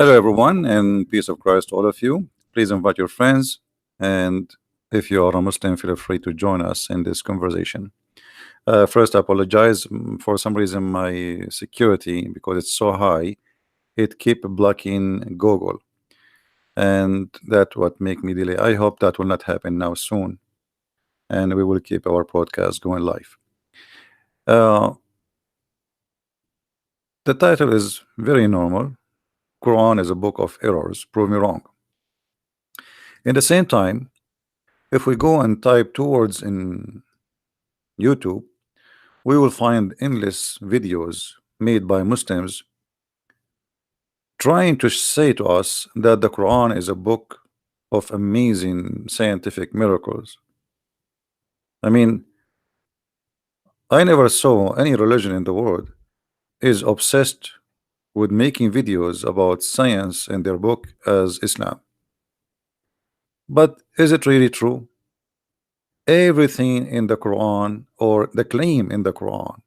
Hello, everyone, and peace of Christ to all of you. Please invite your friends, and if you are a Muslim, feel free to join us in this conversation. First, I apologize for some reason my security, because it's so high, it keep blocking Google, and that what make me delay. I hope that will not happen now soon, and we will keep our podcast going live. Uh, the title is very normal. Quran is a book of errors. Prove me wrong. In the same time, if we go and type two words in YouTube, we will find endless videos made by Muslims trying to say to us that the Quran is a book of amazing scientific miracles. I mean, I never saw any religion in the world is obsessed with making videos about science in their book as Islam. But is it really true? Everything in the Quran, or the claim in the Quran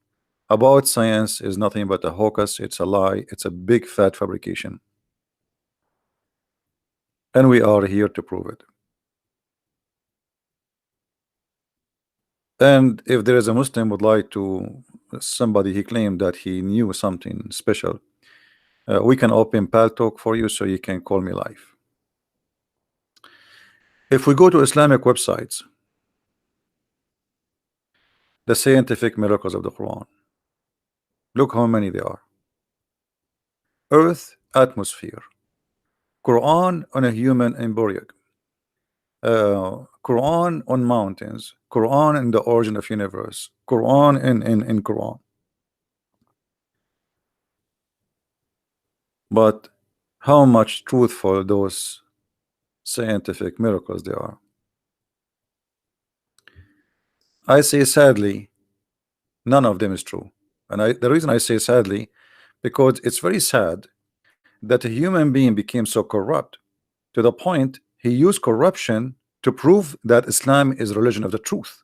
about science, is nothing but a hocus, it's a lie, it's a big fat fabrication. And we are here to prove it. And if there is a Muslim would like to, somebody he claimed that he knew something special, we can open Paltalk for you, so you can call me live. If we go to Islamic websites, the scientific miracles of the Quran, look how many there are. Earth, atmosphere, Quran on a human embryo, Quran on mountains, Quran in the origin of universe, Quran in Quran. But how much truthful those scientific miracles they are? I say sadly, none of them is true. And the reason I say sadly, because it's very sad that a human being became so corrupt to the point he used corruption to prove that Islam is religion of the truth.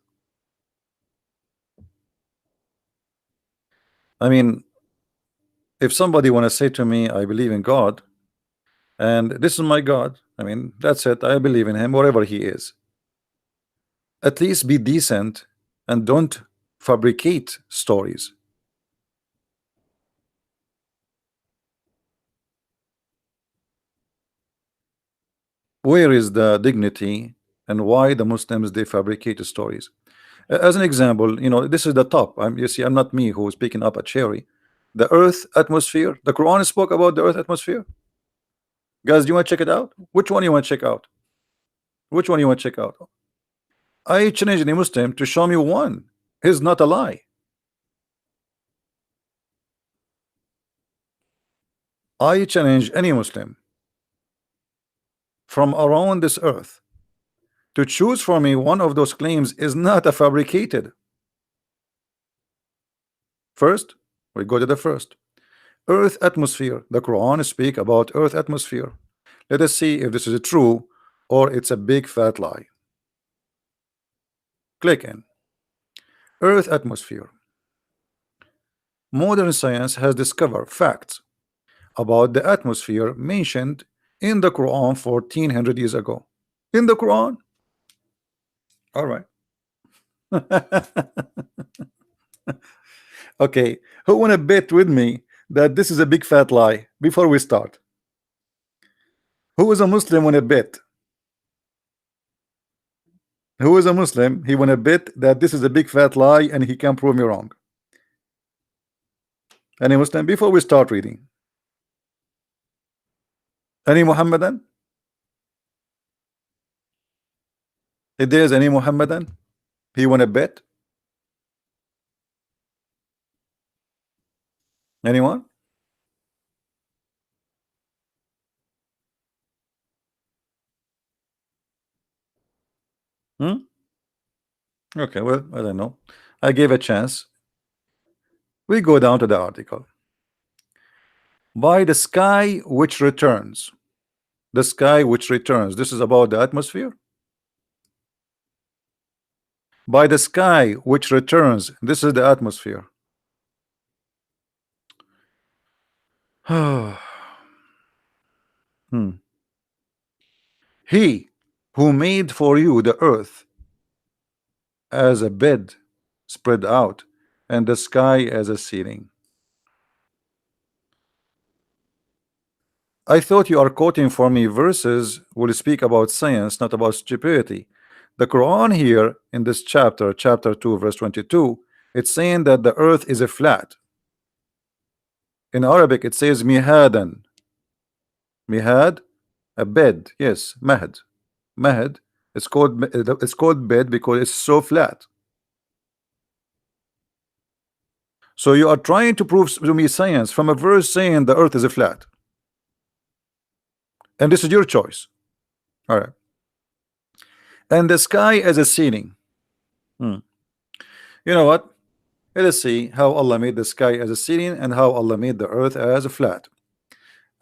I mean, if somebody want to say to me, I believe in God, and this is my God, I mean, that's it, I believe in him, whatever he is. At least be decent and don't fabricate stories. Where is the dignity, and why the Muslims they fabricate stories? As an example, this is the top. You see, I'm not me who's picking up a cherry. The Earth atmosphere. The Quran spoke about the Earth atmosphere. Guys, do you want to check it out? Which one you want to check out? Which one you want to check out? I challenge any Muslim to show me one. It's not a lie. I challenge any Muslim from around this earth to choose for me one of those claims is not a fabricated. First, we go to the first. Earth atmosphere. The Quran speak about Earth atmosphere. Let us see if this is true or it's a big fat lie. Click in. Earth atmosphere. Modern science has discovered facts about the atmosphere mentioned in the Quran 1400 years ago. In the Quran. All right. Okay, who want to bet with me that this is a big fat lie before we start? Who is a Muslim want to bet? Who is a Muslim? He want to bet that this is a big fat lie and he can prove me wrong. Any Muslim? Before we start reading. Any Muhammadan? If there's any Muhammadan, he want to bet? Anyone? Hmm? Okay, well, I don't know. I gave a chance. We go down to the article. By the sky which returns. The sky which returns. This is about the atmosphere. By the sky which returns. This is the atmosphere. Hmm. He who made for you the earth as a bed spread out, and the sky as a ceiling. I thought you are quoting for me verses will speak about science, not about stupidity. The Quran here in this chapter, chapter 2, verse 22, it's saying that the earth is a flat. In Arabic, it says mihadan. Mihad, a bed. Yes, mahad. Mahad. It's called bed because it's so flat. So you are trying to prove to me science from a verse saying the earth is a flat. And this is your choice. All right. And the sky as a ceiling. You know what? Let us see how Allah made the sky as a ceiling and how Allah made the earth as a flat.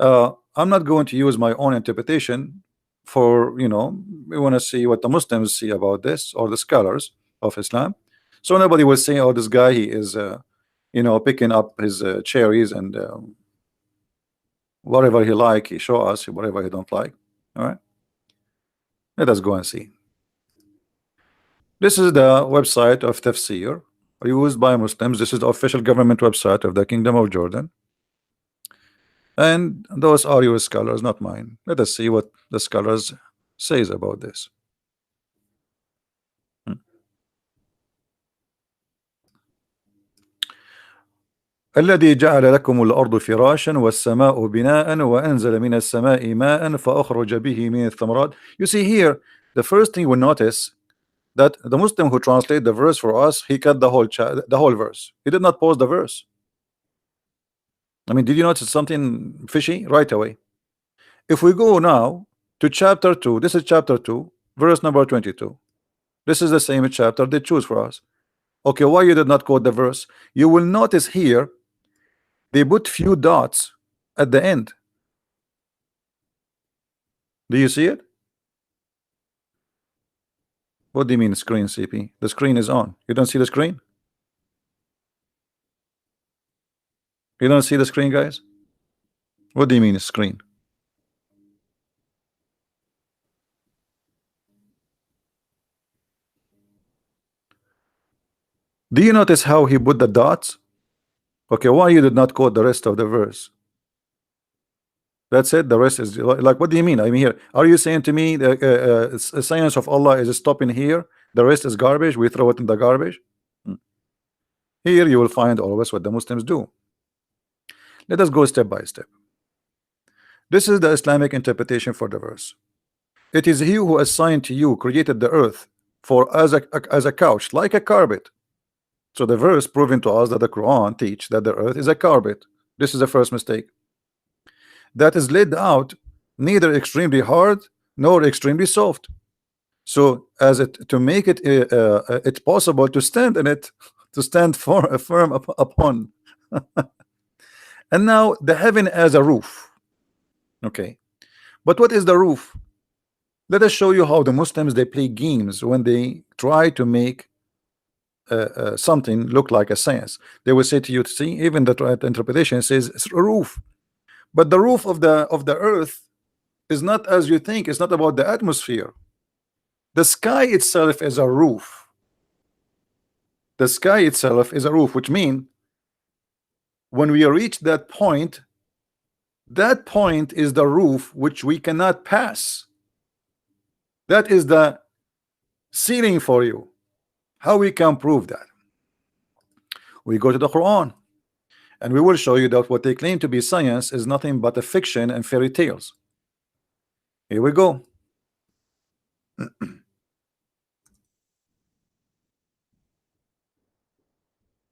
I'm not going to use my own interpretation for, we want to see what the Muslims see about this, or the scholars of Islam. So nobody will say, oh, this guy, he is, picking up his cherries and whatever he like, he show us, whatever he don't like. All right. Let us go and see. This is the website of Tafsir used by Muslims. This is the official government website of the Kingdom of Jordan. And those are your scholars, not mine. Let us see what the scholars says about this. الذي جعل لكم الأرض فراشا والسماء بناء وأنزل من السماء ماء فأخرج به من الثمرات. You see here, the first thing we notice that the Muslim who translate the verse for us, he cut the whole verse. He did not pause the verse. I mean, did you notice something fishy right away? If we go now to chapter 2, this is chapter 2, verse number 22. This is the same chapter they choose for us. Okay, why you did not quote the verse? You will notice here they put few dots at the end. Do you see it? What do you mean screen, CP? The screen is on. You don't see the screen? You don't see the screen, guys? What do you mean screen? Do you notice how he put the dots? Okay, why you did not quote the rest of the verse? That's it. The rest is like, what do you mean? I mean, here, are you saying to me the science of Allah is stopping here? The rest is garbage. We throw it in the garbage. Here you will find always what the Muslims do. Let us go step by step. This is the Islamic interpretation for the verse. It is He who assigned to you, created the earth for as a couch, like a carpet. So the verse proving to us that the Quran teach that the earth is a carpet. This is the first mistake. That is laid out neither extremely hard nor extremely soft. So as it to make it it's possible to stand in it, to stand firm upon. And now the heaven as a roof. Okay, but what is the roof? Let us show you how the Muslims they play games when they try to make something look like a science. They will say to you, see, even the interpretation says it's a roof, but the roof of the earth is not as you think. It's not about the atmosphere. The sky itself is a roof. The sky itself is a roof, which means when we reach that point is the roof which we cannot pass. That is the ceiling for you. How we can prove that? We go to the Quran and we will show you that what they claim to be science is nothing but a fiction and fairy tales. Here we go.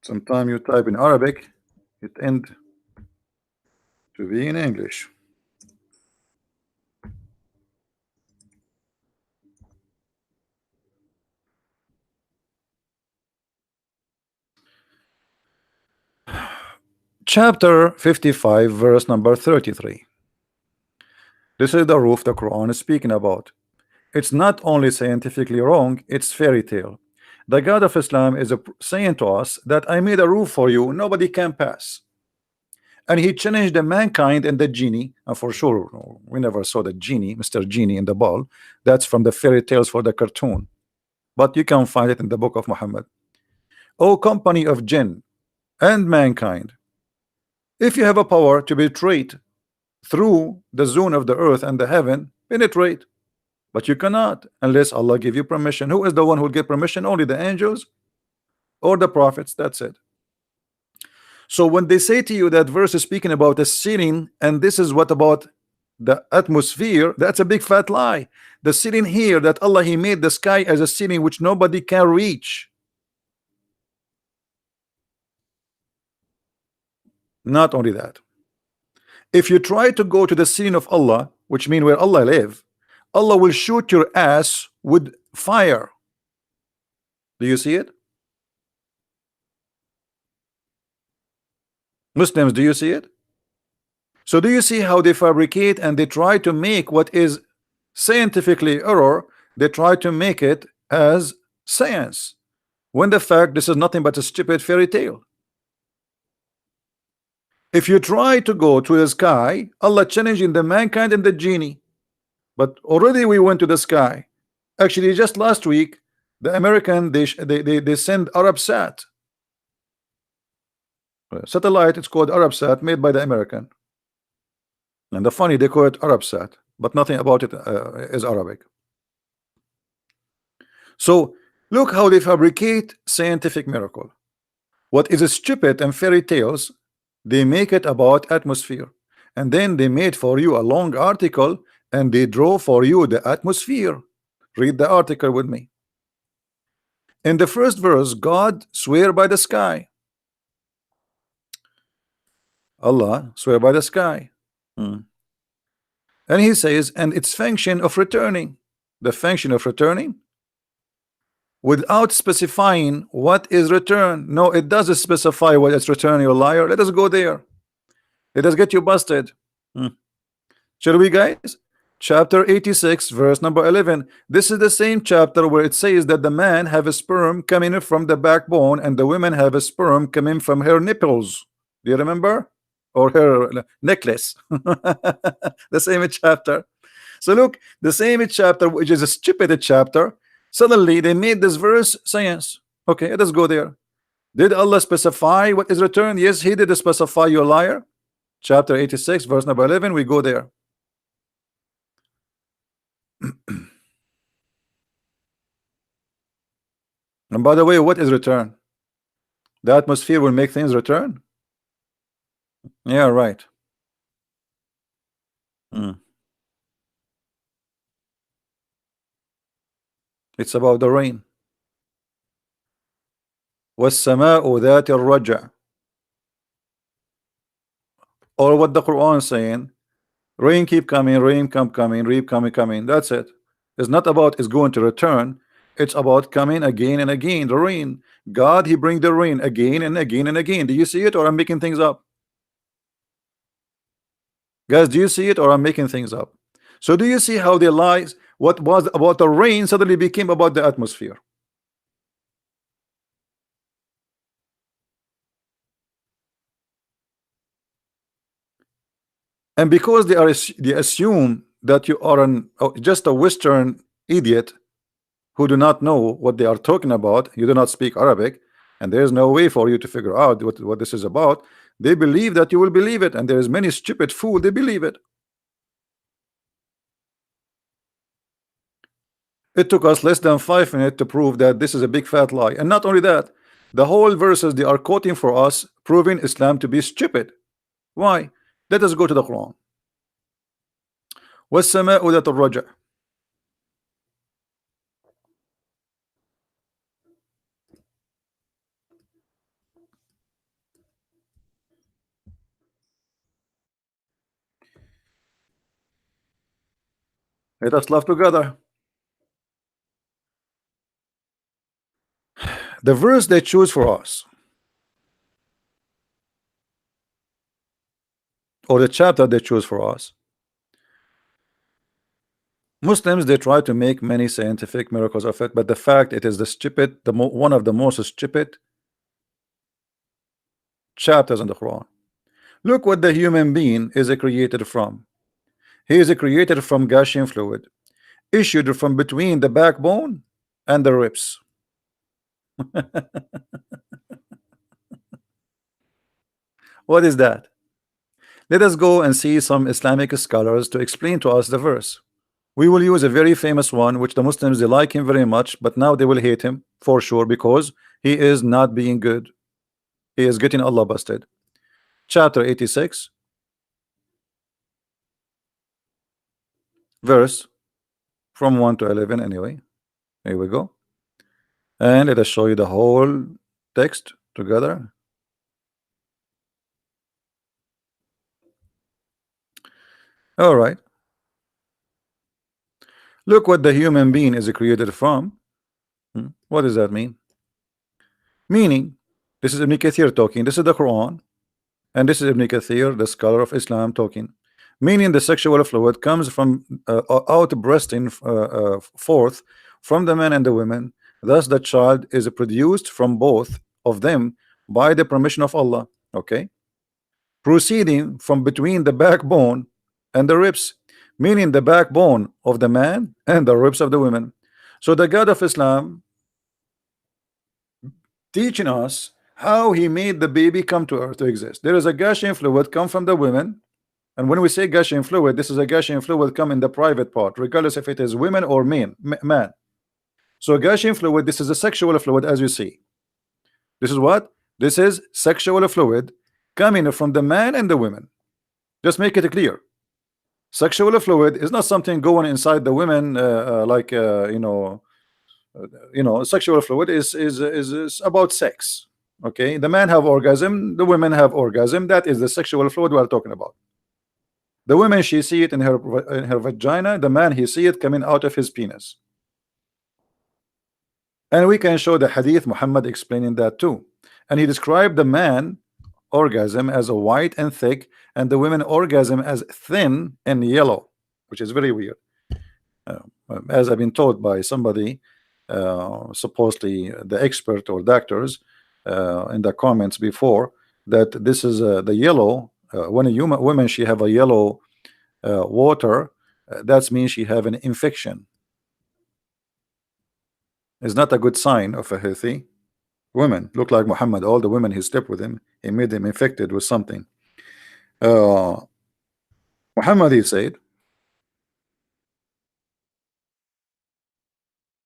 Sometimes you type in Arabic, it ends to be in English. Chapter 55, verse number 33. This is the roof the Quran is speaking about. It's not only scientifically wrong, it's fairy tale. The God of Islam is saying to us that I made a roof for you, nobody can pass. and he challenged the mankind and the genie. And for sure, we never saw the genie, Mr. Genie in the ball. That's from the fairy tales for the cartoon, but you can find it in the book of Muhammad. O company of jinn and mankind, if you have a power to penetrate through the zone of the earth and the heaven, penetrate, but you cannot unless Allah give you permission. Who is the one who will get permission? Only the angels or the prophets. That's it. So when they say to you that verse is speaking about the ceiling, and this is what about the atmosphere, that's a big fat lie. The ceiling here, that Allah, he made the sky as a ceiling which nobody can reach. Not only that, if you try to go to the ceiling of Allah, which means where Allah live, Allah will shoot your ass with fire. Do you see it? Muslims, do you see it? So do you see how they fabricate and they try to make what is scientifically error, they try to make it as science, when the fact this is nothing but a stupid fairy tale. If you try to go to the sky, Allah challenging the mankind and the genie, but already we went to the sky. Actually, just last week, the American they send Arabsat satellite. It's called Arabsat, made by the American. And the funny, they call it Arabsat, but nothing about it is Arabic. So look how they fabricate scientific miracle. What is stupid and fairy tales, they make it about atmosphere, and then they made for you a long article and they draw for you the atmosphere. Read the article with me. In the first verse, God swear by the sky. Allah swear by the sky. And he says, and its function of returning, the function of returning, without specifying what is return. No, it doesn't specify what is return, you liar. Let us go there. Let us get you busted. Shall we, guys? Chapter 86, verse number 11. This is the same chapter where it says that the man have a sperm coming from the backbone and the women have a sperm coming from her nipples. Do you remember? Or her necklace. The same chapter. So look, the same chapter, which is a stupid chapter, suddenly they made this verse science. Okay, let us go there. Did Allah specify what is returned? Yes, he did specify, you liar. Chapter 86, verse number 11, we go there. And by the way, what is return? The atmosphere will make things return? Yeah, right. It's about the rain. وَالسَّمَاءُ ذَاتِ الرَّجْعِ. Or what the Quran is saying, rain keep coming, rain come coming, rain coming. That's it. It's not about it's going to return. It's about coming again and again. The rain, God, he bring the rain again and again and again. Do you see it, or I'm making things up? Guys, do you see it, or I'm making things up? So do you see how the lies, what was about the rain suddenly became about the atmosphere? And because they assume that you are just a Western idiot who do not know what they are talking about, you do not speak Arabic, and there is no way for you to figure out what this is about. They believe that you will believe it, and there is many stupid fool, they believe it. It took us less than 5 minutes to prove that this is a big fat lie. And not only that, the whole verses they are quoting for us, proving Islam to be stupid. Why? Let us go to the Quran. وَالسَّمَاءُ ذَاتِ الرَّجْعِ. Let us laugh together. The verse they choose for us, or the chapter they choose for us, Muslims, they try to make many scientific miracles of it, but the fact it is the stupid, one of the most stupid chapters in the Quran. Look what the human being is created from. He is created from gushing fluid, issued from between the backbone and the ribs. What is that? Let us go and see some Islamic scholars to explain to us the verse. We will use a very famous one, which the Muslims they like him very much, but now they will hate him for sure because he is not being good. He is getting Allah busted. Chapter 86, verse from 1 to 11. Anyway, here we go. And let us show you the whole text together. All right. Look what the human being is created from. What does that mean? Meaning, this is Ibn Kathir talking. This is the Quran. And this is Ibn Kathir, the scholar of Islam, talking. Meaning the sexual fluid comes from out bursting forth from the men and the women. Thus the child is produced from both of them by the permission of Allah. Okay. Proceeding from between the backbone and the ribs, meaning the backbone of the man and the ribs of the women. So the God of Islam teaching us how he made the baby come to earth to exist. There is a gushing fluid come from the women, and when we say gushing fluid, this is a gushing fluid come in the private part, regardless if it is women or man. So gushing fluid, this is a sexual fluid, as you see. This is what? This is sexual fluid coming from the man and the women. Just make it clear. Sexual fluid is not something going inside the women, like sexual fluid is about sex. Okay, the man have orgasm, the women have orgasm. That is the sexual fluid we are talking about. The woman, she see it in her vagina. The man, he see it coming out of his penis. And we can show the hadith Muhammad explaining that too. And he described the man orgasm as a white and thick, and the women orgasm as thin and yellow, which is very weird. As I've been told by somebody, supposedly the expert or doctors, in the comments before, that this is the yellow. When a human woman she have a yellow water, that means she have an infection. It's not a good sign of a healthy woman. Look like Muhammad. All the women he slept with him, he made them infected with something. Muhammad, he said,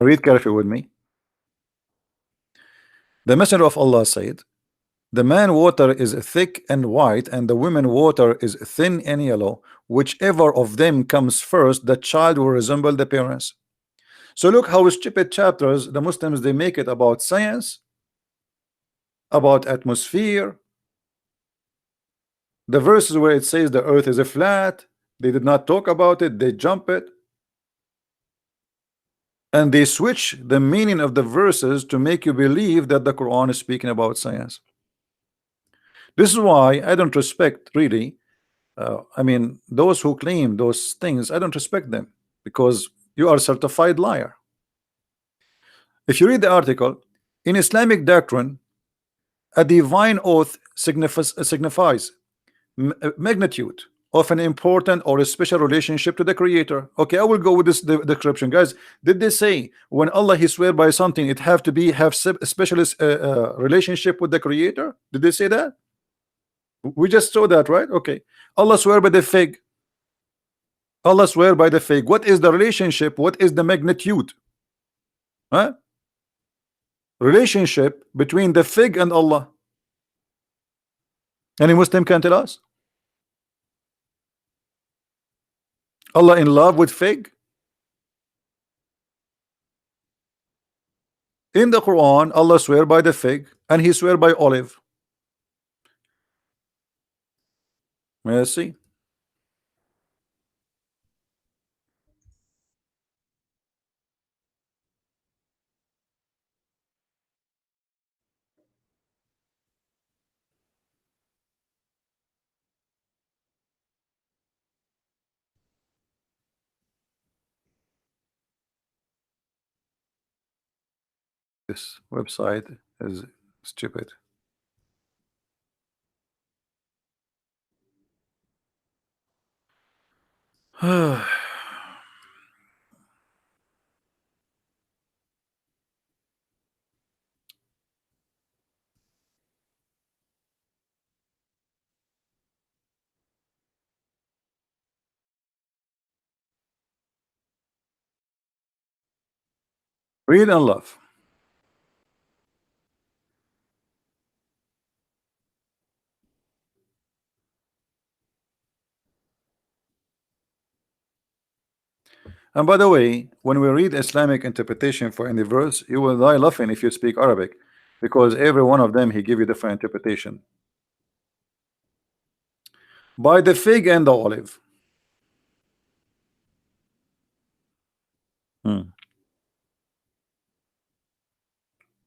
read carefully with me. The Messenger of Allah said, the man water is thick and white, and the women water is thin and yellow. Whichever of them comes first, the child will resemble the parents. So look how stupid chapters the Muslims they make it about science, about atmosphere. The verses where it says the earth is a flat, they did not talk about it, they jump it. And they switch the meaning of the verses to make you believe that the Quran is speaking about science. This is why I don't respect really. I mean, those who claim those things, I don't respect them because you are a certified liar. If you read the article, in Islamic doctrine, a divine oath signifies magnitude of an important or a special relationship to the Creator. Okay, I will go with this description, guys. Did they say when Allah he swear by something, it have to be have specialist relationship with the Creator? Did they say that? We just saw that, right? Okay. Allah swear by the fig. Allah swear by the fig. What is the relationship? What is the magnitude? Huh? Relationship between the fig and Allah. Any Muslim can tell us? Allah in love with fig? In the Quran, Allah swear by the fig and he swear by olive. May I see? This website is stupid. Read and love. And by the way, when we read Islamic interpretation for any verse, you will die laughing if you speak Arabic, because every one of them he give you different interpretation. By the fig and the olive. Hmm.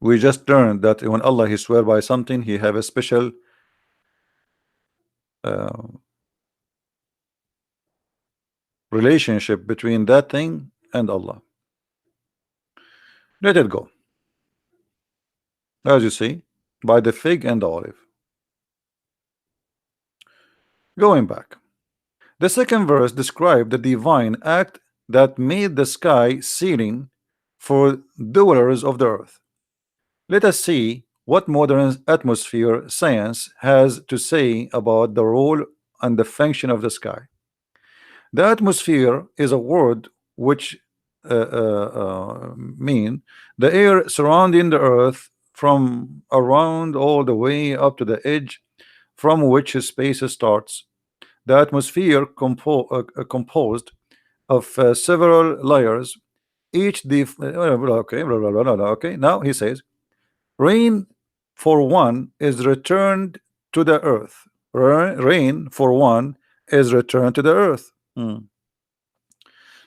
We just learned that when Allah he swear by something, he have a special uh, relationship between that thing and Allah. Let it go. As you see, by the fig and the olive. Going back. The second verse described the divine act that made the sky ceiling for dwellers of the earth. Let us see what modern atmosphere science has to say about the role and the function of the sky. The atmosphere is a word which mean the air surrounding the earth from around all the way up to the edge from which space starts. The atmosphere composed of several layers, each okay, okay. Now he says, rain for one is returned to the earth. Rain for one is returned to the earth. Hmm.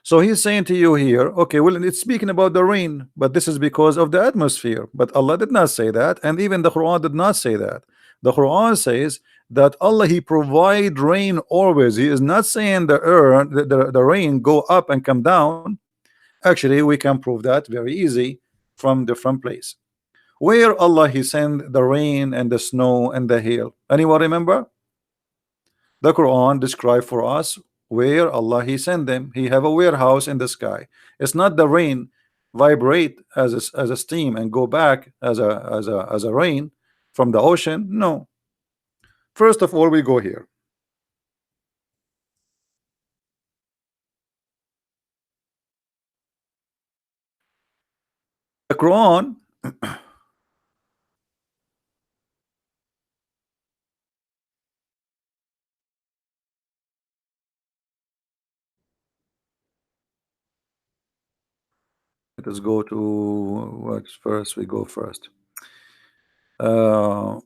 So he's saying to you here, okay, well, it's speaking about the rain, but this is because of the atmosphere. But Allah did not say that, and even the Quran did not say that. The Quran says that Allah he provide rain always. He is not saying the earth, the rain go up and come down. Actually, we can prove that very easy from different place. Where Allah he send the rain and the snow and the hail. Anyone remember? The Quran describe for us where Allah he sent them. He have a warehouse in the sky. It's not the rain vibrate as a steam and go back as a rain from the ocean. No. First of all, we go here. The Quran. Let us go to what's first. We go first. All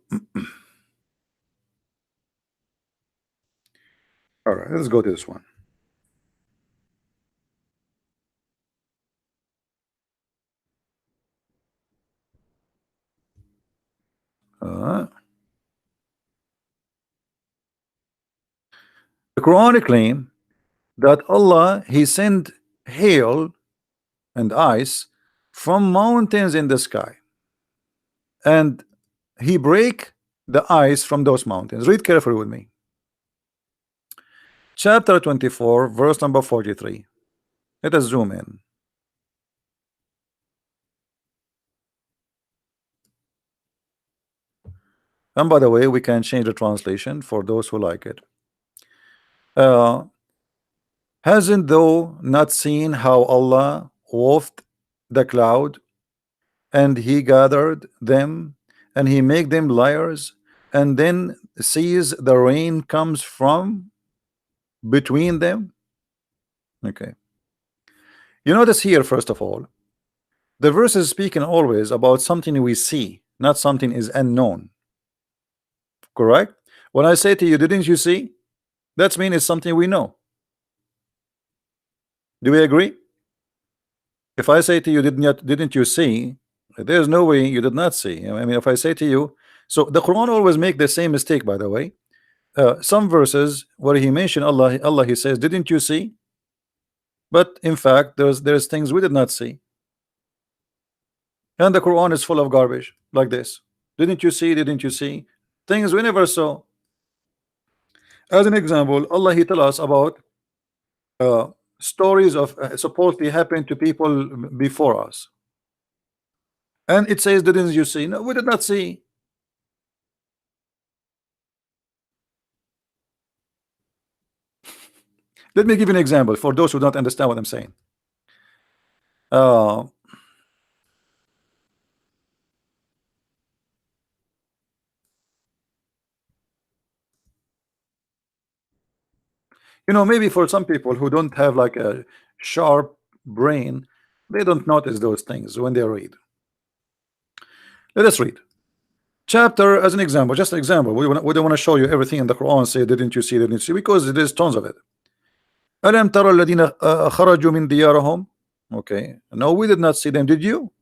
right, let's go to this one. Uh, the Quran claim that Allah he sent hail and ice from mountains in the sky, and he break the ice from those mountains. Read carefully with me. Chapter 24, verse number 43. Let us zoom in. And by the way, we can change the translation for those who like it. Uh, hasn't thou not seen how Allah wafted the cloud, and he gathered them, and he make them liars, and then sees the rain comes from between them? Okay. You notice here, first of all, the verse is speaking always about something we see, not something is unknown. Correct? When I say to you, didn't you see? That's mean it's something we know. Do we agree? If I say to you, didn't you see? There's no way you did not see. I mean, if I say to you, so the Quran always make the same mistake, by the way. Some verses where he mentioned Allah he says, didn't you see? But in fact, there's things we did not see. And the Quran is full of garbage like this. Didn't you see? Didn't you see? Things we never saw. As an example, Allah he tell us about stories of supposedly happened to people before us, and it says, didn't you see? No, we did not see. Let me give you an example for those who don't understand what I'm saying. Uh, maybe for some people who don't have like a sharp brain, they don't notice those things when they read. Let us read chapter as an example, just an example. We don't want to show you everything in the Quran. Say, didn't you see? Didn't you see? Because there's tons of it. ألم ترى الذين خرجوا من ديارهم. Okay, no, we did not see them. Did you?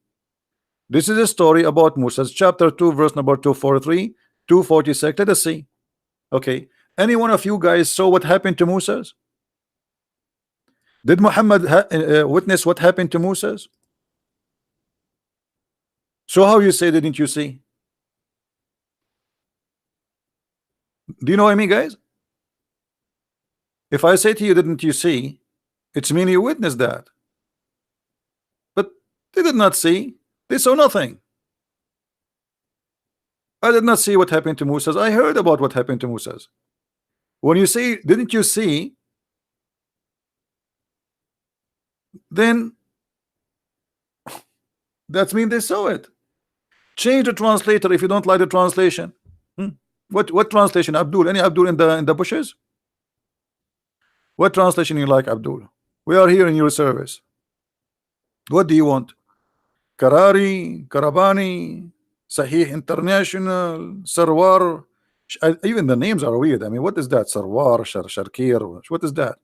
This is a story about Moses, chapter 2, verse number 243, 246. Let us see. Okay, any one of you guys saw what happened to Moses? Did Muhammad witness what happened to Moses? So how you say, didn't you see? Do you know what I mean, guys? If I say to you, didn't you see? It's mean you witnessed that. But they did not see. They saw nothing. I did not see what happened to Moses. I heard about what happened to Moses. When you say, didn't you see? Then that means they saw it. Change the translator if you don't like the translation. What translation, Abdul? Any Abdul in the bushes? What translation you like, Abdul? We are here in your service. What do you want? Karari, Karabani, Sahih International, Sarwar. Even the names are weird. I mean, what is that? Sarwar, Sharkir. What is that?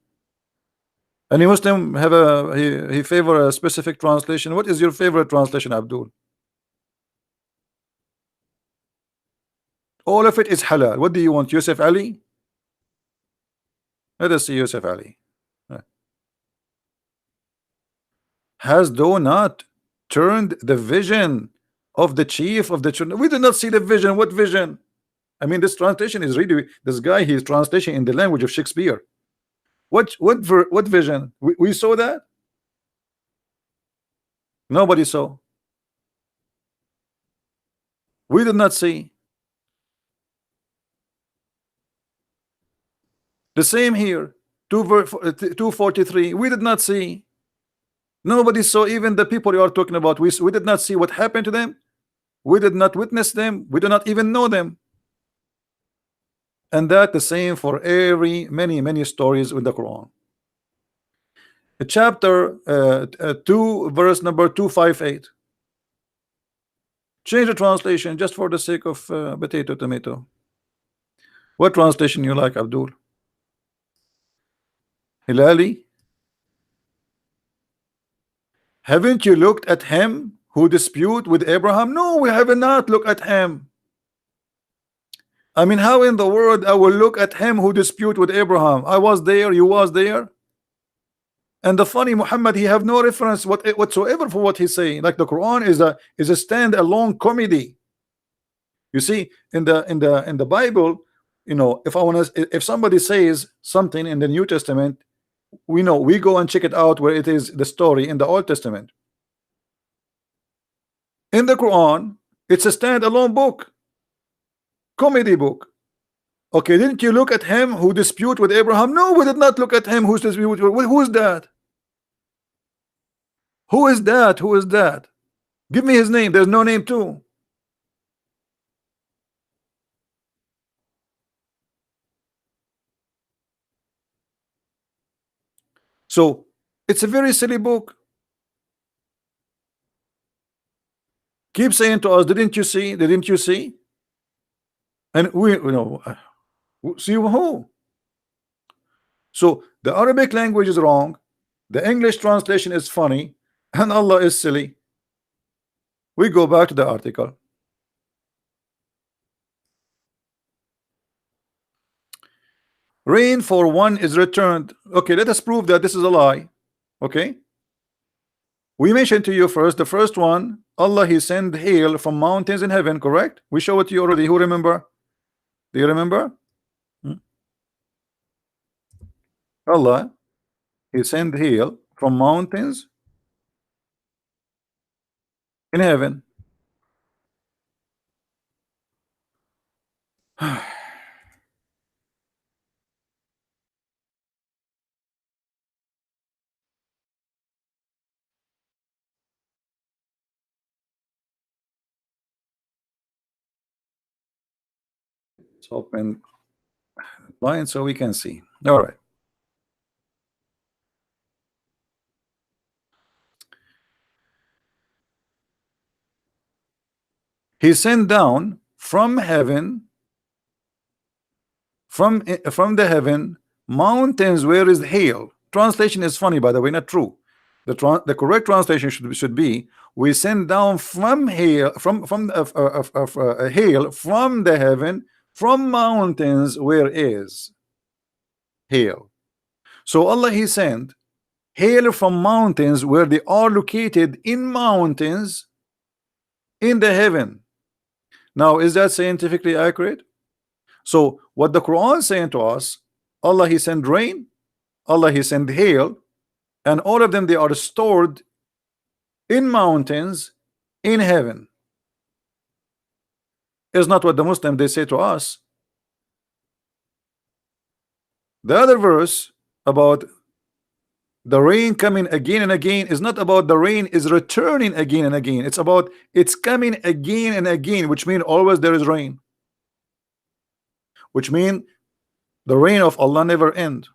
Any Muslim have he favor a specific translation? What is your favorite translation, Abdul? All of it is halal. What do you want, Yusuf Ali? Let us see Yusuf Ali. Has though not turned the vision of the chief of the children? We did not see the vision. What vision? I mean, this translation is really, this guy, he's translation in the language of Shakespeare. What vision? We saw that? Nobody saw. We did not see. The same here. 243. We did not see. Nobody saw. Even the people you are talking about, we did not see what happened to them. We did not witness them. We do not even know them. And that the same for many stories in the Quran. Chapter 2, verse number 258. Change the translation just for the sake of potato tomato. What translation you like, Abdul? Hilali? Haven't you looked at him who dispute with Abraham? No, we have not looked at him. I mean, how in the world I will look at him who dispute with Abraham? I was there, you was there. And the funny, Muhammad, he have no reference whatsoever for what he's saying. Like the Quran is a stand-alone comedy. You see, in the Bible, if somebody says something in the New Testament, we go and check it out where it is the story in the Old Testament. In the Quran, it's a stand-alone book, comedy book. Okay, didn't you look at him who dispute with Abraham? No, we did not look at him who's dispute. Who's that? Who is that? Who is that? Give me his name. There's no name too. So it's a very silly book. Keep saying to us, didn't you see? Didn't you see? And we see who? So the Arabic language is wrong, the English translation is funny, and Allah is silly. We go back to the article. Rain for one is returned. Okay, let us prove that this is a lie. Okay, we mentioned to you first, the first one, Allah, he sent hail from mountains in heaven, correct? We show it to you already. Who remember? Do you remember? Allah. He sent hail from mountains in heaven. Let's open line so we can see. All right. He sent down from heaven, from the heaven, mountains where is hail. Translation is funny, by the way, not true. The correct translation should be, we send down from hail, hail from the heaven, from mountains where is hail. So Allah, He sent hail from mountains where they are located in mountains in the heaven. Now, is that scientifically accurate? So what the Quran is saying to us, Allah, He sent rain, Allah, He sent hail, and all of them, they are stored in mountains in heaven. Is not what the Muslim they say to us. The other verse about the rain coming again and again is not about the rain is returning again and again. It's about it's coming again and again, which means always there is rain, which means the rain of Allah never end.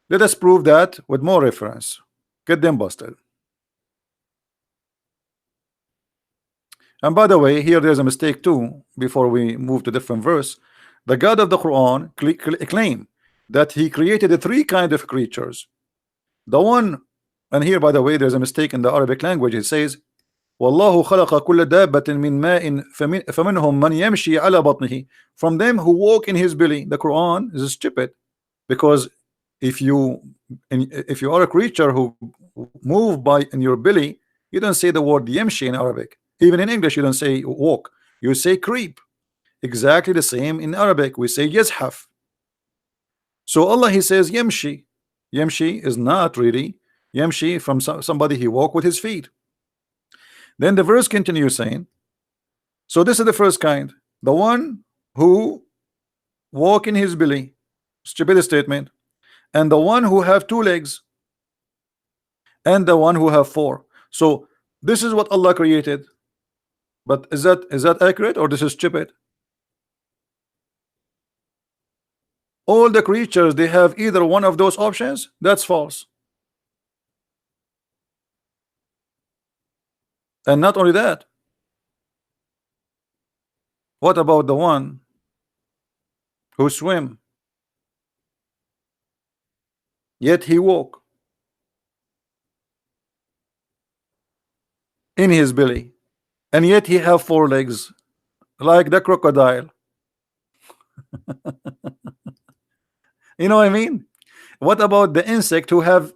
Let us prove that with more reference. Get them busted. And by the way, here there's a mistake too. Before we move to different verse, the God of the Quran claim that He created three kind of creatures. The one, and here by the way, there's a mistake in the Arabic language. It says, "Wallahu khalaqa kulla dabbatin min ma'in faminhum man yamshi ala batnihi." From them who walk in His belly. The Quran is stupid, because if you are a creature who move by in your belly, you don't say the word yamshi in Arabic. Even in English, you don't say walk, you say creep. Exactly the same in Arabic, we say yazhaf. So Allah, He says yamshi. Yamshi is not really yamshi from somebody he walk with his feet. Then the verse continues saying, so this is the first kind, the one who walk in his belly, stupid statement, and the one who have two legs, and the one who have four. So this is what Allah created. But is that accurate, or this is stupid? All the creatures, they have either one of those options. That's false. And not only that, what about the one who swim, yet he walk in his belly, and yet he have four legs, like the crocodile? You know what I mean? What about the insect who have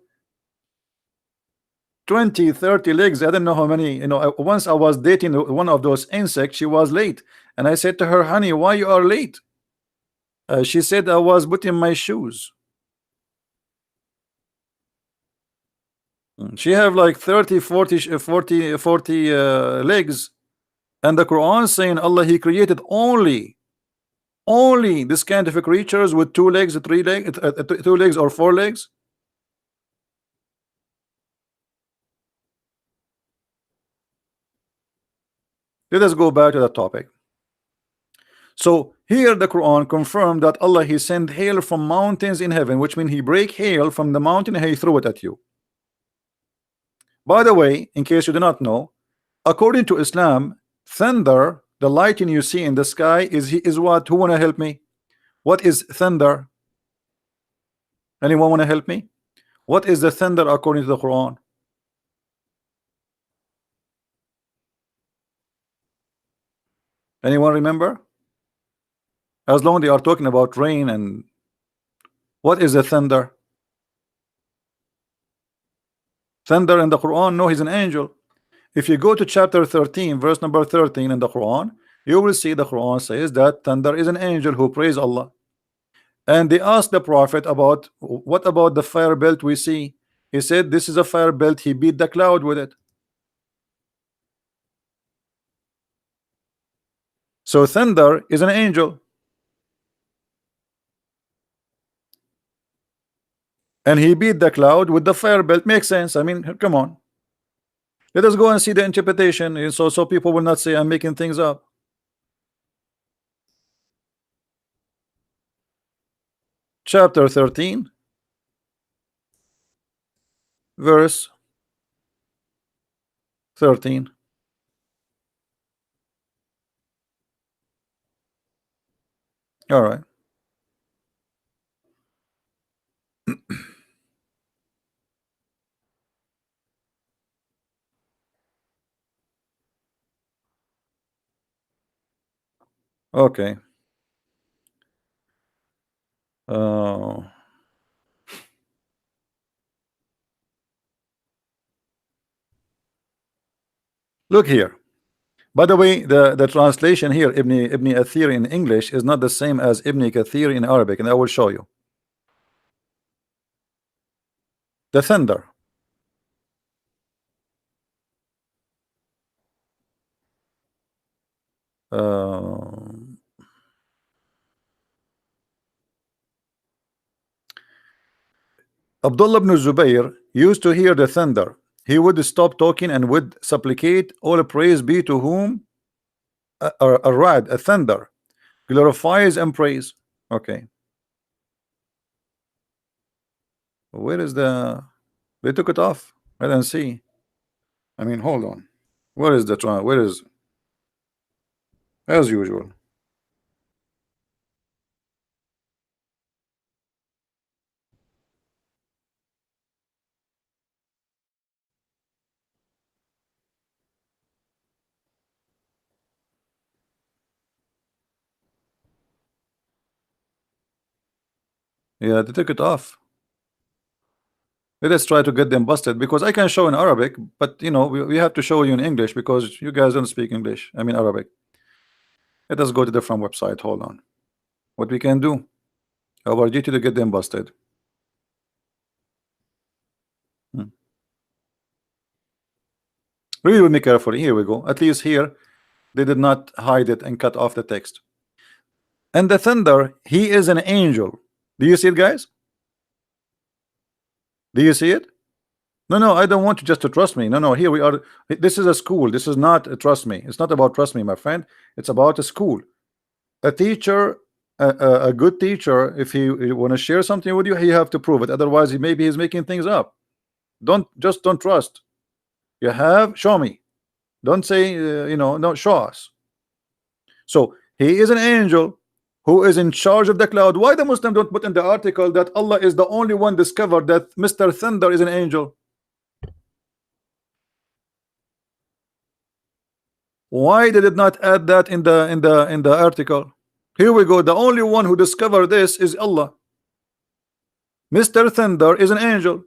20, 30 legs? I don't know how many. You know, once I was dating one of those insects. She was late, and I said to her, honey, why you are late? She said, I was putting my shoes. She have like 30, 40 legs, and the Quran saying Allah, He created only this kind of creatures with two legs, three legs, two legs or four legs. Let us go back to the topic. So here the Quran confirmed that Allah, He sent hail from mountains in heaven, which means He break hail from the mountain and He threw it at you. By the way, in case you do not know, according to Islam, thunder, the lightning you see in the sky, is what? Who wanna help me? What is thunder? Anyone wanna help me? What is the thunder according to the Quran? Anyone remember? As long as they are talking about rain, and what is the thunder? Thunder in the Quran, no, he's an angel. If you go to chapter 13, verse number 13 in the Quran, you will see the Quran says that thunder is an angel who praise Allah. And they asked the prophet about what about the fire belt we see. He said this is a fire belt. He beat the cloud with it. So thunder is an angel, and he beat the cloud with the fire belt. Makes sense. I mean, come on. Let us go and see the interpretation, so people will not say I'm making things up. Chapter 13, verse 13. All right. Okay. Uh, Look here. By the way, the translation here, Ibn Athir in English, is not the same as Ibn Kathir in Arabic, and I will show you. The thunder. Uh, Abdullah ibn Zubayr used to hear the thunder. He would stop talking and would supplicate, all praise be to whom a rad, a thunder, glorifies and praise. Okay. Where is the... They took it off. I don't see. I mean, hold on. Where is the... Where is... As usual. Yeah, they took it off. Let us try to get them busted, because I can show in Arabic, but you know, we have to show you in English because you guys don't speak English. I mean Arabic. Let us go to different website. Hold on. What we can do? Our duty to get them busted. Read with me carefully. Here we go. At least here they did not hide it and cut off the text. And the thunder, he is an angel. Do you see it, guys? Do you see it? No, I don't want you just to trust me. No, here we are. This is a school. This is not a trust me. It's not about trust me, my friend. It's about a school. A teacher, a good teacher, if he want to share something with you, he have to prove it. Otherwise, maybe he's making things up. Don't trust. You have, show me. Don't say you know, no, show us. So he is an angel who is in charge of the cloud. Why the Muslim don't put in the article that Allah is the only one discovered that Mr. Thunder is an angel? Why did it not add that in the article? Here we go. The only one who discovered this is Allah. Mr. Thunder is an angel.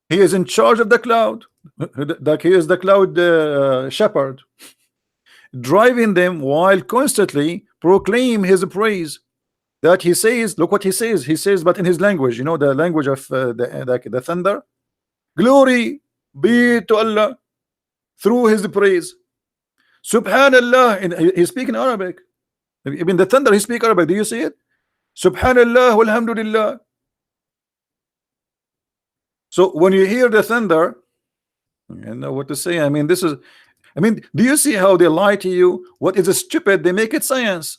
He is in charge of the cloud. That he is the cloud shepherd, driving them while constantly proclaim his praise. That he says, look what he says. He says, but in his language, you know, the language of the thunder. Glory be to Allah through his praise. Subhanallah. And he speak in Arabic. Even the thunder, he speak Arabic. Do you see it? Subhanallah walhamdulillah. So when you hear the thunder, you know what to say. I mean, this is, I mean, do you see how they lie to you? What is stupid, they make it science.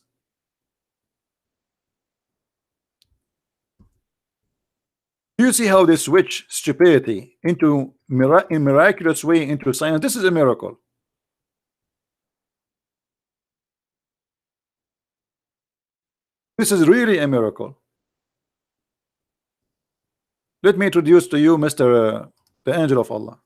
Do you see how they switch stupidity into in miraculous way into science? This is a miracle. This is really a miracle. Let me introduce to you Mr. The angel of Allah.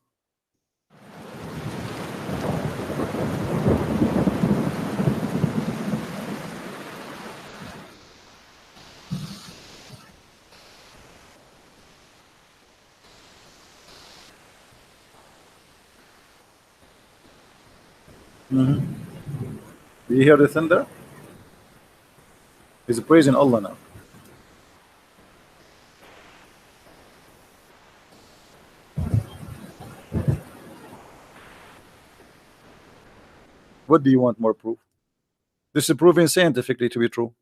Do you hear the thunder? He's praising Allah now. What do you want more proof? This is proven scientifically to be true.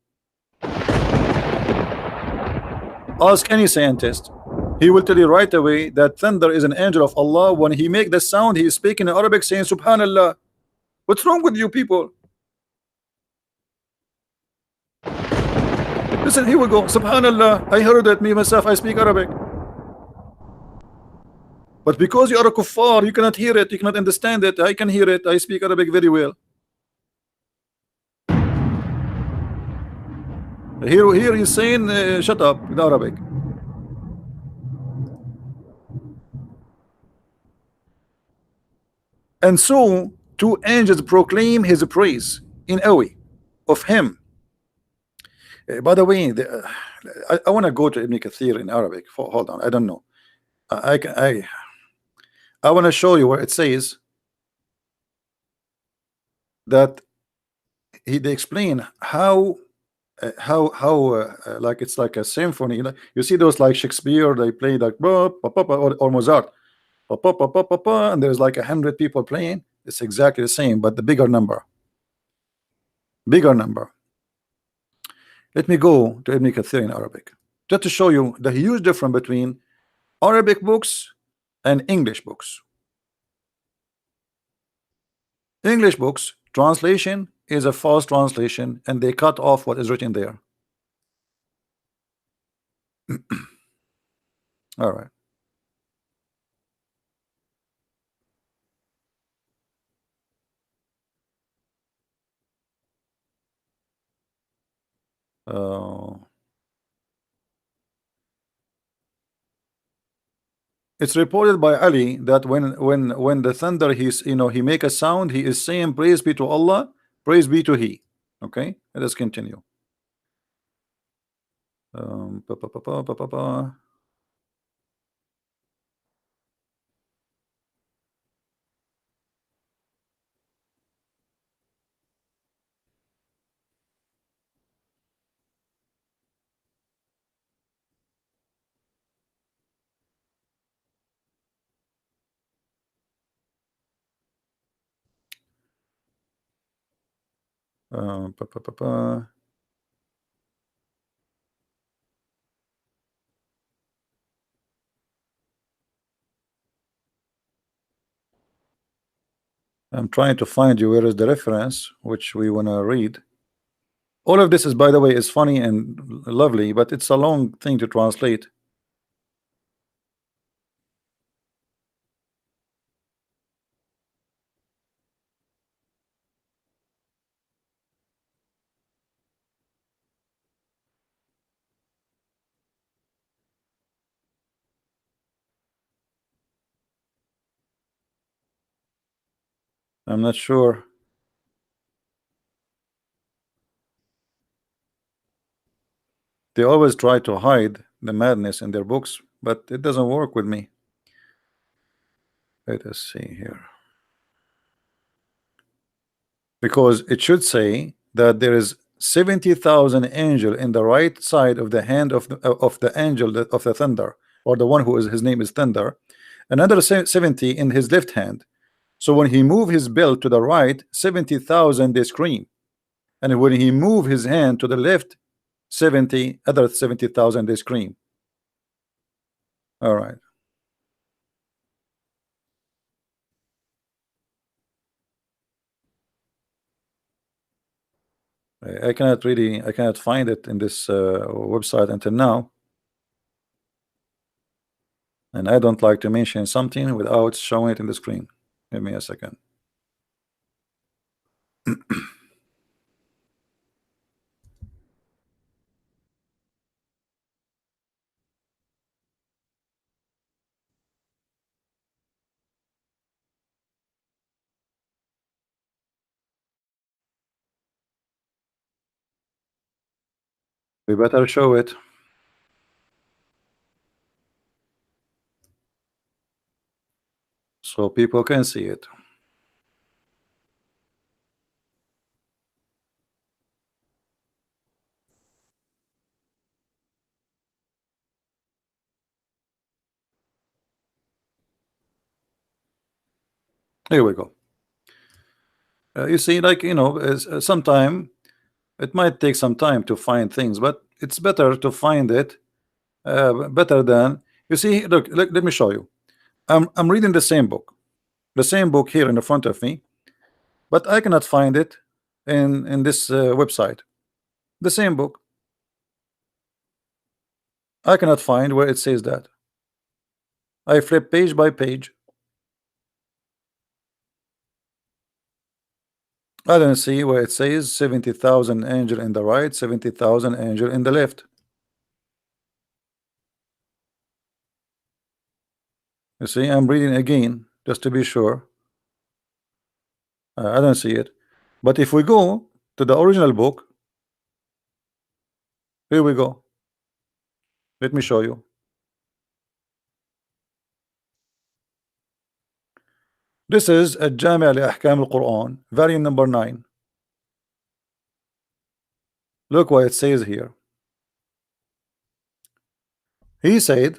Ask any scientist. He will tell you right away that thunder is an angel of Allah. When he make the sound, he is speaking in Arabic saying Subhanallah. What's wrong with you people? Listen, here we go. Subhanallah. I heard that me myself. I speak Arabic. But because you are a kuffar, you cannot hear it. You cannot understand it. I can hear it. I speak Arabic very well. Here he's saying, shut up in Arabic. And so two angels proclaim his praise in awe of him. By the way, I want to go to Ibn Kathir in Arabic. Hold on, I don't know. I want to show you where it says that they explain how like it's like a symphony. You see those like Shakespeare, they play like or Mozart, and there's like 100 people playing. It's exactly the same, but the bigger number. Let me go to Ibn Kathir in Arabic just to show you the huge difference between Arabic books and English books. English books translation is a false translation, and they cut off what is written there. All right. It's reported by Ali that when the thunder, he make a sound, he is saying praise be to Allah, praise be to He. Okay, let us continue. Pa, pa, pa, pa, pa, pa, pa. Pa, pa, pa, pa. I'm trying to find you where is the reference which we want to read. All of this is, by the way, is funny and lovely, but it's a long thing to translate. I'm not sure. They always try to hide the madness in their books, but it doesn't work with me. Let us see here. Because it should say that there is 70,000 angel in the right side of the hand of the angel of the thunder, or the one who is his name is thunder, another 70 in his left hand. So when he move his belt to the right, 70,000 they scream, and when he move his hand to the left, 70,000 they scream. All right. I cannot find it in this website until now, and I don't like to mention something without showing it in the screen. Give me a second. We better show it so people can see it. Here we go. You see, like, sometime it might take some time to find things, but it's better to find it better than you see. Look, let me show you. I'm reading the same book here in the front of me, but I cannot find it in this website. The same book, I cannot find where it says that. I flip page by page. I don't see where it says 70,000 angel in the right, 70,000 angel in the left. You see, I'm reading again just to be sure. I don't see it. But if we go to the original book, here we go. Let me show you. This is a Jami' li-Ahkam al-Quran, volume number 9. Look what it says here. He said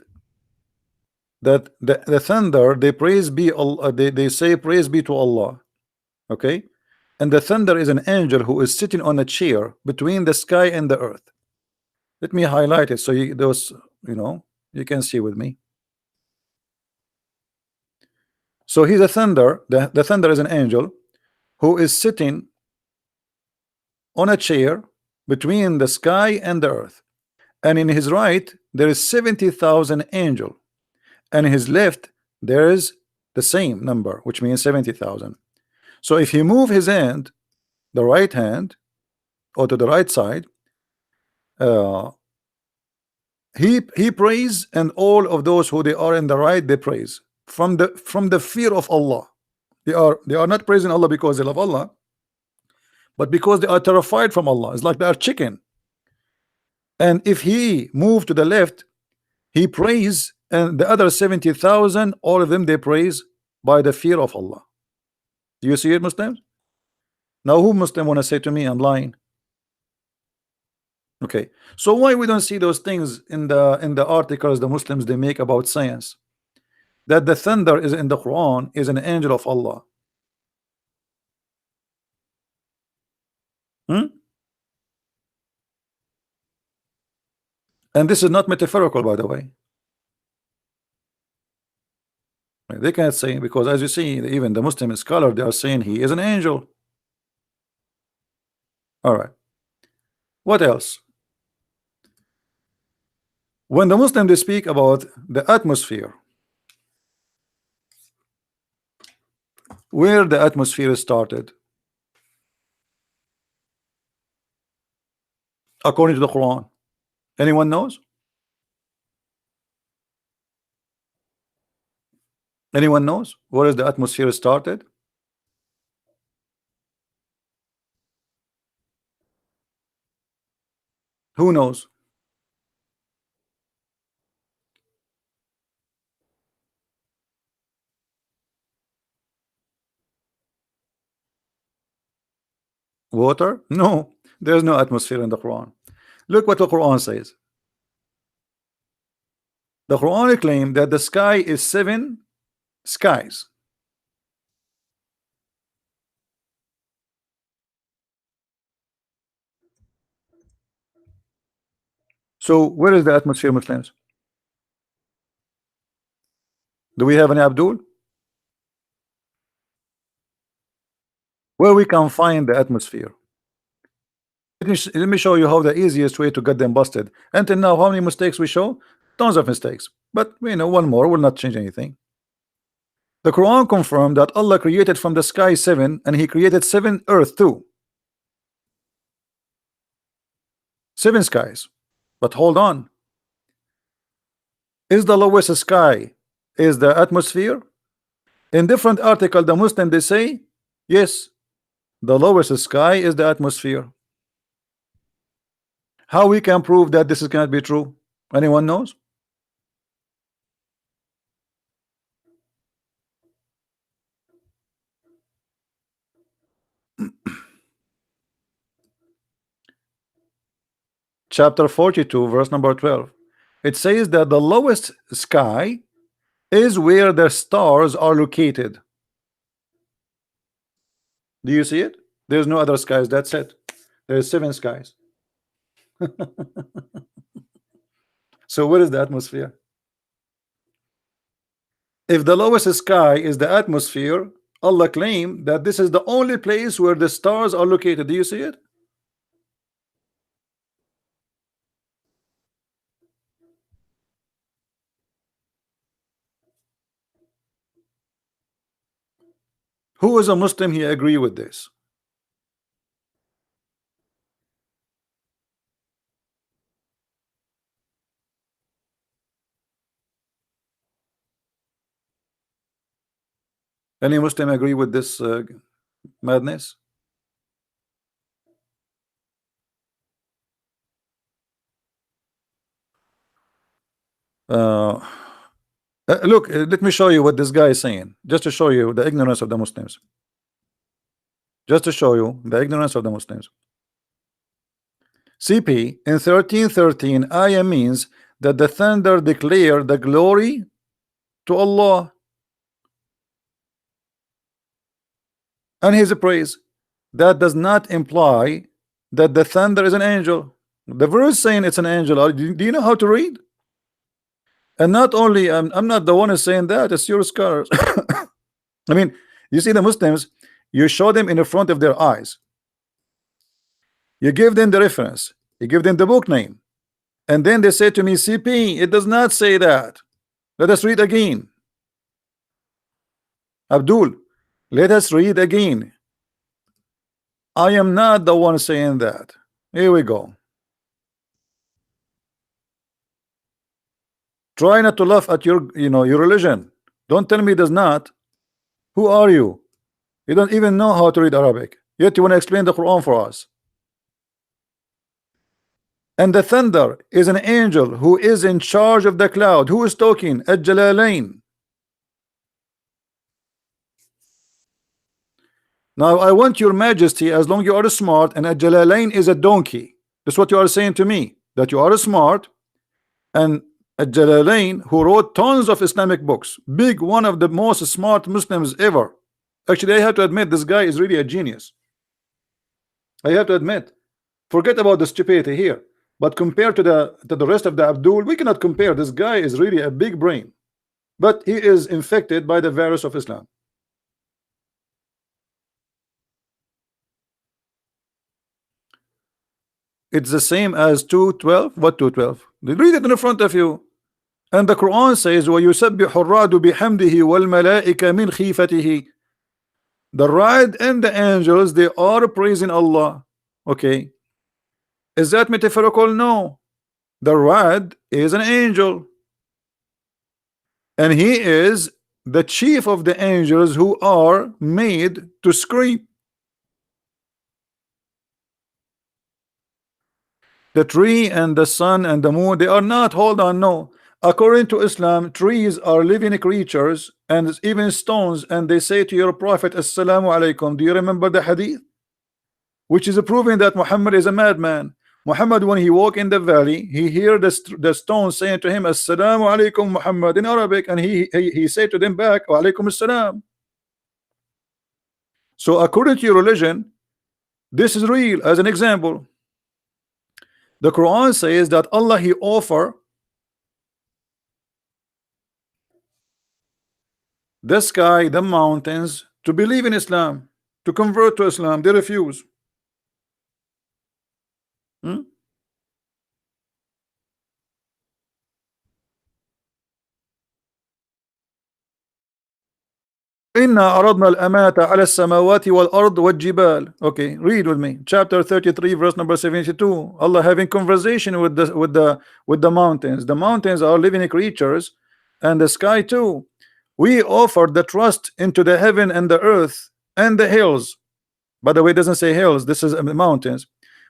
that the thunder, they praise be Allah, they say praise be to Allah. Okay, and the thunder is an angel who is sitting on a chair between the sky and the earth. Let me highlight it so you can see with me. So he's a thunder. The thunder is an angel who is sitting on a chair between the sky and the earth, and in his right there is 70,000 angel, and in his left there is the same number, which means 70,000. So if he move his hand, the right hand, or to the right side, he prays, and all of those who they are in the right, they praise from the fear of Allah. They are not praising Allah because they love Allah, but because they are terrified from Allah. It's like they are chicken. And if he move to the left, he prays, and the other 70,000, all of them, they praise by the fear of Allah. Do you see it, Muslims? Now who Muslim want to say to me I'm lying? Okay, so why we don't see those things in the articles the Muslims they make about science, that the thunder is in the Quran is an angel of Allah? And this is not metaphorical, by the way. They can't say, because as you see, even the Muslim scholar, they are saying he is an angel. All right, what else? When the Muslim they speak about the atmosphere, where the atmosphere started according to the Quran, anyone knows? Anyone knows where is the atmosphere started? Who knows? Water? No, there's no atmosphere in the Quran. Look what the Quran says. The Quran claims that the sky is 7 skies. So where is the atmosphere, Muslims? Do we have any Abdul? Where we can find the atmosphere? Let me show you how the easiest way to get them busted. Until now, how many mistakes we show? Tons of mistakes. But one more will not change anything. The Quran confirmed that Allah created from the sky 7, and He created 7 earth too. 7 skies. But hold on. Is the lowest sky is the atmosphere? In different article, the Muslim they say yes, the lowest sky is the atmosphere. How we can prove that this cannot be true? Anyone knows? Chapter 42, verse number 12. It says that the lowest sky is where the stars are located. Do you see it? There's no other skies. That's it. There's 7 skies. So what is the atmosphere? If the lowest sky is the atmosphere, Allah claimed that this is the only place where the stars are located. Do you see it? Who is a Muslim? He agree with this. Any Muslim agree with this madness? Uh, look, let me show you what this guy is saying, just to show you the ignorance of the Muslims. Just to show you the ignorance of the Muslims. CP in 13:13 ayah means that the thunder declare the glory to Allah and His praise. That does not imply that the thunder is an angel. The verse saying it's an angel. Do you know how to read? And not only I'm not the one who's saying that, it's your scholars. I mean, you see the Muslims, you show them in the front of their eyes, you give them the reference, you give them the book name, and then they say to me, CP, it does not say that. Let us read again. Abdul, let us read again. I am not the one saying that. Here we go. Try not to laugh at your your religion. Don't tell me it does not. Who are you? You don't even know how to read Arabic, yet you want to explain the Quran for us. And the thunder is an angel who is in charge of the cloud. Who is talking? Al-Jalalain. Now I want your majesty, as long you are smart, and Al-Jalalain is a donkey. That's what you are saying to me, that you are smart, and Al-Jalalain, who wrote tons of Islamic books, big, one of the most smart Muslims ever. Actually, I have to admit, this guy is really a genius. I have to admit. Forget about the stupidity here, but compared to the rest of the Abdul, we cannot compare. This guy is really a big brain, but he is infected by the virus of Islam. It's the same as 2:12. What 2:12? Read it in front of you. And the Quran says, وَيُسَبِّحُ الرَّعْدُ بِحَمْدِهِ وَالْمَلَائِكَ مِنْ خِيفَتِهِ. The ra'd and the angels, they are praising Allah. Okay. Is that metaphorical? No. The ra'd is an angel, and he is the chief of the angels who are made to scream. The tree and the sun and the moon, they are not. Hold on, no. According to Islam, trees are living creatures and even stones, and they say to your prophet, Assalamu alaikum. Do you remember the hadith? Which is proving that Muhammad is a madman. Muhammad, when he walked in the valley, he heard the stone saying to him, Assalamu alaikum Muhammad, in Arabic, and he said to them back, Wa alaikum assalam. So according to your religion, this is real. As an example, the Quran says that Allah, he offer the sky, the mountains, to believe in Islam, to convert to Islam. They refuse. Inna aradna al-amanata ala samawati wal ard wal jibal. Okay, read with me. Chapter 33, verse number 72. Allah having conversation with the mountains. The mountains are living creatures, and the sky too. We offered the trust into the heaven and the earth and the hills. By the way, it doesn't say hills, this is mountains.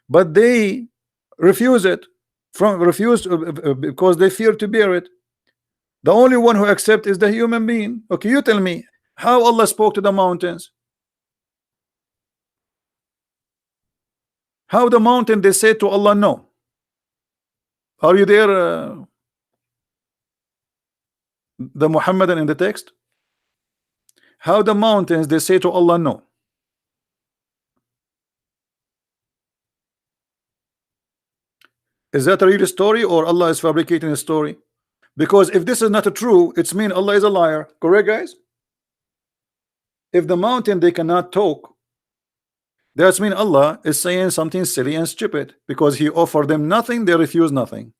But they refuse it. Because they fear to bear it. The only one who accepts is the human being. Okay, you tell me how Allah spoke to the mountains. How the mountain they say to Allah no. Are you there, the Muhammadan in the text? How the mountains they say to Allah no. Is that a real story or Allah is fabricating a story? Because if this is not true, it's mean Allah is a liar. Correct, guys? If the mountain they cannot talk, that's mean Allah is saying something silly and stupid, because He offered them nothing, they refuse nothing.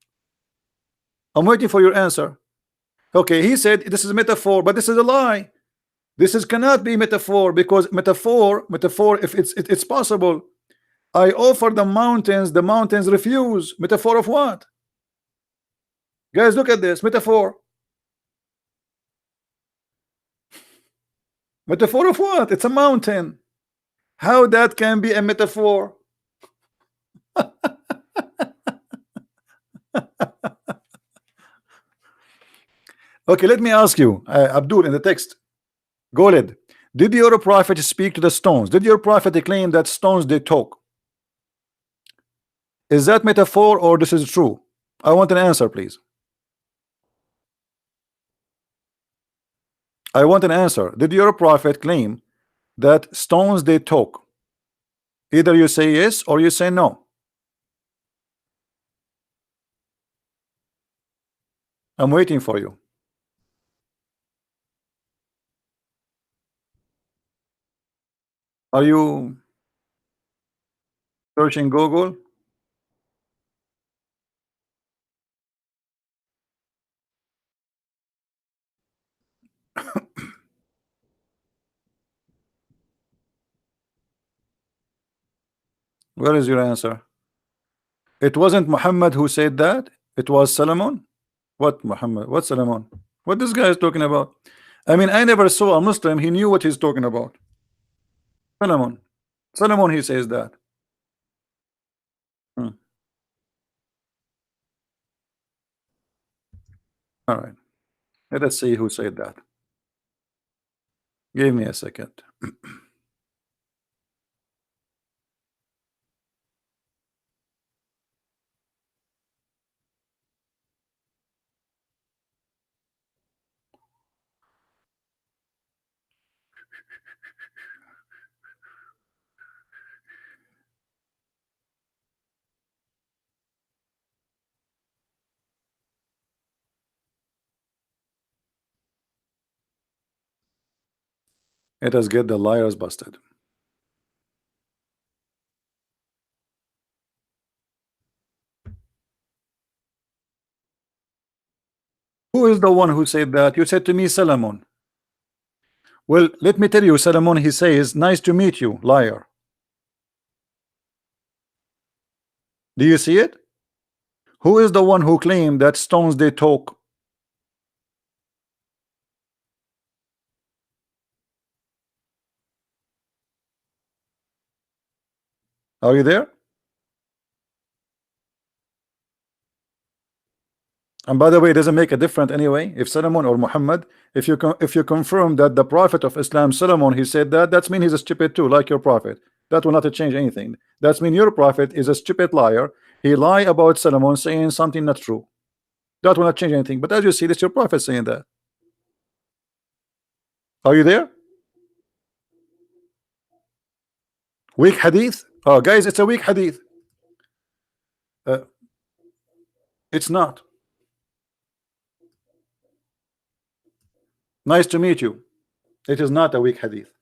I'm waiting for your answer. Okay, He said this is a metaphor, but this is a lie. This is cannot be metaphor, because metaphor, if it's possible. I offer the mountains refuse. Metaphor of what? Guys, look at this metaphor. Metaphor of what? It's a mountain. How that can be a metaphor? Okay, let me ask you, Abdul, in the text, Goled, did your prophet speak to the stones? Did your prophet claim that stones they talk? Is that metaphor or this is true? I want an answer, please. I want an answer. Did your prophet claim that stones they talk? Either you say yes or you say no. I'm waiting for you. Are you searching Google? Where is your answer? It wasn't Muhammad who said that. It was Solomon. What Muhammad? What Solomon? What this guy is talking about? I mean, I never saw a Muslim. He knew what he's talking about. Solomon. Solomon, he says that. Hmm. All right. Let us see who said that. Give me a second. Let us get the liars busted. Who is the one who said that? You said to me, Solomon. Well, let me tell you, Solomon, he says, nice to meet you, liar. Do you see it? Who is the one who claimed that stones they talk? Are you there? And by the way, it doesn't make a difference anyway if Solomon or Muhammad, if you confirm that the prophet of Islam, Solomon, he said that, that's mean he's a stupid too, like your prophet. That will not change anything. That's mean your prophet is a stupid liar. He lied about Solomon saying something not true. That will not change anything. But as you see, that's your prophet saying that. Are you there? Weak hadith? Oh, guys, it's a weak hadith. It's not. Nice to meet you. It is not a weak hadith.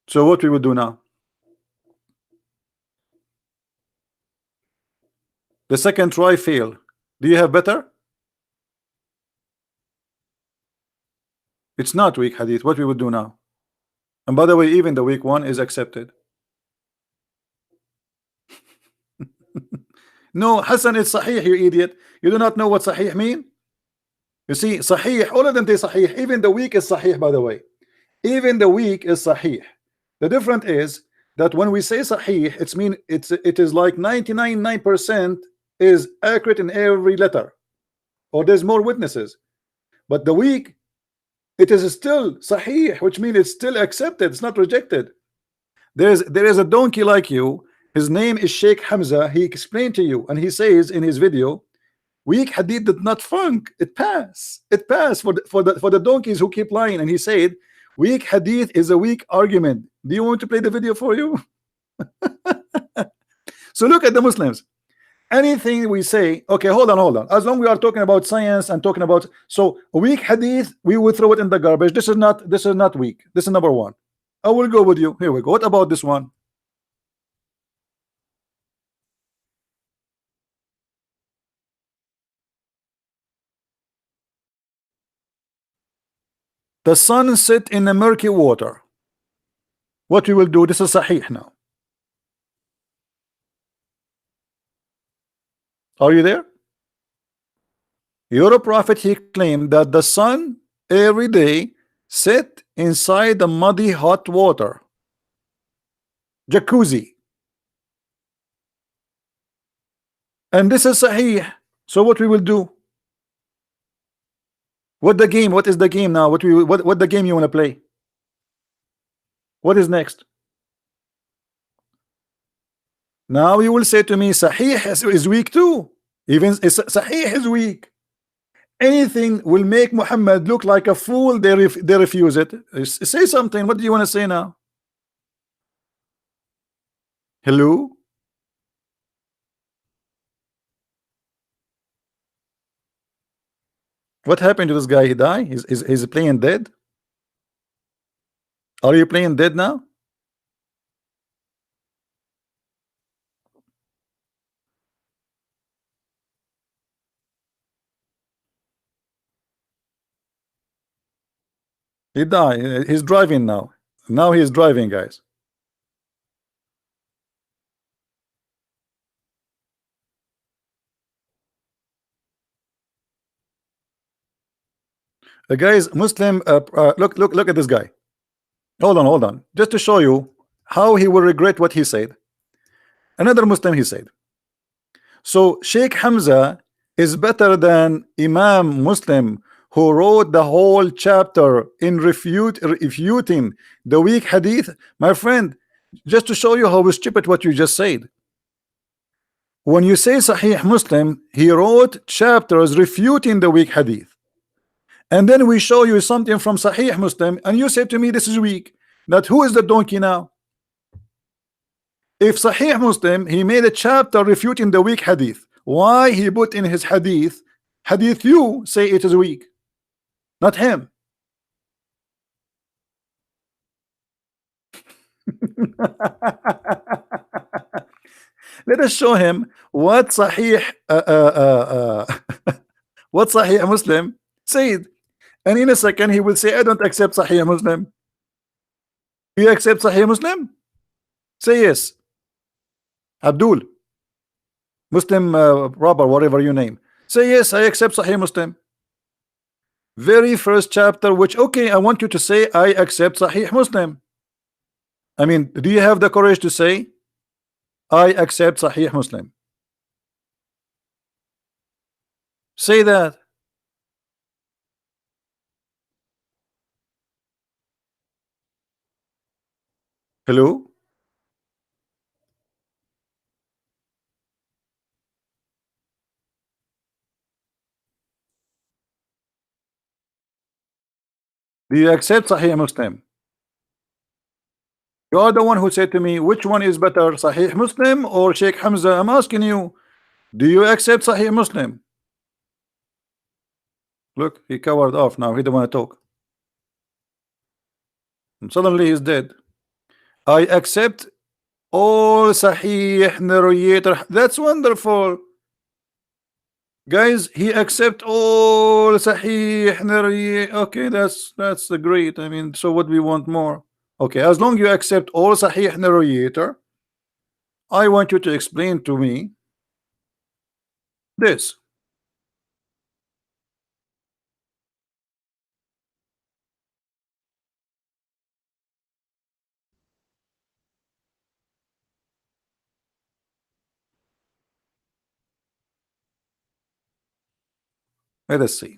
So what we would do now? The second try failed. Do you have better? It's not weak hadith. What we would do now? And by the way, even the weak one is accepted. No, Hassan is Sahih, you idiot. You do not know what Sahih mean? You see, Sahih, all of them say Sahih. Even the weak is Sahih, by the way. Even the weak is Sahih. The difference is that when we say Sahih, it is like 99.9% is accurate in every letter, or there's more witnesses. But the weak, it is still Sahih, which means it's still accepted, it's not rejected. There is a donkey like you. His name is Sheikh Hamza. He explained to you, and he says in his video, weak hadith did not funk. It passed for the donkeys who keep lying. And he said, weak hadith is a weak argument. Do you want to play the video for you? So look at the Muslims. anything we say, okay, hold on. As long we are talking about science and talking about so weak hadith, we will throw it in the garbage. This is not weak. This is number one. I will go with you. Here we go. What about this one? The sun set in a murky water. What we will do? This is sahih now. Are you there? Your prophet, he claimed that the sun every day set inside the muddy hot water, jacuzzi, and this is sahih. So what we will do? What the game? What is the game now? What the game you want to play? What is next? Now you will say to me, sahih is weak too. Even sahih is weak. Anything will make Muhammad look like a fool, they refuse it. Say something. What do you want to say now? Hello? What happened to this guy? He died? He's playing dead? Are you playing dead now? He died. He's driving now. Now he's driving, guys. The guy is Muslim. Look at this guy. Hold on. Just to show you how he will regret what he said. Another Muslim, he said. So Sheikh Hamza is better than Imam Muslim, who wrote the whole chapter in refuting the weak hadith. My friend, just to show you how stupid what you just said. When you say Sahih Muslim, he wrote chapters refuting the weak hadith. And then we show you something from Sahih Muslim, and you say to me this is weak. That who is the donkey now? If Sahih Muslim, he made a chapter refuting the weak hadith. Why he put in his hadith you say it is weak, not him? Let us show him what Sahih what Sahih Muslim said, and in a second he will say, I don't accept Sahih Muslim. You accept Sahih Muslim? Say yes. Abdul, Muslim Robber, whatever you name, say yes, I accept Sahih Muslim. Very first chapter, which okay, I want you to say I accept Sahih Muslim. I mean, do you have the courage to say I accept Sahih Muslim? Say that. Hello? Do you accept Sahih Muslim? You are the one who said to me, which one is better, Sahih Muslim or Sheikh Hamza? I'm asking you, do you accept Sahih Muslim? Look, he covered off now. He don't want to talk. And suddenly he's dead. I accept all Sahih narrator. That's wonderful. Guys, he accept all Sahih narrator. Okay, that's great. I mean, so what we want more? Okay, as long you accept all Sahih narrator, I want you to explain to me this. Let us see.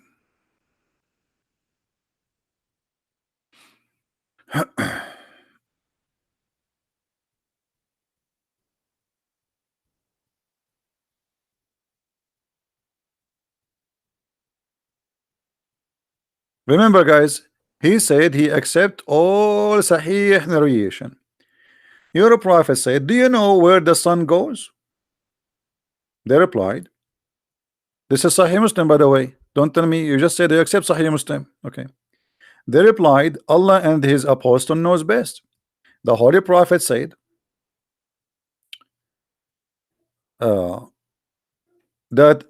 Remember, guys, he said he accept all Sahih narration. Your prophet said, do you know where the sun goes? They replied, this is Sahih Muslim, by the way. Don't tell me you just said they accept Sahih Muslim. Okay. They replied, Allah and his apostle knows best. The Holy Prophet said that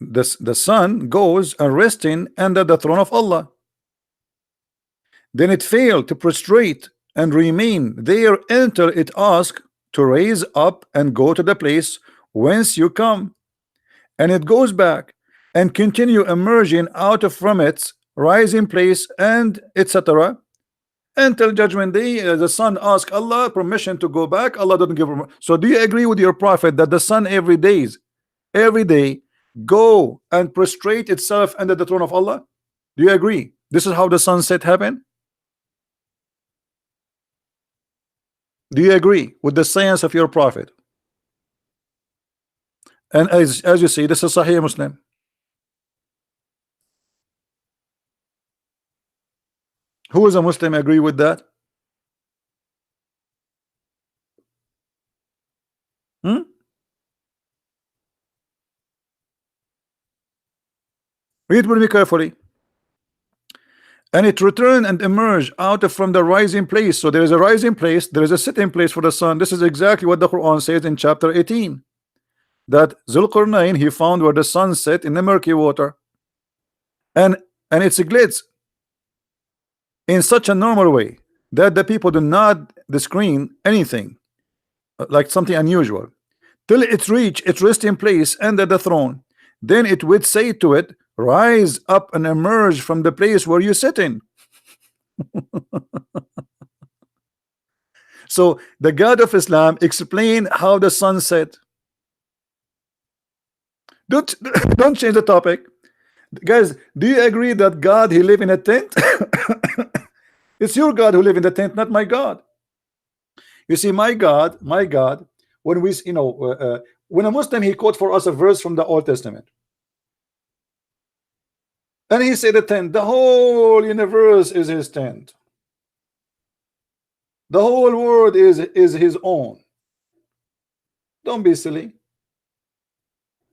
the sun goes and resting under the throne of Allah. Then it failed to prostrate and remain there until it asked to raise up and go to the place whence you come, and it goes back and continue emerging out of from its rising place, and etc. until judgment day. The sun asks Allah permission to go back. Allah doesn't give permission. So do you agree with your prophet that the sun every day go and prostrate itself under the throne of Allah? Do you agree? This is how the sunset happened. Do you agree with the science of your prophet? And as you see, this is Sahih Muslim. Who is a Muslim agree with that? Read with me carefully. And it returned and emerged out of from the rising place. So there is a rising place, there is a sitting place for the sun. This is exactly what the Quran says in chapter 18, that Zulqarnain, he found where the sun set in the murky water, and it's a glitz in such a normal way that the people do not screen anything like something unusual till it reach its resting place under the throne. Then it would say to it, rise up and emerge from the place where you sit in. So the God of Islam explained how the sun set. Don't change the topic, guys. Do you agree that God, he live in a tent? It's your God who live in the tent, not my God. You see, my God, when we, when a Muslim, he quote for us a verse from the Old Testament, and he said the tent, the whole universe is his tent, the whole world is his own. Don't be silly,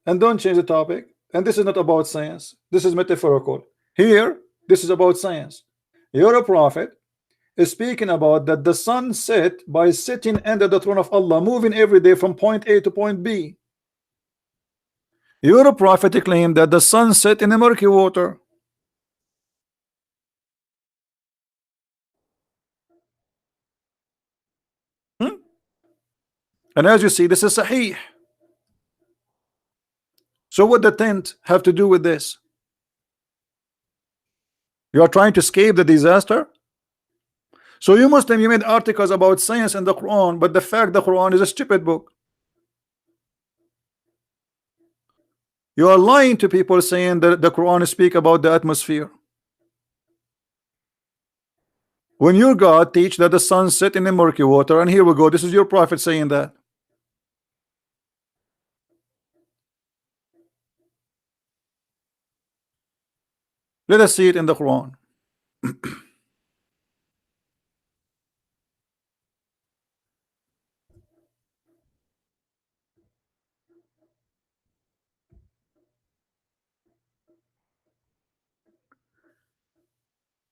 and don't change the topic. And this is not about science, this is metaphorical. Here, this is about science. You're a prophet is speaking about that the sun set by sitting under the throne of Allah, moving every day from point A to point B. You're a prophet claim that the sun set in the murky water. And as you see, this is Sahih. So what the tent have to do with this? You are trying to escape the disaster. So you Muslim, you made articles about science in the Quran, but the fact the Quran is a stupid book. You are lying to people saying that the Quran speak about the atmosphere, when your God teach that the sun set in the murky water. And here we go, this is your prophet saying that. Let us see it in the Quran.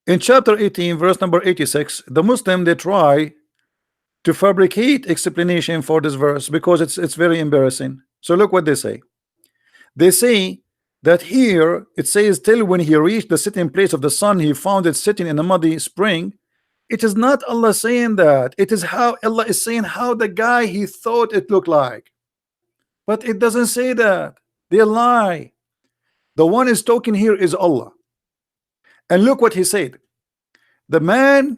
In chapter 18, verse number 86, the Muslim, they try to fabricate explanation for this verse because it's very embarrassing. So look what they say. They say that here it says, till when he reached the sitting place of the sun, he found it sitting in a muddy spring. It is not Allah saying that. It is how Allah is saying how the guy he thought it looked like. But it doesn't say that. They lie. The one is talking here is Allah. And look what he said. The man,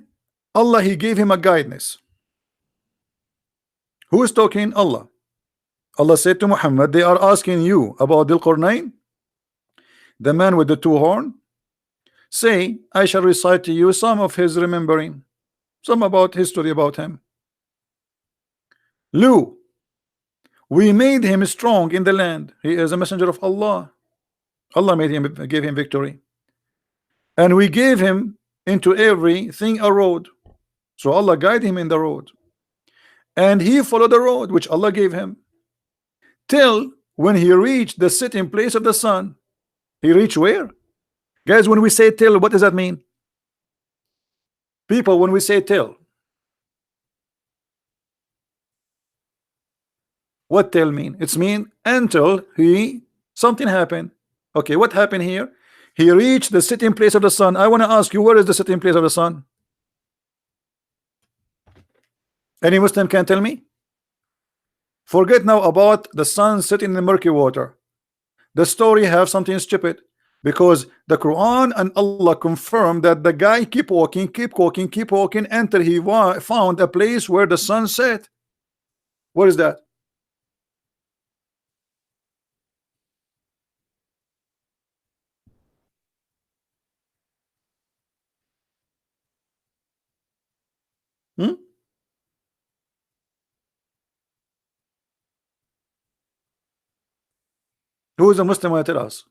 Allah, he gave him a guidance. Who is talking? Allah. Allah said to Muhammad, they are asking you about Dhul Qarnayn, the man with the two horns. Say, I shall recite to you some of his remembering, some about history about him. Lu, we made him strong in the land. He is a messenger of Allah. Allah made him, gave him victory. And we gave him into everything a road. So Allah guided him in the road. And he followed the road which Allah gave him, till when he reached the sitting place of the sun. He reached where? Guys, when we say till, what does that mean? People, when we say till, what till mean? It's mean until something happened. Okay, what happened here? He reached the sitting place of the sun. I want to ask you, where is the sitting place of the sun? Any Muslim can tell me? Forget now about the sun sitting in the murky water. The story have something stupid, because the Quran and Allah confirm that the guy keep walking until he found a place where the sun set. What is that? Hmm? Who is a Muslim? Want to tell us?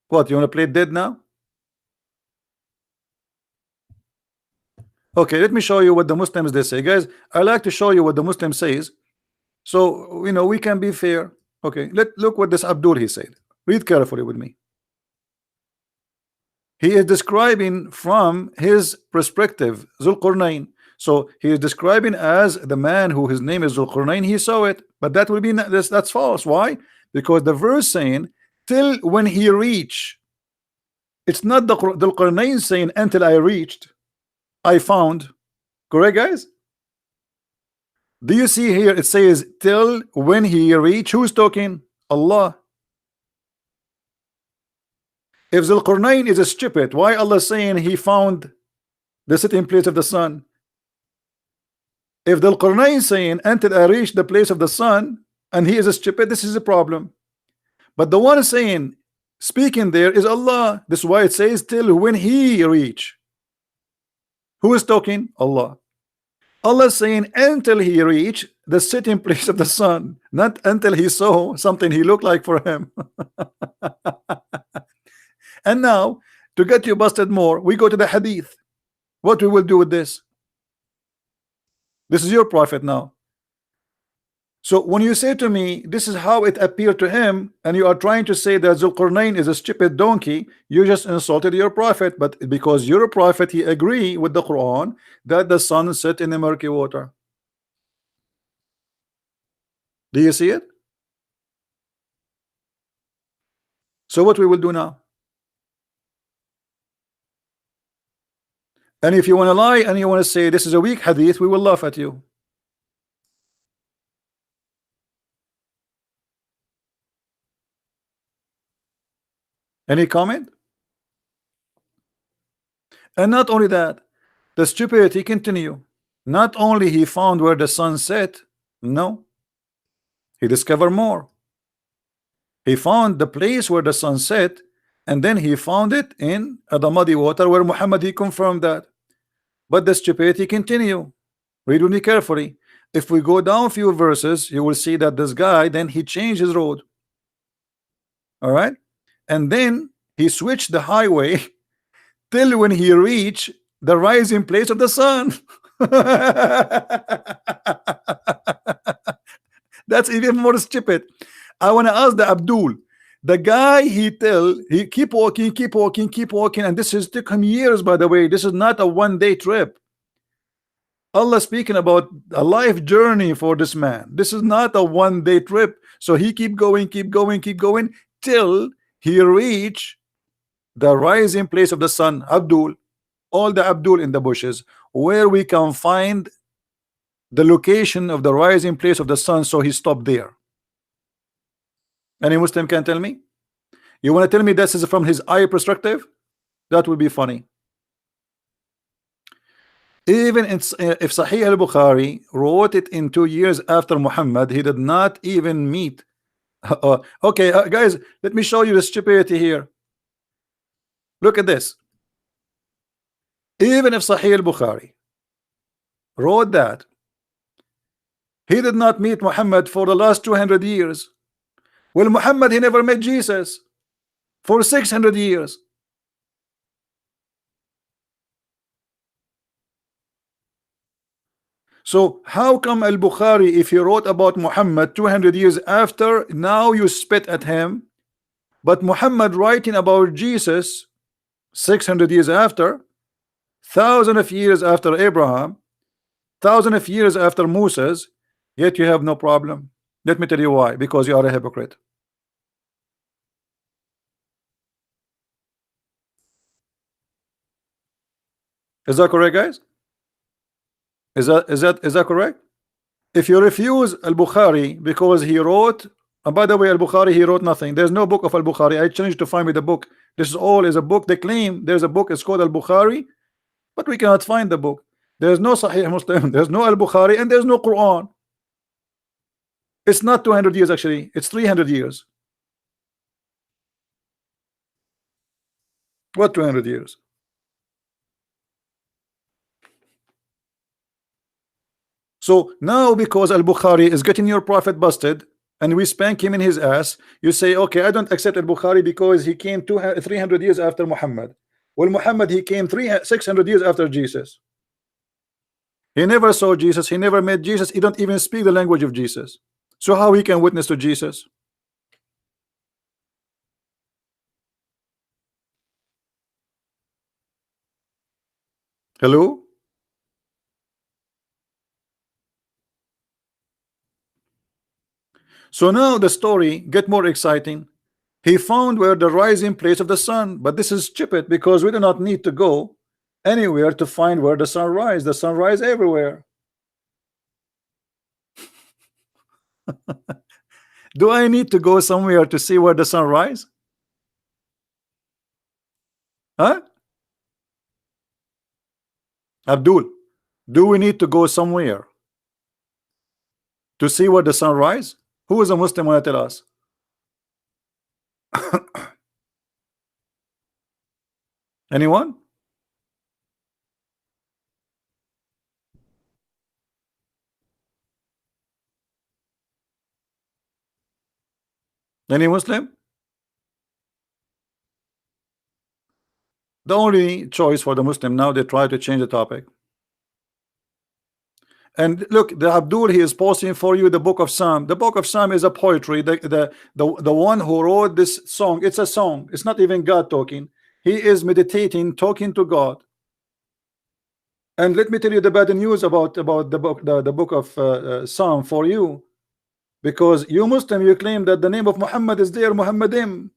What, you want to play dead now? Okay, let me show you what the Muslims they say, guys. I like to show you what the Muslim says, so you know we can be fair. Okay, look what this Abdul he said. Read carefully with me. He is describing from his perspective Zulqarnain. So he is describing as the man who his name is Zulqarnain. He saw it, but that will be that's false. Why? Because the verse saying till when he reach. It's not the Zulqarnain saying until I reached, I found. Correct, guys? Do you see here? It says till when he reached. Who's talking? Allah. If Zulqarnain is a stupid, why Allah saying he found the sitting place of the sun? If Zulqarnain saying until I reach the place of the sun, and he is a stupid, this is a problem. But the one saying, speaking there is Allah. This is why it says till when he reach. Who is talking? Allah. Allah saying until he reach the sitting place of the sun, not until he saw something he looked like for him. And now, to get you busted more, we go to the hadith. What we will do with this? This is your prophet now. So when you say to me, this is how it appeared to him, and you are trying to say that Zulqarnain is a stupid donkey, you just insulted your prophet. But because you're a prophet, he agree with the Quran that the sun set in the murky water. Do you see it? So what we will do now? And if you want to lie and you want to say this is a weak hadith, we will laugh at you. Any comment? And not only that, the stupidity continue. Not only he found where the sun set, no, he discovered more. He found the place where the sun set, and then he found it in the muddy water where Muhammad he confirmed that. But the stupidity continue. Read with me carefully. If we go down a few verses, you will see that this guy then he changed his road. All right, and then he switched the highway till when he reached the rising place of the sun. That's even more stupid. I want to ask the Abdul, the guy he keep walking, and this has took him years, by the way. This is not a one-day trip. Allah speaking about a life journey for this man. This is not a one-day trip. So he keep going till he reach the rising place of the sun. Abdul, all the Abdul in the bushes, where we can find the location of the rising place of the sun. So he stopped there. Any Muslim can tell me? You want to tell me this is from his eye perspective? That would be funny. Even if Sahih al-Bukhari wrote it in 2 years after Muhammad, he did not even meet. Okay, guys, let me show you the stupidity here. Look at this. Even if Sahih al-Bukhari wrote that, he did not meet Muhammad for the last 200 years. Well, Muhammad, he never met Jesus for 600 years. So how come al-Bukhari, if he wrote about Muhammad 200 years after, now you spit at him, but Muhammad writing about Jesus 600 years after, thousands of years after Abraham, thousands of years after Moses, yet you have no problem? Let me tell you why. Because you are a hypocrite. Is that correct, guys? Is that correct? If you refuse al-Bukhari because he wrote, and by the way, al-Bukhari, he wrote nothing. There's no book of al-Bukhari. I challenge to find me the book. This is all is a book. They claim there's a book. It's called al-Bukhari, but we cannot find the book. There's no Sahih Muslim. There's no al-Bukhari, and there's no Quran. It's not 200 years actually. It's 300 years. What 200 years? So now because al-Bukhari is getting your prophet busted and we spank him in his ass, you say, okay, I don't accept al-Bukhari because he came 300 years after Muhammad. Well, Muhammad, he came 600 years after Jesus. He never saw Jesus. He never met Jesus. He don't even speak the language of Jesus. So how he can witness to Jesus? Hello? So now the story get more exciting. He found where the rising place of the sun, but this is stupid because we do not need to go anywhere to find where the sun rise. The sun rise everywhere. Do I need to go somewhere to see where the sun rise? Huh? Abdul, do we need to go somewhere to see where the sun rise? Who is a Muslim want to tell us? Anyone? Any Muslim? The only choice for the Muslim now, they try to change the topic. And look, the Abdul, he is posting for you the book of Psalm. The book of Psalm is a poetry. The one who wrote this song, it's a song. It's not even God talking. He is meditating, talking to God. And let me tell you the bad news about the book of Psalm for you, because you Muslim, you claim that the name of Muhammad is there, Muhammadim,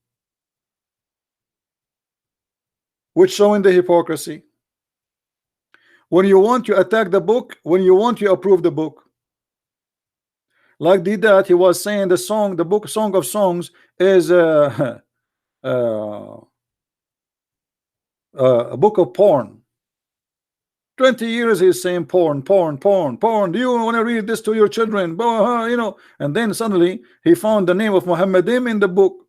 which showing the hypocrisy. When you want to attack the book, when you want to approve the book. Like that, he was saying the song, the book, Song of Songs is a book of porn. 20 years he's saying porn. Do you want to read this to your children? You know, and then suddenly he found the name of Muhammadim in the book,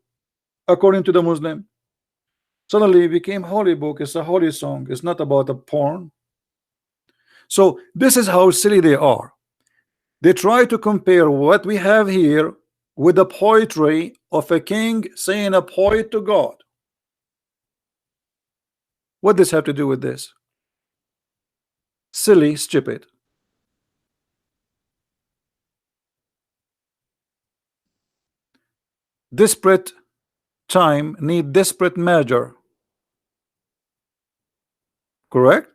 according to the Muslim. Suddenly it became holy book. It's a holy song. It's not about a porn. So this is how silly they are. They try to compare what we have here with the poetry of a king saying a poet to God. What does this have to do with this? Silly, stupid. Desperate time need desperate measure. Correct?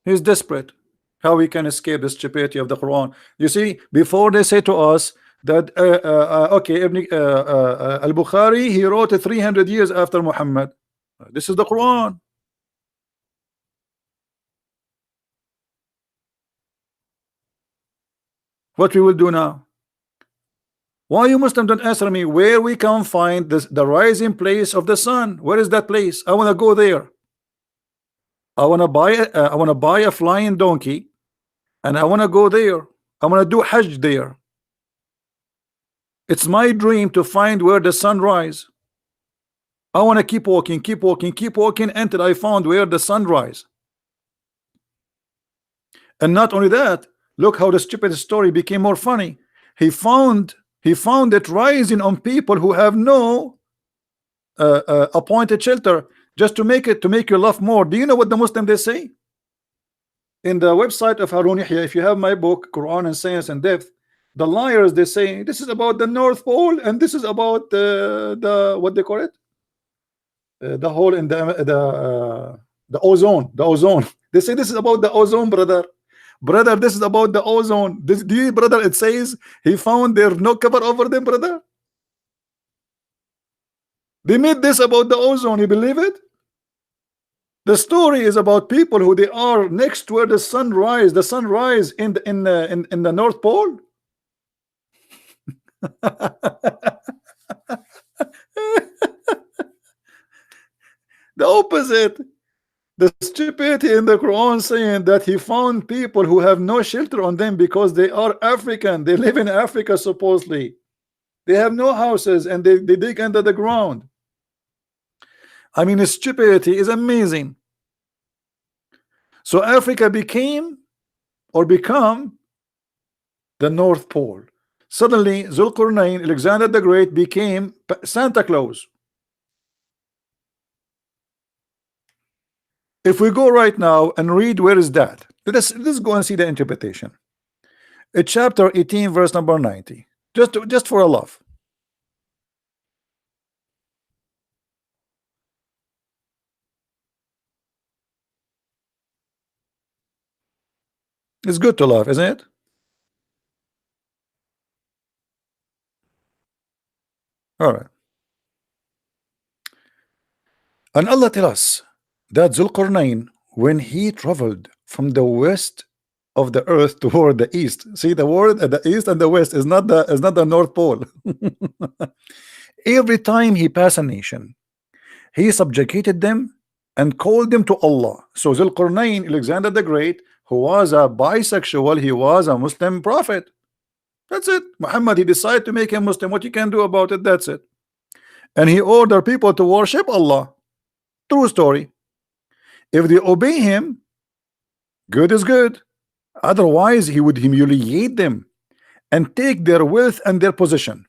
He's desperate. How we can escape the stupidity of the Quran? You see, before they say to us that okay, al-Bukhari, he wrote 300 years after Muhammad. This is the Quran. What we will do now? Why you Muslims don't answer me where we can find this, the rising place of the sun? Where is that place? I want to go there. I want to buy a flying donkey, and I want to go there. I want to do Hajj there. It's my dream to find where the sun rise. I want to keep walking until I found where the sun rise. And not only that, look how the stupid story became more funny. He found it rising on people who have no appointed shelter, just to make you laugh more. Do you know what the Muslim they say? In the website of Harun Yahya, if you have my book Quran and Science and Depth, the liars, they say this is about the North Pole and this is about the what they call it, the hole in the ozone, the ozone. They say this is about the ozone, brother, this is about the ozone. This, do you, brother, it says he found there no cover over them, brother. They made this about the ozone, you believe it? The story is about people who they are next to where the sunrise, in in the North Pole. The opposite. The stupidity in the Quran saying that he found people who have no shelter on them because they are African. They live in Africa supposedly. They have no houses and they dig under the ground. I mean, stupidity is amazing. So Africa became or become the North Pole. Suddenly, Zulqarnain, Alexander the Great, became Santa Claus. If we go right now and read where is that, let's go and see the interpretation. It's chapter 18, verse number 90. Just for a laugh. It's good to laugh, isn't it? All right. And Allah tell us that Zulqarnain, when he traveled from the west of the earth toward the east, see the word at the east and the west is not the North Pole. Every time he passed a nation, he subjugated them and called them to Allah. So Zulqarnain, Alexander the Great, who was a bisexual, he was a Muslim prophet. That's it. Muhammad, he decided to make him Muslim. What you can do about it? That's it. And he ordered people to worship Allah. True story. If they obey him, good is good. Otherwise, he would humiliate them and take their wealth and their position.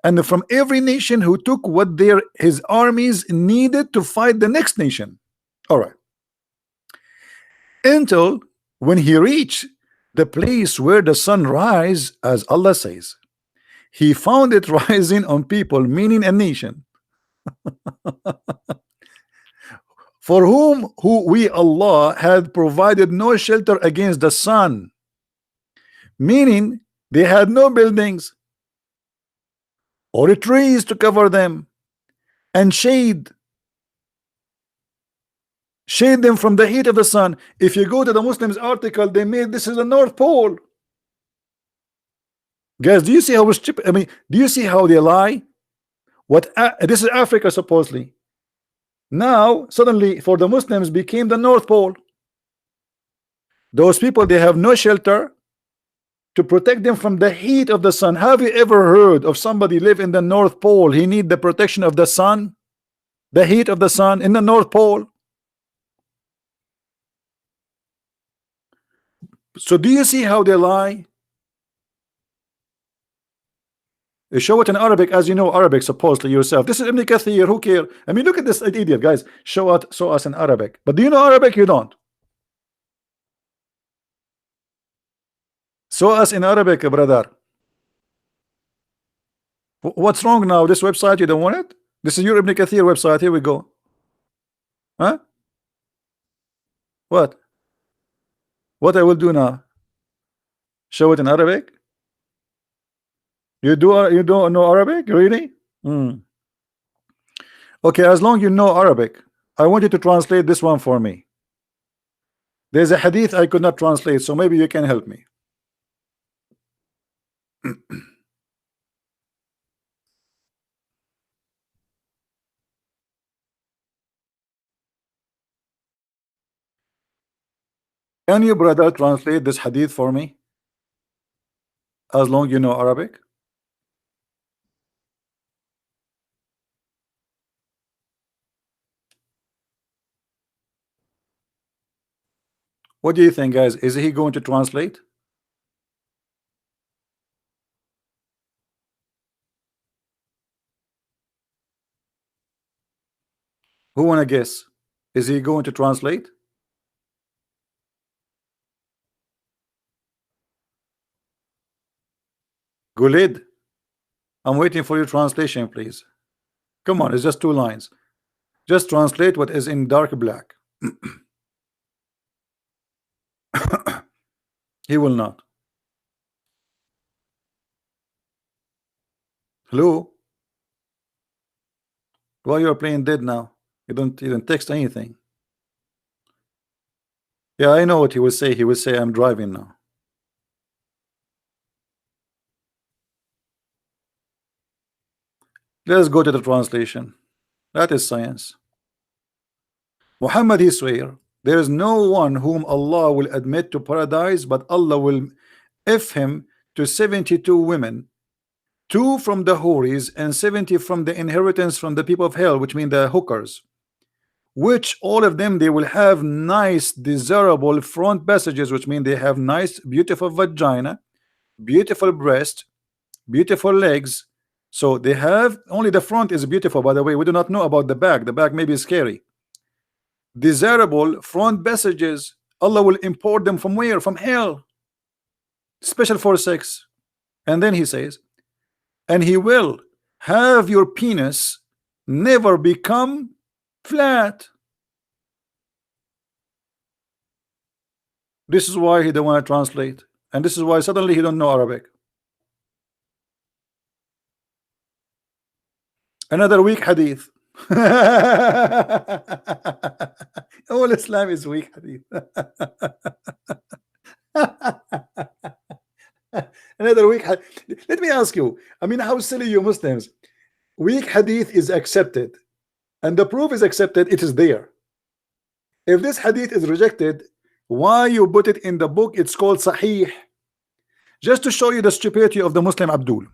And from every nation who took what his armies needed to fight the next nation. All right. Until when he reached the place where the sun rise, as Allah says, he found it rising on people, meaning a nation. For whom we Allah had provided no shelter against the sun, meaning they had no buildings or trees to cover them and shade them from the heat of the sun. If you go to the Muslims article, they made this is the North Pole. Guys, do you see how stupid? I mean, do you see how they lie? This is Africa supposedly. Now suddenly for the Muslims became the North Pole. Those people, they have no shelter to protect them from the heat of the sun. Have you ever heard of somebody live in the North Pole? He need the protection of the sun, the heat of the sun in the North Pole. So do you see how they lie? You show it in Arabic, as you know Arabic supposedly yourself. This is Ibn Kathir. Who care? I mean, look at this idiot, guys. Show us in Arabic. But do you know Arabic? You don't. Show us in Arabic, brother. What's wrong now? This website, you don't want it? This is your Ibn Kathir website. Here we go. Huh? What? What I will do now? Show it in Arabic? You don't know Arabic? Really? Okay, as long you know Arabic, I want you to translate this one for me. There's a hadith I could not translate, so maybe you can help me. Can you, brother, translate this hadith for me? As long you know Arabic. What do you think, guys? Is he going to translate? Who wanna guess? Is he going to translate? Gulid, I'm waiting for your translation, please. Come on, it's just 2 lines. Just translate what is in dark black. He will not. Hello? Why you're playing dead now? You don't text anything. Yeah, I know what he will say. He will say, I'm driving now. Let's go to the translation. That is science. Muhammad, he swear, there is no one whom Allah will admit to paradise, but Allah will if him to 72 women, 2 from the houris and 70 from the inheritance from the people of hell, which mean the hookers, which all of them they will have nice desirable front passages, which mean they have nice beautiful vagina, beautiful breast, beautiful legs. So they have only the front is beautiful, by the way. We do not know about the back. The back may be scary. Desirable front passages, Allah will import them from where? From hell, special for sex. And then he says, and he will have your penis never become flat. This is why he don't want to translate, and this is why suddenly he don't know Arabic. Another weak hadith. All Islam is weak hadith. Another weak hadith. Let me ask you, I mean, how silly you Muslims. Weak hadith is accepted, and the proof is accepted, it is there. If this hadith is rejected, why you put it in the book? It's called Sahih. Just to show you the stupidity of the Muslim Abdul.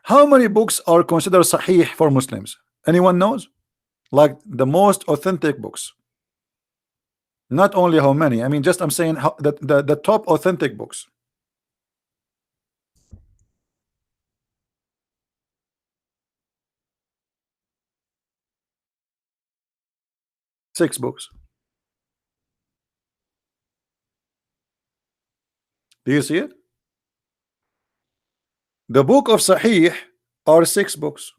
How many books are considered Sahih for Muslims? Anyone knows? Like the most authentic books. Not only how many, I mean, just I'm saying how, the top authentic books. Six books. Do you see it? The book of Sahih are 6 books.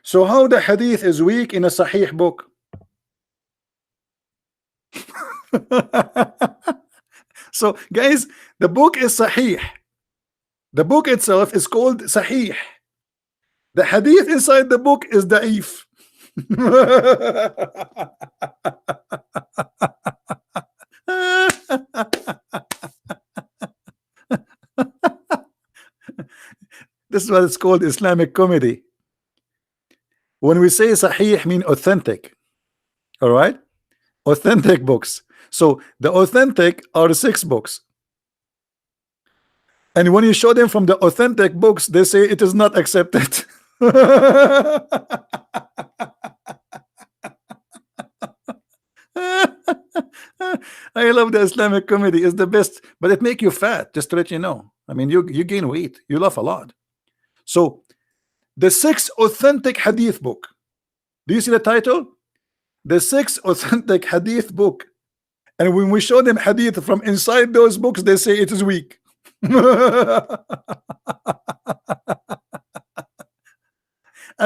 So how the hadith is weak in a Sahih book? So guys, the book is Sahih. The book itself is called Sahih. The hadith inside the book is Da'if. This is what it's called, Islamic comedy. When we say Sahih, mean authentic. All right, authentic books. So the authentic are 6 books, and when you show them from the authentic books, they say it is not accepted. I love the Islamic comedy. It's the best, but it make you fat, just to let you know. I mean, you gain weight, you laugh a lot. So the 6 authentic hadith book. Do you see the title? The 6 authentic hadith book. And when we show them hadith from inside those books, they say it is weak. I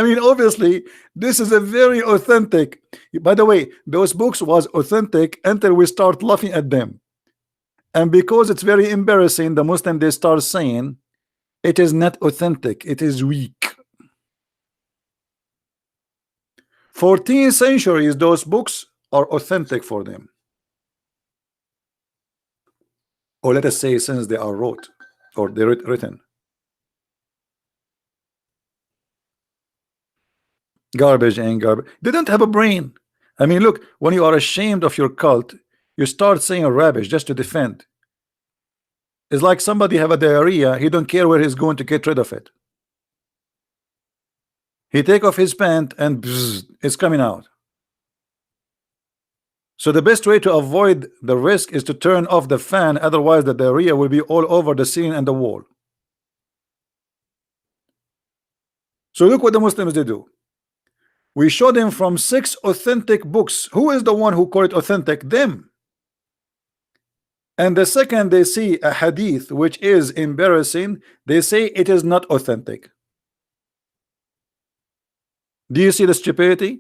mean, obviously, this is a very authentic. By the way, those books was authentic until we start laughing at them. And because it's very embarrassing, the Muslim, they start saying it is not authentic, it is weak. 14 centuries, those books are authentic for them. Or let us say since they are wrote, or they're written. Garbage and garbage. They don't have a brain. I mean, look, when you are ashamed of your cult, you start saying rubbish just to defend. It's like somebody have a diarrhea, he don't care where he's going to get rid of it. He take off his pant and bzz, it's coming out. So the best way to avoid the risk is to turn off the fan, otherwise the diarrhea will be all over the ceiling and the wall. So look what the Muslims they do. We show them from 6 authentic books. Who is the one who called it authentic? Them. And the second they see a hadith which is embarrassing, they say it is not authentic. Do you see the stupidity?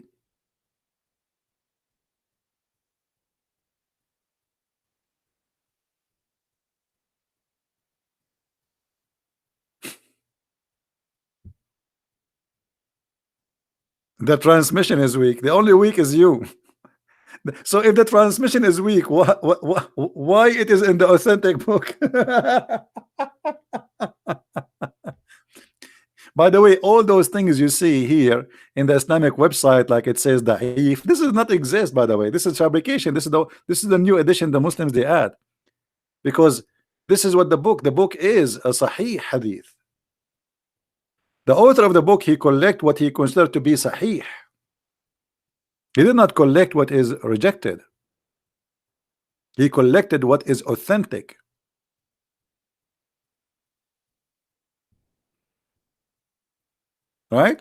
The transmission is weak. The only weak is you. So if the transmission is weak, why it is in the authentic book? By the way, all those things you see here in the Islamic website, like it says da'if, this does not exist. By the way, this is fabrication. This is the new edition the Muslims they add, because this is what the book is a sahih hadith. The author of the book, he collect what he considered to be sahih. He did not collect what is rejected. He collected what is authentic. Right?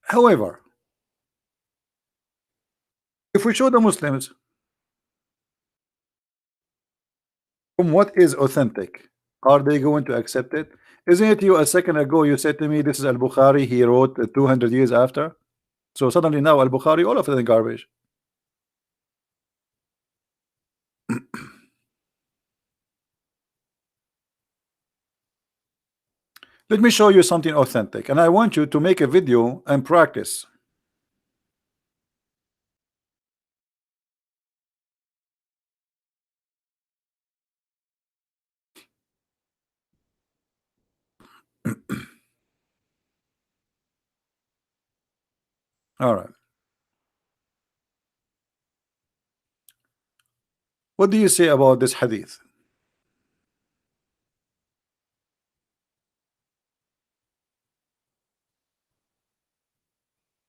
However, if we show the Muslims from what is authentic, are they going to accept it? Isn't it you a second ago you said to me this is Al-Bukhari, he wrote 200 years after? So suddenly now Al-Bukhari, all of it is garbage. Let me show you something authentic, and I want you to make a video and practice. All right. What do you say about this hadith?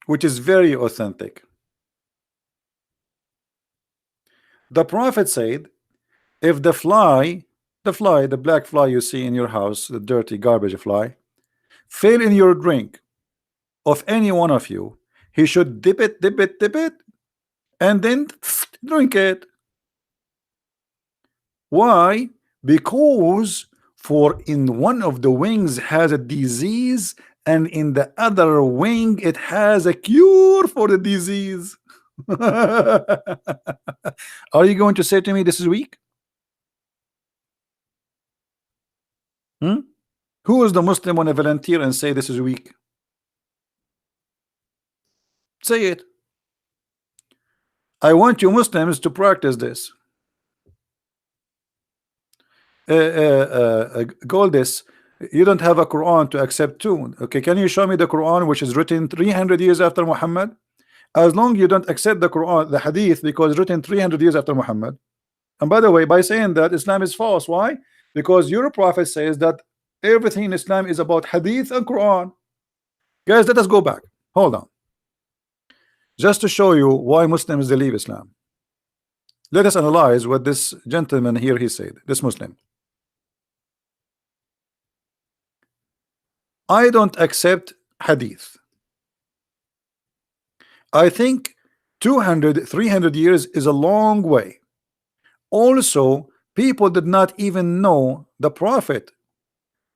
Which is very authentic. The Prophet said, if the fly, the black fly you see in your house, the dirty garbage fly, fail in your drink of any one of you, he should dip it, and then drink it. Why? Because for in one of the wings has a disease, and in the other wing it has a cure for the disease. Are you going to say to me this is weak? Who is the Muslim want to volunteer and say this is weak? Say it. I want you Muslims to practice this. Goldis, you don't have a Quran to accept too. Okay, can you show me the Quran which is written 300 years after Muhammad? As long you don't accept the Quran, the Hadith, because written 300 years after Muhammad. And by the way, by saying that, Islam is false. Why? Because your prophet says that everything in Islam is about Hadith and Quran. Guys, let us go back. Hold on. Just to show you why Muslims they leave Islam. Let us analyze what this gentleman here he said, this Muslim. I don't accept Hadith. I think 200, 300 years is a long way. Also, people did not even know the Prophet.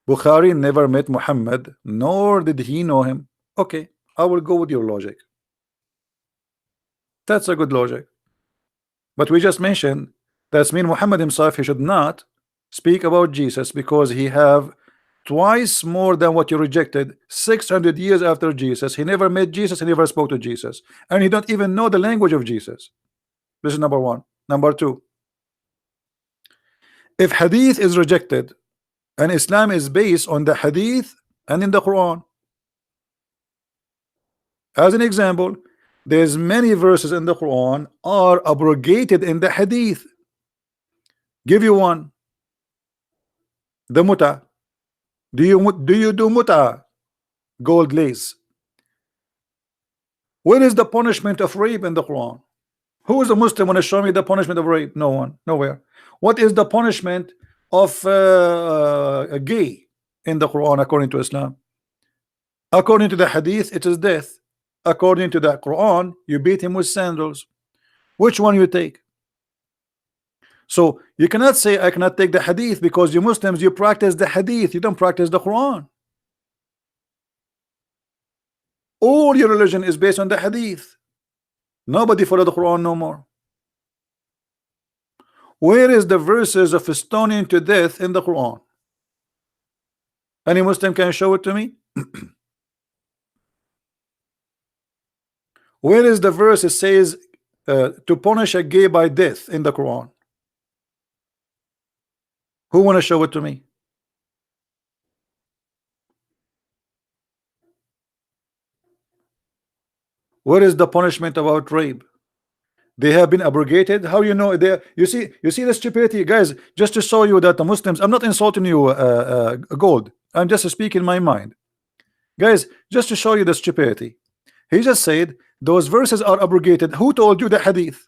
Bukhari never met Muhammad, nor did he know him. Okay, I will go with your logic. That's a good logic. But we just mentioned that's mean Muhammad himself, he should not speak about Jesus because he have twice more than what you rejected. 600 years after Jesus, he never met Jesus, he never spoke to Jesus, and he don't even know the language of Jesus. This is number one. Number two, if Hadith is rejected and Islam is based on the Hadith and in the Quran, as an example, there's many verses in the Quran are abrogated in the Hadith. Give you one. The muta. Do you do muta? Gold lace. Where is the punishment of rape in the Quran? Who is a Muslim want to show me the punishment of rape? No one, nowhere. What is the punishment of a gay in the Quran according to Islam? According to the hadith, it is death. According to the Quran, you beat him with sandals. Which one you take? So you cannot say I cannot take the hadith, because you Muslims, you practice the hadith, you don't practice the Quran. All your religion is based on the hadith. Nobody follow the Quran no more. Where is the verses of stoning to death in the Quran? Any Muslim can show it to me? Where is the verse that says to punish a gay by death in the Quran? Who want to show it to me? Where is the punishment about rape? They have been abrogated. How you know they? You see the stupidity, guys. Just to show you that the Muslims, I'm not insulting you, Gold. I'm just speaking my mind, guys. Just to show you the stupidity. He just said those verses are abrogated. Who told you the hadith?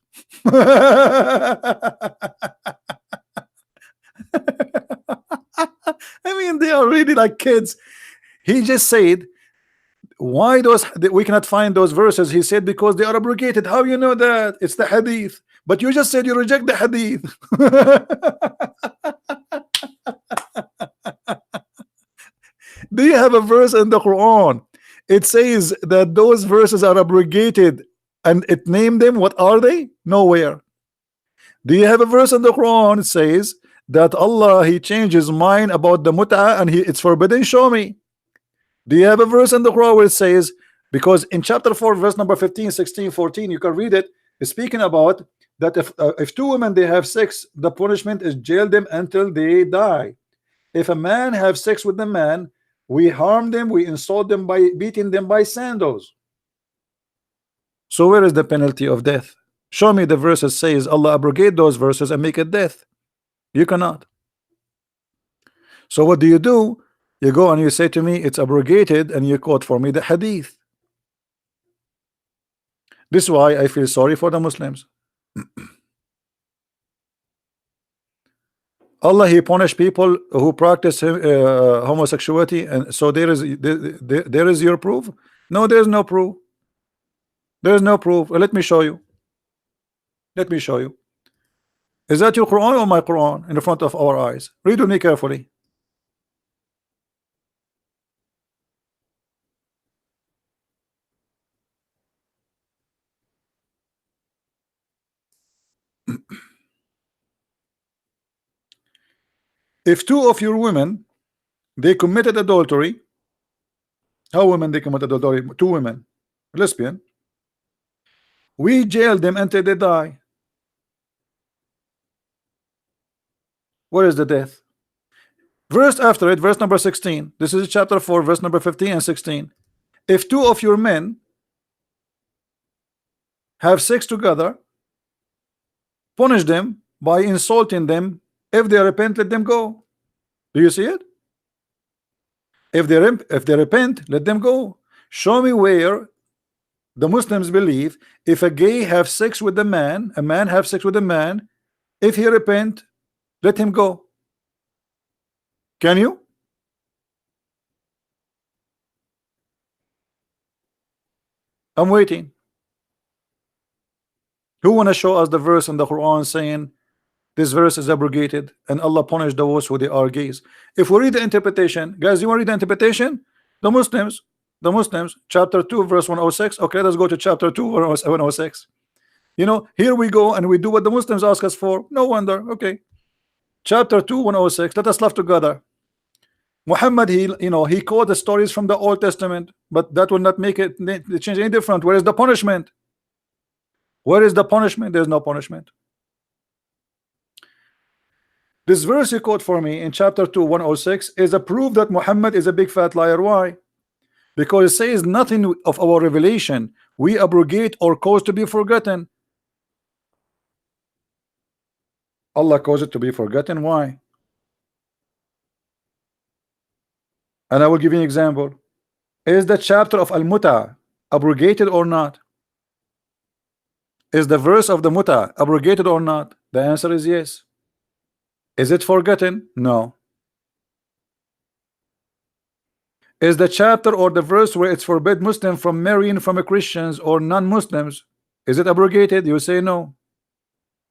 I mean, they are really like kids. He just said, why those we cannot find those verses? He said because they are abrogated. How you know that? It's the hadith. But you just said you reject the hadith. Do you have a verse in the Quran? It says that those verses are abrogated and it named them. What are they? Nowhere. Do you have a verse in the Quran? It says that Allah, he changed his mind about the mut'ah and it's forbidden. Show me. Do you have a verse in the Quran where it says, because in chapter 4 verse number 15, 16, 14, you can read it, it's speaking about that if two women they have sex, the punishment is jail them until they die. If a man have sex with a man, we harm them, we insult them by beating them by sandals. So where is the penalty of death? Show me the verses says Allah abrogate those verses and make it death. You cannot. So what do? You go and you say to me it's abrogated, and you quote for me the hadith. This is why I feel sorry for the Muslims. Allah, he punished people who practice homosexuality, and so there is your proof? No, there is no proof. There is no proof. Let me show you. Let me show you. Is that your Quran or my Quran in front of our eyes? Read with me carefully. If two of your women they committed adultery, how women they committed adultery? Two women, lesbian. We jail them until they die. Where is the death? Verse after it, verse number 16. This is chapter 4, verse number 15 and 16. If two of your men have sex together, punish them by insulting them. If they repent, let them go. Do you see it? If they repent, let them go. Show me where the Muslims believe if a gay have sex with a man have sex with a man, if he repent, let him go. Can you? I'm waiting. Who want to show us the verse in the Quran saying this verse is abrogated and Allah punished those who they are gays? If we read the interpretation, guys, you want to read the interpretation? The Muslims, chapter 2, verse 106. Okay, let's go to chapter 2, verse 106. You know, here we go and we do what the Muslims ask us for. No wonder. Okay, chapter 2, 106. Let us laugh together. Muhammad, he quoted the stories from the Old Testament, but that will not make it change any different. Where is the punishment? Where is the punishment? There's no punishment. This verse you quote for me in chapter 2, 106 is a proof that Muhammad is a big fat liar. Why? Because it says nothing of our revelation we abrogate or cause to be forgotten. Allah caused it to be forgotten. Why? And I will give you an example. Is the chapter of Al-Muta abrogated or not? Is the verse of the Muta abrogated or not? The answer is yes. Is it forgotten? No. Is the chapter or the verse where it's forbid Muslim from marrying from a Christians or non-Muslims, is it abrogated? You say no.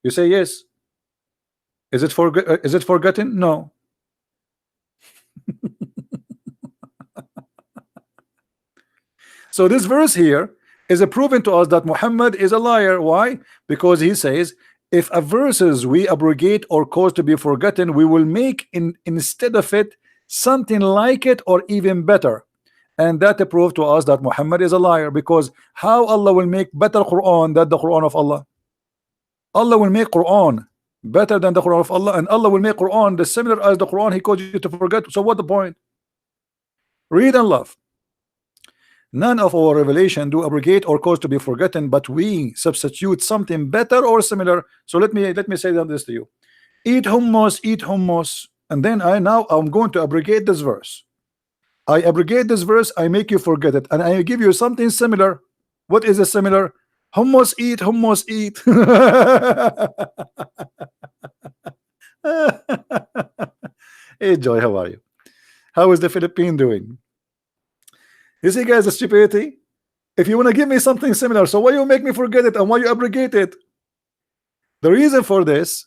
You say yes. Is it forgotten? No. So this verse here is a proven to us that Muhammad is a liar. Why? Because he says if a verses we abrogate or cause to be forgotten, we will make instead of it something like it or even better. And that proved to us that Muhammad is a liar, because how Allah will make better Quran than the Quran of Allah? Allah will make Quran better than the Quran of Allah, and Allah will make Quran the similar as the Quran He caused you to forget. So what the point? Read and love. None of our revelation do abrogate or cause to be forgotten, but we substitute something better or similar. So let me say this to you: eat hummus, and then I'm going to abrogate this verse. I abrogate this verse, I make you forget it, and I give you something similar. What is a similar? Hummus eat. Hey Joy, how are you? How is the Philippine doing? You see guys, the stupidity. If you want to give me something similar, so why you make me forget it and why you abrogate it? The reason for this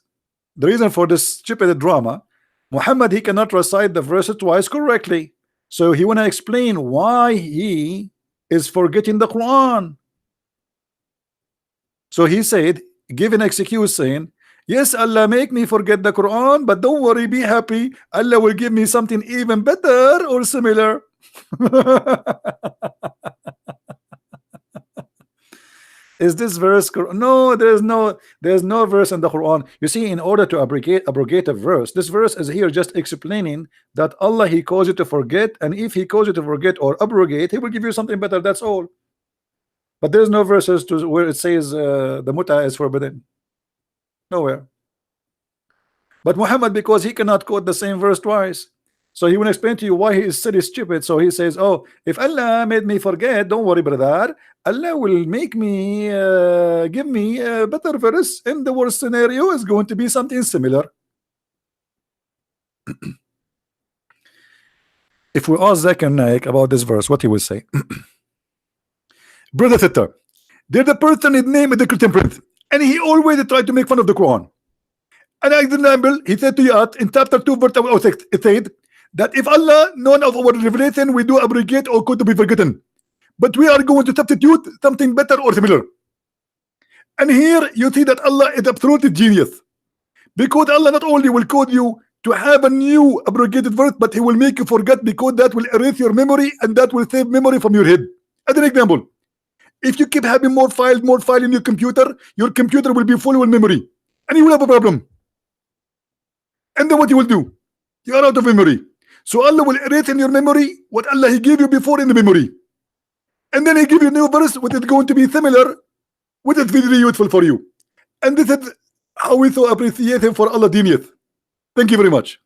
stupid drama, Muhammad, he cannot recite the verse twice correctly. So he want to explain why he is forgetting the Quran. So he said, give an excuse saying, yes, Allah make me forget the Quran, but don't worry, be happy. Allah will give me something even better or similar. Is this verse? No, there's no verse in the Quran. You see, in order to abrogate a verse, this verse is here just explaining that Allah, He calls you to forget, and if He calls you to forget or abrogate, He will give you something better. That's all. But there's no verses where it says the muta is forbidden. Nowhere. But Muhammad, because he cannot quote the same verse twice, so he will explain to you why he is silly stupid. So he says, oh, if Allah made me forget, don't worry brother, Allah will make me give me a better verse, and the worst scenario is going to be something similar. If we ask Zakir Naik about this verse, what he will say? Brother Thitter, there's a person his name is the Christian Prince, and he always tried to make fun of the Quran. And I example, he said to you in chapter 2 verse 06, it said that if Allah, none of our revelation we do abrogate or could be forgotten, but we are going to substitute something better or similar. And here you see that Allah is absolute genius, because Allah not only will cause you to have a new abrogated verse, but He will make you forget, because that will erase your memory and that will save memory from your head. As an example, if you keep having more file in your computer will be full with memory, and you will have a problem. And then what you will do? You are out of memory. So Allah will erase in your memory what Allah He gave you before in the memory, and then He give you a new verse which is going to be similar, which is very useful for you. And this is how we so appreciate Him for Allah genius. Thank you very much.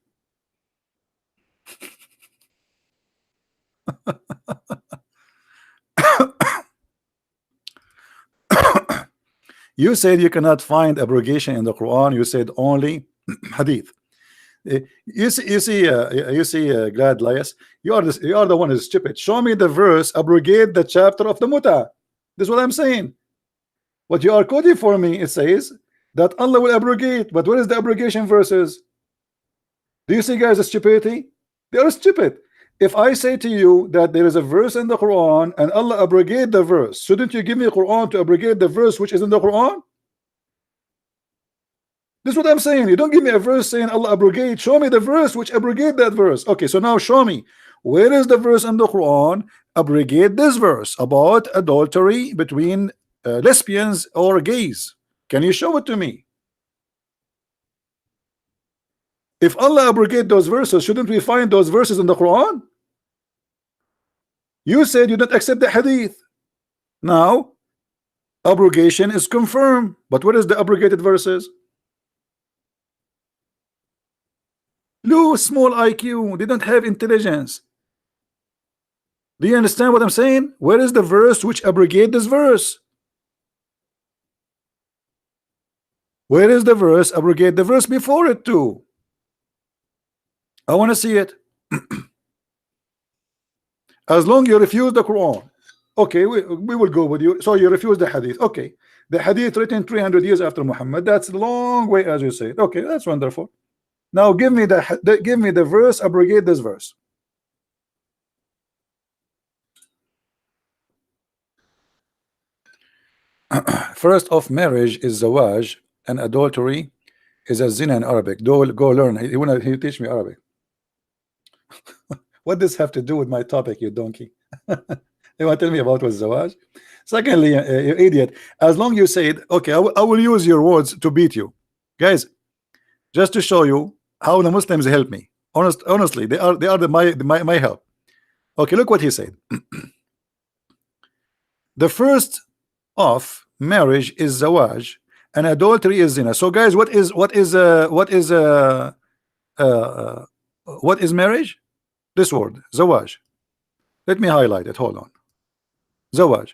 You said you cannot find abrogation in the Quran. You said only hadith. You see, Glad Lias, you are the one who's stupid. Show me the verse, abrogate the chapter of the muta. This is what I'm saying. What you are quoting for me, it says that Allah will abrogate, but what is the abrogation verses? Do you see guys the stupidity? They are stupid. If I say to you that there is a verse in the Quran and Allah abrogate the verse, shouldn't you give me a Quran to abrogate the verse which is in the Quran? This is what I'm saying. You don't give me a verse saying Allah abrogate. Show me the verse which abrogate that verse. Okay, so now show me, where is the verse in the Quran abrogate this verse about adultery between lesbians or gays? Can you show it to me? If Allah abrogate those verses, shouldn't we find those verses in the Quran? You said you don't accept the hadith. Now abrogation is confirmed, but what is the abrogated verses? Low, small IQ, they don't have intelligence. Do you understand what I'm saying? Where is the verse which abrogate this verse? Where is the verse abrogate the verse before it too? I want to see it. As long you refuse the Quran, okay, we will go with you. So you refuse the hadith. Okay, the hadith written 300 years after Muhammad, that's a long way, as you said. Okay, that's wonderful. Now give me the verse, abrogate this verse. First of marriage is zawaj, and adultery is a zina in Arabic. Go learn. He teach me Arabic. What does this have to do with my topic, you donkey? You want to tell me about what zawaj? Secondly, you idiot, as long you said, okay, I will use your words to beat you. Guys, just to show you how the Muslims help me. Honestly, they are my help. Okay, look what he said. The first of marriage is zawaj, and adultery is zina. So guys, what is marriage? This word, zawaj. Let me highlight it. Hold on. Zawaj.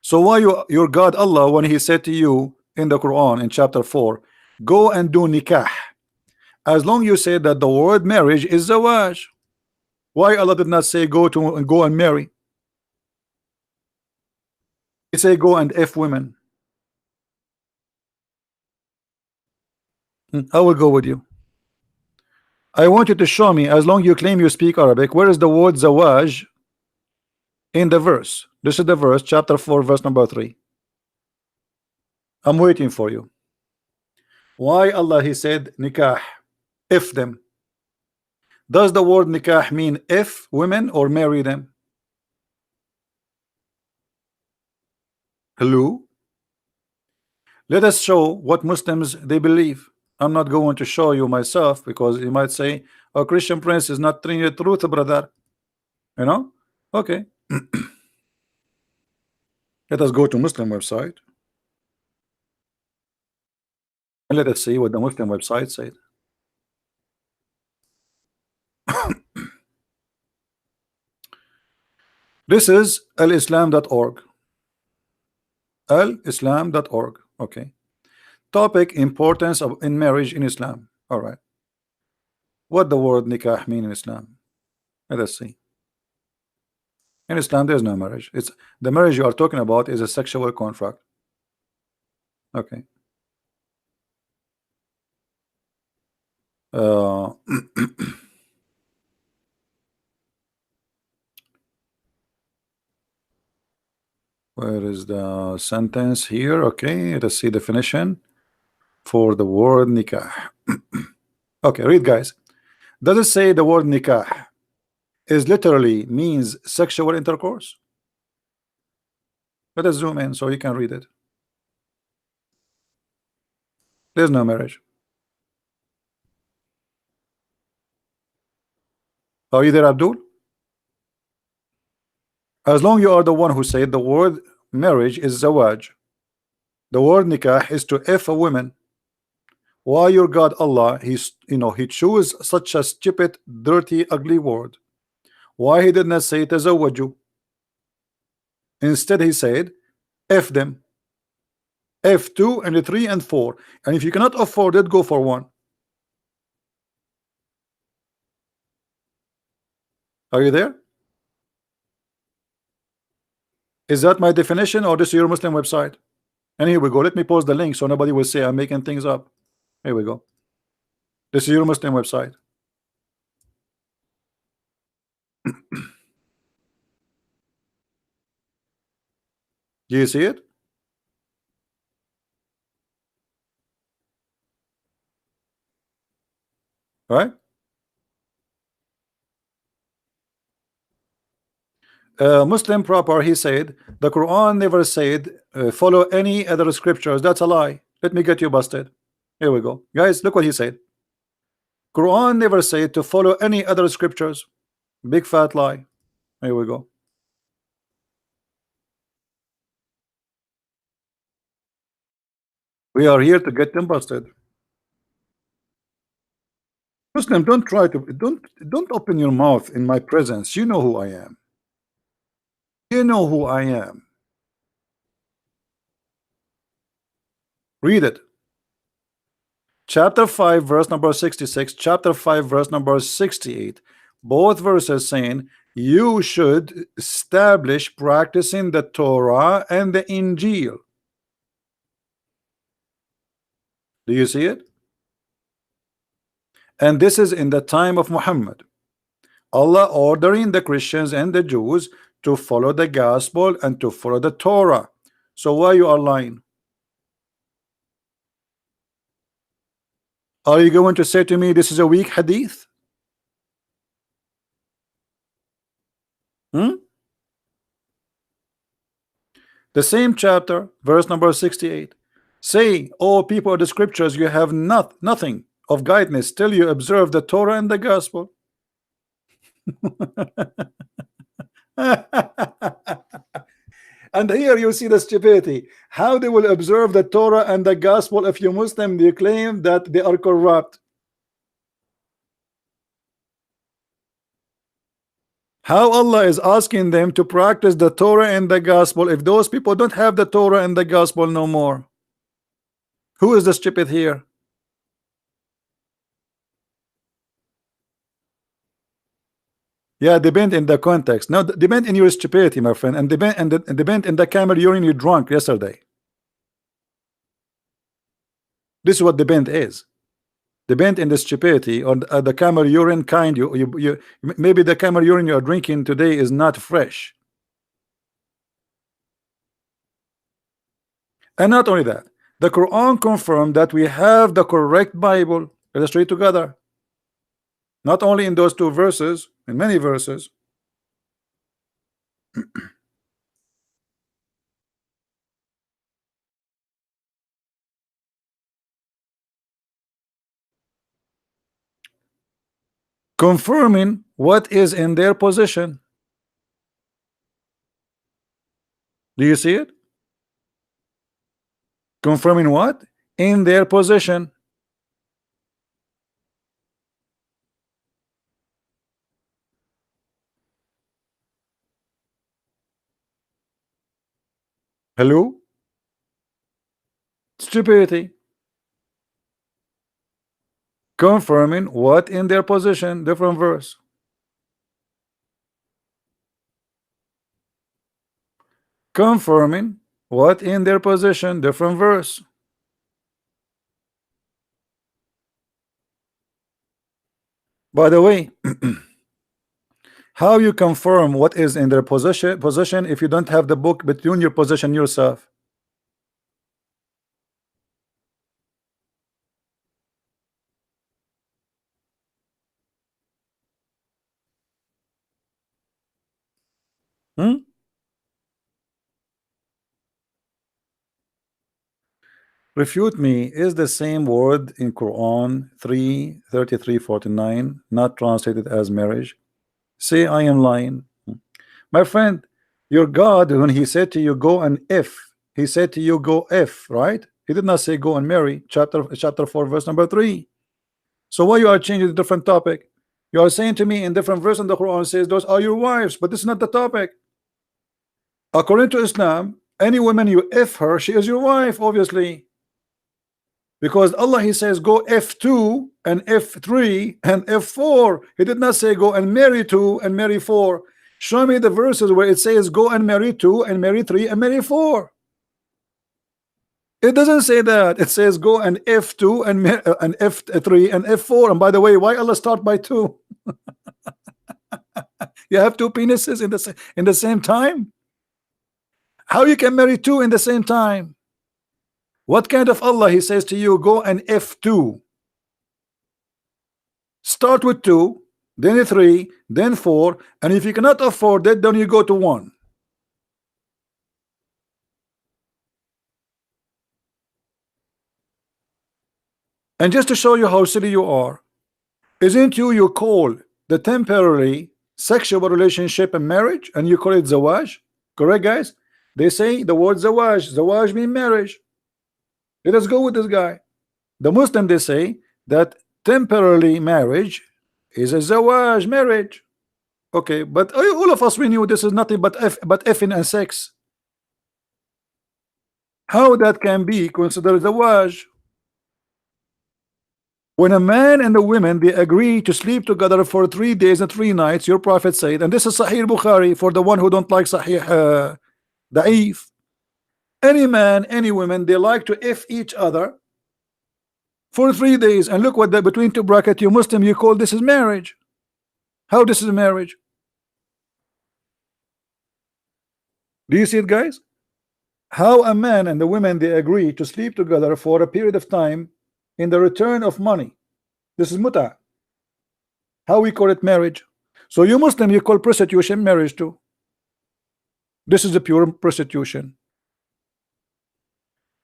So why your God Allah, when he said to you in the Quran in chapter 4, go and do nikah, as long you say that the word marriage is zawaj, why Allah did not say go and marry? He say go and F women. I will go with you. I want you to show me, as long you claim you speak Arabic, where is the word zawaj in the verse? This is the verse, chapter 4, verse number 3. I'm waiting for you. Why Allah he said nikah, if them? Does the word nikah mean if women or marry them? Hello? Let us show what Muslims they believe. I'm not going to show you myself, because you might say, oh, Christian Prince is not telling the truth, brother. You know? Okay. Let us go to Muslim website and let us see what the Muslim website said. This is alislam.org. alislam.org. Okay. Topic: importance of in marriage in Islam. All right. What the word nikah mean in Islam? Let us see. In Islam, there is no marriage. It's the marriage you are talking about is a sexual contract. Okay. Where is the sentence here? Okay, let's see definition for the word nikah. Okay, read, guys. Does it say the word nikah is literally means sexual intercourse? Let us zoom in so you can read it. There's no marriage. Are you there, Abdul? As long you are the one who said the word marriage is zawaj, the word nikah is to F a woman. Why your God Allah, he's he chose such a stupid, dirty, ugly word? Why he did not say tazawwaju? Instead he said F them, F2 and 3 and 4, and if you cannot afford it, go for 1. Are you there? Is that my definition, or this is your Muslim website? And here we go. Let me post the link so nobody will say I'm making things up. Here we go. This is your Muslim website. Do you see it? Right? Muslim proper, he said the Quran never said follow any other scriptures. That's a lie. Let me get you busted. Here we go, guys. Look what he said. Quran never said to follow any other scriptures. Big fat lie. Here we go. We are here to get them busted. Muslim, don't try to don't open your mouth in my presence. You know who I am. You know who I am. Read it. Chapter 5 verse number 66, chapter 5 verse number 68, both verses saying you should establish practicing the Torah and the Injil. Do you see it? And this is in the time of Muhammad. Allah ordering the Christians and the Jews to follow the gospel and to follow the Torah. So why you are lying? Are you going to say to me this is a weak hadith? The same chapter, verse number 68. Say, O people of the scriptures, you have nothing of guidance till you observe the Torah and the gospel. And here you see the stupidity. How they will observe the Torah and the gospel if you Muslim you claim that they are corrupt? How Allah is asking them to practice the Torah and the gospel if those people don't have the Torah and the gospel no more? Who is the stupid here? Yeah, depend in the context. No, depend in your stupidity, my friend, and depend in the camel urine you drunk yesterday. This is what depend is. Depend in the stupidity or the camel urine kind. You maybe the camel urine you are drinking today is not fresh. And not only that, the Quran confirmed that we have the correct Bible. Let us read together. Not only in those two verses, in many verses. Confirming what is in their possession. Do you see it? Confirming what? In their possession. Hello? Stupidity. Confirming what in their possession. Different verse. Confirming what in their possession. Different verse. By the way, how you confirm what is in their possession if you don't have the book between your possession yourself? Refute me. Is the same word in Quran 3:33-49 not translated as marriage? Say I am lying. My friend, your God, when he said to you go and if, he said to you go if, right? He did not say go and marry. Chapter 4 verse number 3. So why you are changing the different topic? You are saying to me in different verse in the Quran says those are your wives, but this is not the topic. According to Islam, any woman you if her, she is your wife, obviously. Because Allah, he says go F2 and F3 and F4. He did not say go and marry 2 and marry 4. Show me the verses where it says go and marry 2 and marry 3 and marry 4. It doesn't say that. It says go and F2 and F3 and F4. And by the way, why Allah start by 2? You have 2 penises in the same time? How you can marry 2 in the same time? What kind of Allah? He says to you go and F2. Start with 2, then 3, then 4, and if you cannot afford it, then you go to 1. And just to show you how silly you are, isn't you call the temporary sexual relationship a marriage and you call it zawaj? Correct, guys? They say the word zawaj means marriage. Let us go with this guy. The Muslim, they say that temporarily marriage is a zawaj, marriage. Okay, but all of us, we knew this is nothing but effing and sex. How that can be considered zawaj? When a man and a woman they agree to sleep together for 3 days and 3 nights, your prophet said, and this is Sahih Bukhari for the one who don't like Sahih Da'if. Any man, any woman, they like to F each other for 3 days, and look what the between two bracket, you Muslim, you call this is marriage. How this is marriage? Do you see it, guys? How a man and the women they agree to sleep together for a period of time in the return of money. This is muta. How we call it marriage. So you Muslim, you call prostitution marriage too. This is a pure prostitution.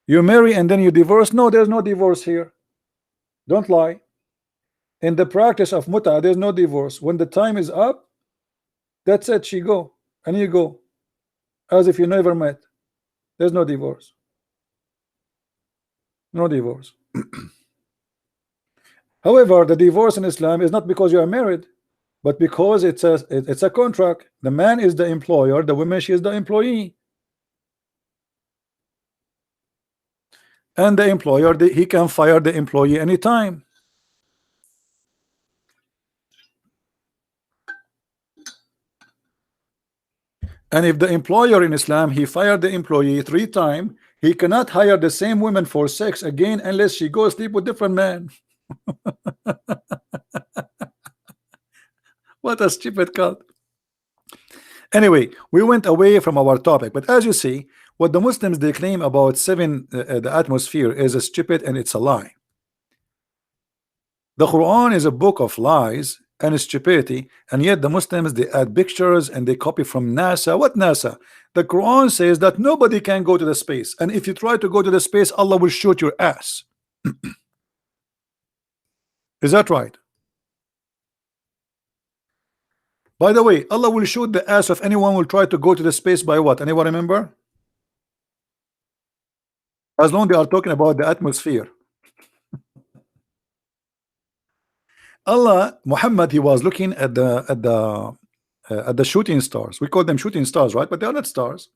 You marry and then you divorce. No, there's no divorce here. Don't lie. In the practice of muta, there's no divorce. When the time is up, that's it. She go and you go, as if you never met. There's no divorce. No divorce. However, the divorce in Islam is not because you are married, but because it's a contract. The man is the employer, the woman, she is the employee. And the employer, he can fire the employee anytime. And if the employer in Islam, he fired the employee 3 times, he cannot hire the same woman for sex again unless she goes sleep with different man. What a stupid cult. Anyway, we went away from our topic, but as you see, what the Muslims they claim about the atmosphere is a stupid and it's a lie. The Quran is a book of lies and stupidity, and yet the Muslims they add pictures and they copy from NASA. What NASA? The Quran says that nobody can go to the space, and if you try to go to the space, Allah will shoot your ass. Is that right? By the way, Allah will shoot the ass of anyone who will try to go to the space by what? Anyone remember? As long as they are talking about the atmosphere. Allah, Muhammad, he was looking at the shooting stars. We call them shooting stars, right? But they are not stars.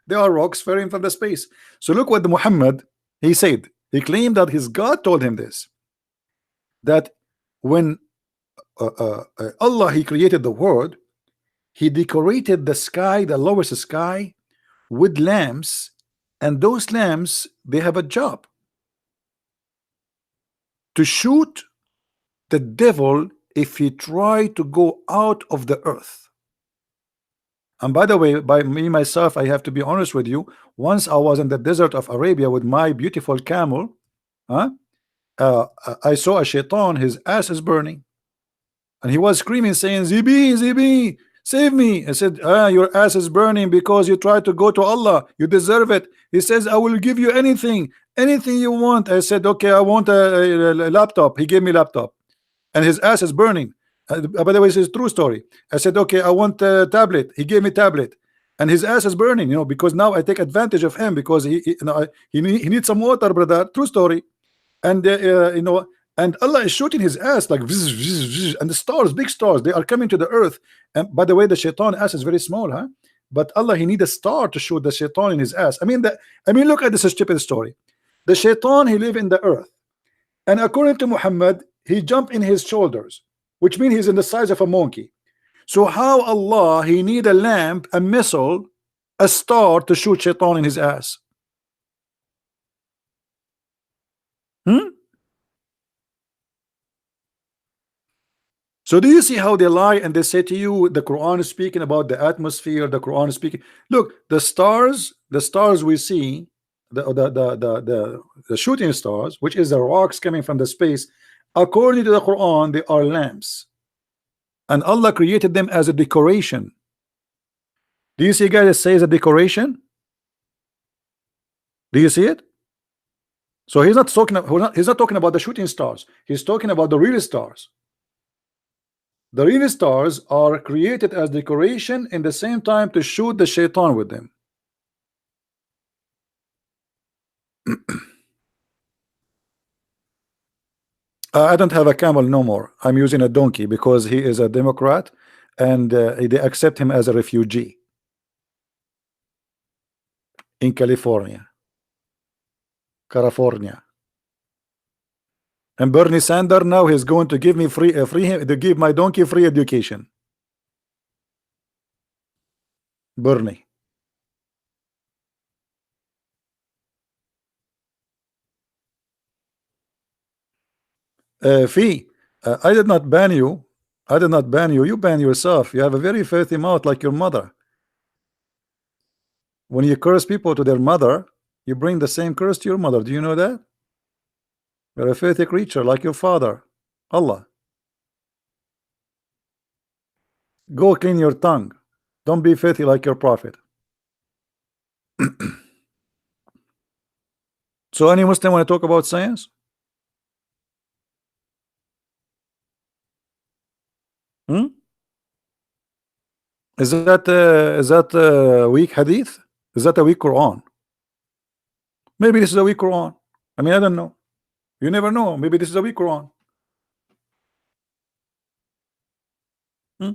They are rocks falling from the space. So look what the Muhammad he said. He claimed that his God told him this. That when Allah he created the world, he decorated the sky, the lowest sky, with lamps, and those lamps they have a job to shoot the devil if he try to go out of the earth. And by the way, by me myself, I have to be honest with you. Once I was in the desert of Arabia with my beautiful camel, I saw a shaitan, his ass is burning, and he was screaming saying, Zibi, Zibi, save me. I said, your ass is burning because you tried to go to Allah, you deserve it. He says, I will give you anything you want. I said, okay, I want a laptop. He gave me laptop, and his ass is burning. By the way, this is a true story. I said, okay, I want a tablet. He gave me tablet, and his ass is burning, because now I take advantage of him because he needs some water, brother. True story. And and Allah is shooting his ass like vzz, vzz, vzz, and the stars, big stars, they are coming to the earth. And by the way, the shaitan ass is very small, huh? But Allah, he need a star to shoot the shaitan in his ass. I mean, look at this stupid story. The shaitan, he live in the earth, and according to Muhammad, he jump in his shoulders, which means he's in the size of a monkey. So how Allah, he need a lamp, a missile, a star to shoot shaitan in his ass? So do you see how they lie and they say to you the Quran is speaking about the atmosphere, the Quran is speaking. Look, the stars we see, the shooting stars, which is the rocks coming from the space, according to the Quran, they are lamps. And Allah created them as a decoration. Do you see, guys, it says a decoration? Do you see it? So he's not talking about the shooting stars. He's talking about the real stars. The real stars are created as decoration in the same time to shoot the shaitan with them. I don't have a camel no more. I'm using a donkey because he is a Democrat and they accept him as a refugee in California. And Bernie Sanders now he's going to give me to give my donkey free education. Bernie. Fee, I did not ban you. I did not ban you. You ban yourself. You have a very filthy mouth like your mother. When you curse people to their mother, you bring the same curse to your mother. Do you know that? You're a filthy creature like your father, Allah. Go clean your tongue. Don't be filthy like your prophet. So any Muslim want to talk about science? Hmm? Is that weak hadith? Is that a weak Quran? Maybe this is a weak Quran. I mean, I don't know. You never know. Maybe this is a weak Quran. Hmm?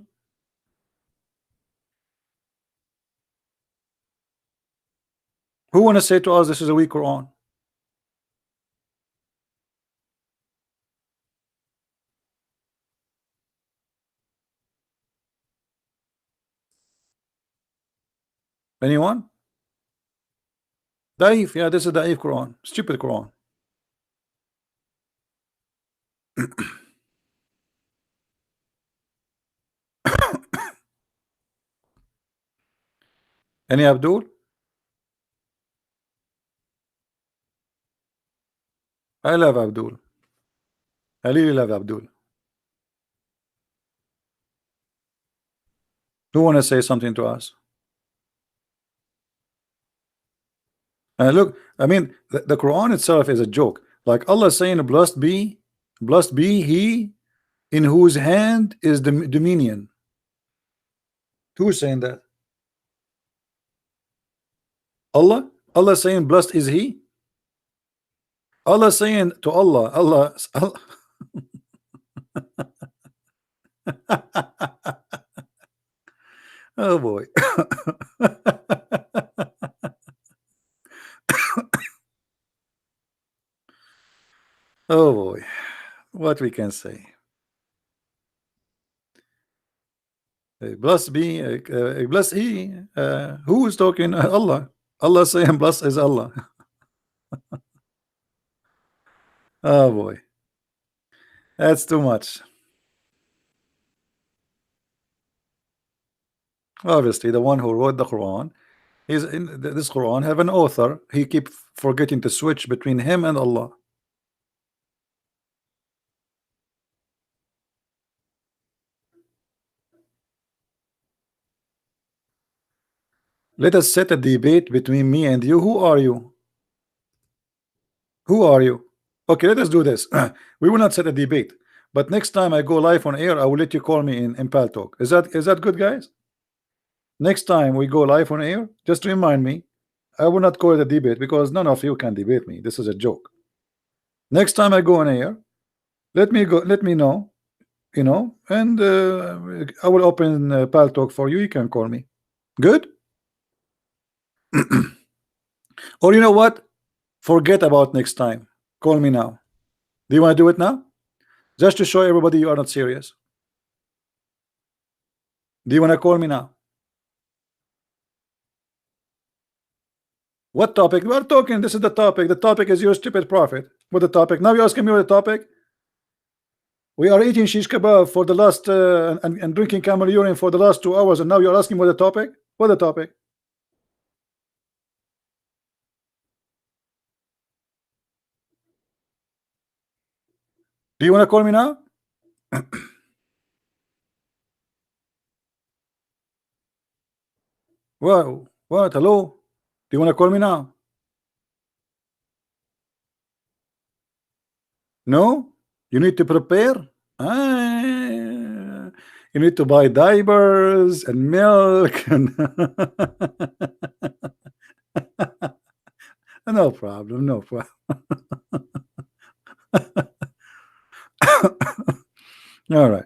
Who want to say to us this is a weak Quran? Anyone? Daif, yeah, this is Daif Quran. Stupid Quran. Any Abdul? I love Abdul. I really love Abdul. Who want to say something to us? Look, I mean, the Quran itself is a joke. Like Allah saying, blessed be he in whose hand is the dominion. Who's saying that? Allah? Allah saying blessed is he? Allah saying to Allah. Oh boy. Oh boy. What we can say. Blessed be, blessed he. Who is talking? Allah. Allah saying blessed is Allah. Oh boy. That's too much. Obviously, the one who wrote the Quran is in this Quran have an author. He keep forgetting to switch between him and Allah. Let us set a debate between me and you. Who are you? Who are you? Okay, let us do this. We will not set a debate, but next time I go live on air, I will let you call me in Pal Talk. Is that good, guys? Next time we go live on air, just remind me. I will not call it a debate because none of you can debate me. This is a joke. Next time I go on air, let me know, you know, and I will open Pal Talk for you. You can call me. Good? Or you know what? Forget about next time. Call me now. Do you want to do it now? Just to show everybody you are not serious. Do you want to call me now? What topic? We are talking. This is the topic. The topic is your stupid prophet. What the topic? Now you're asking me what the topic? We are eating shish kebab for the last and drinking camel urine for the last 2 hours, and now you're asking what the topic? What the topic? Do you want to call me now? What? What? Hello? Do you want to call me now? No? You need to prepare? You need to buy diapers and milk and no problem, no problem. All right.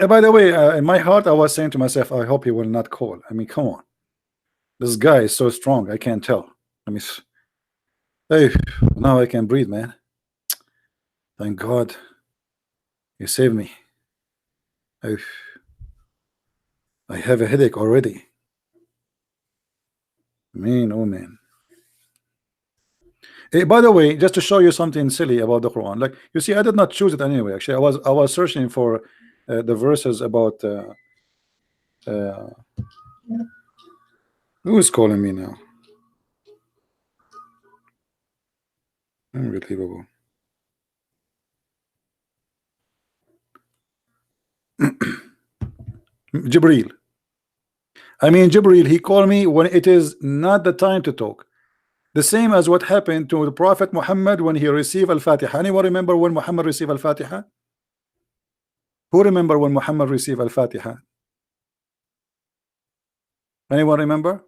By the way, in my heart, I was saying to myself, I hope he will not call. I mean, come on. This guy is so strong. I can't tell. I mean, hey, now I can breathe, man. Thank God you saved me. I have a headache already. Man, oh man. Hey, by the way, just to show you something silly about the Quran, like you see, I did not choose it anyway. Actually, I was searching for the verses about who is calling me now? Unbelievable. Jibril. I mean, Jibril, he called me when it is not the time to talk. The same as what happened to the Prophet Muhammad when he received Al-Fatiha. Anyone remember when Muhammad received Al-Fatiha? Who remember when Muhammad received Al-Fatiha? Anyone remember?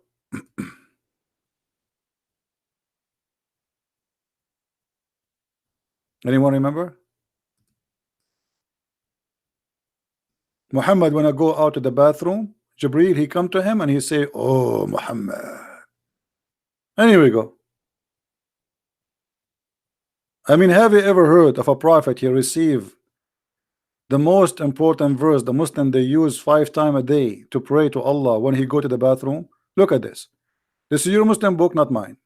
Anyone remember? Muhammad, when I go out to the bathroom, Jibril, he come to him and he say, "Oh, Muhammad." And here we go. I mean, have you ever heard of a prophet he received the most important verse the Muslim they use 5 times a day to pray to Allah when he go to the bathroom? Look at this. This is your Muslim book, not mine.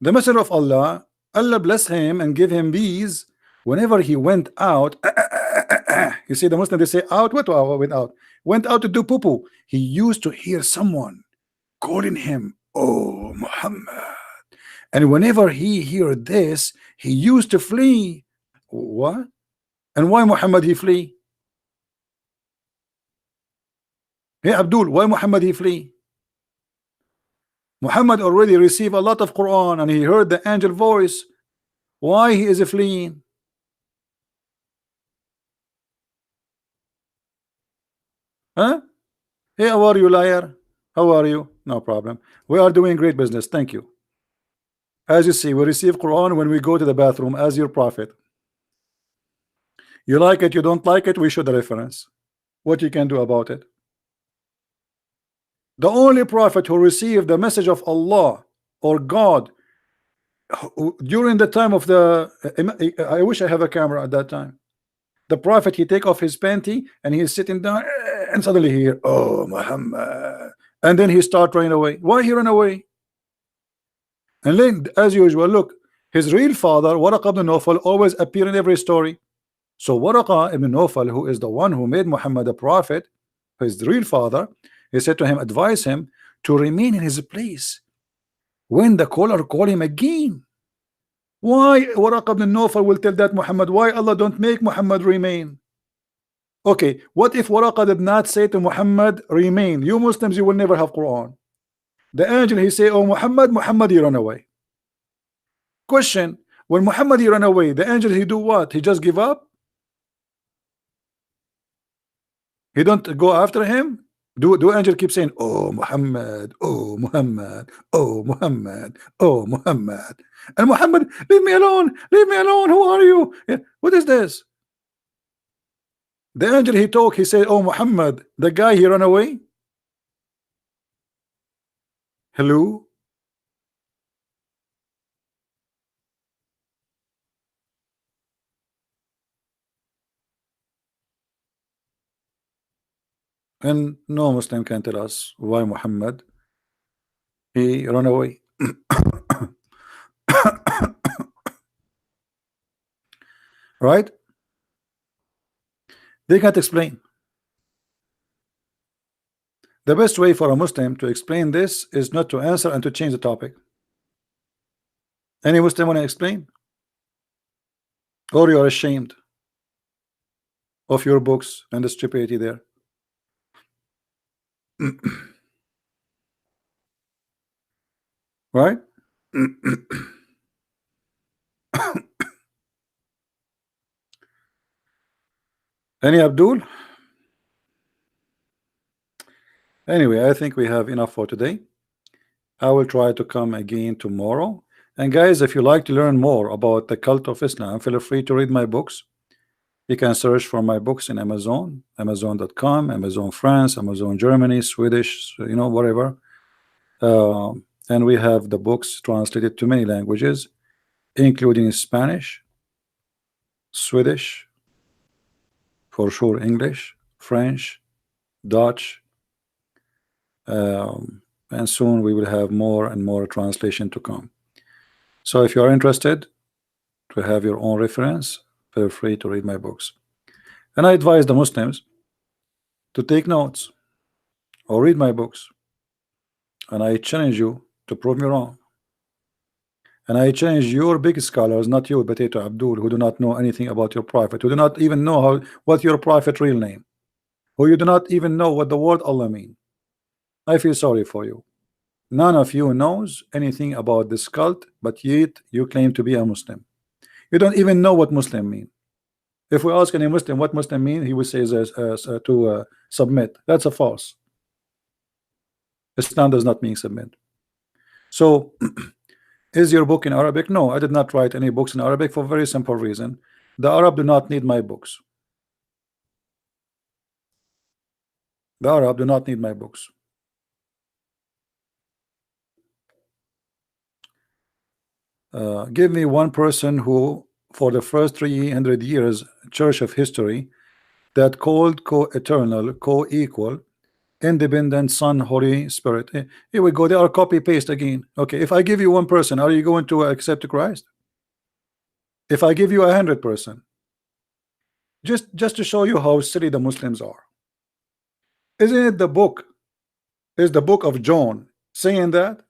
The Messenger of Allah, Allah bless him and give him these whenever he went out. You see, the Muslim they say out. What went out? Went out to do poo-poo. He used to hear someone calling him, "Oh, Muhammad." And whenever he heard this, he used to flee. What? And why Muhammad he flee? Hey Abdul, why Muhammad he flee? Muhammad already received a lot of Quran and he heard the angel voice. Why he is fleeing? Huh? Hey, how are you, liar? How are you? No problem. We are doing great business. Thank you. As you see, we receive Quran when we go to the bathroom as your prophet. You like it, you don't like it, we show the reference. What you can do about it? The only prophet who received the message of Allah or God during the time of the I wish I have a camera at that time. The prophet, he take off his panty and he's sitting down and suddenly he hear, "Oh, Muhammad," and then he start running away. Why he run away? And then as usual, look, his real father Waraqa ibn Nawfal always appear in every story. So Waraqa ibn Nawfal, who is the one who made Muhammad a prophet, his real father, he said to him, advise him to remain in his place when the caller call him again. Why Waraqa ibn Nawfal will tell that Muhammad? Why Allah don't make Muhammad remain? Okay, what if Waraqa did not say to Muhammad remain? You Muslims, you will never have Quran. The angel he say, "Oh Muhammad," Muhammad he run away. Question: when Muhammad he run away, the angel he do what? He just give up? He don't go after him? Do angel keep saying, "Oh Muhammad, oh Muhammad, oh Muhammad, oh Muhammad," and Muhammad, leave me alone, leave me alone, who are you? What is this? The angel he talk, he said, "Oh Muhammad," the guy he run away. Hello? And no Muslim can tell us why Muhammad he run away. Right? They can't explain. The best way for a Muslim to explain this is not to answer and to change the topic. Any Muslim want to explain? Or you are ashamed of your books and the stupidity there? Right? Any Abdul? Anyway, I think we have enough for today. I will try to come again tomorrow. And guys, if you like to learn more about the cult of Islam, feel free to read my books. You can search for my books in Amazon, Amazon.com, Amazon France, Amazon Germany, Swedish, you know, whatever. And we have the books translated to many languages, including Spanish. Swedish, for sure English, French, Dutch, and soon we will have more and more translation to come. So if you are interested to have your own reference, feel free to read my books. And I advise the Muslims to take notes or read my books. And I challenge you to prove me wrong. And I challenge your big scholars, not you, Potato Abdul, who do not know anything about your prophet, who do not even know what your prophet real name, who you do not even know what the word Allah mean. I feel sorry for you. None of you knows anything about this cult, but yet you claim to be a Muslim. You don't even know what Muslim mean. If we ask any Muslim what Muslim mean, he will say to submit. That's a false. Islam does not mean submit. So is your book in Arabic? No, I did not write any books in Arabic for a very simple reason. The Arab do not need my books. The Arab do not need my books. Give me one person who, for the first 300 years, church of history, that called co-eternal, co-equal, independent Son, Holy Spirit. Here we go. They are copy paste again. Okay, if I give you one person, are you going to accept Christ? If I give you 100%, just to show you how silly the Muslims are. Isn't it the book? Is the book of John saying that?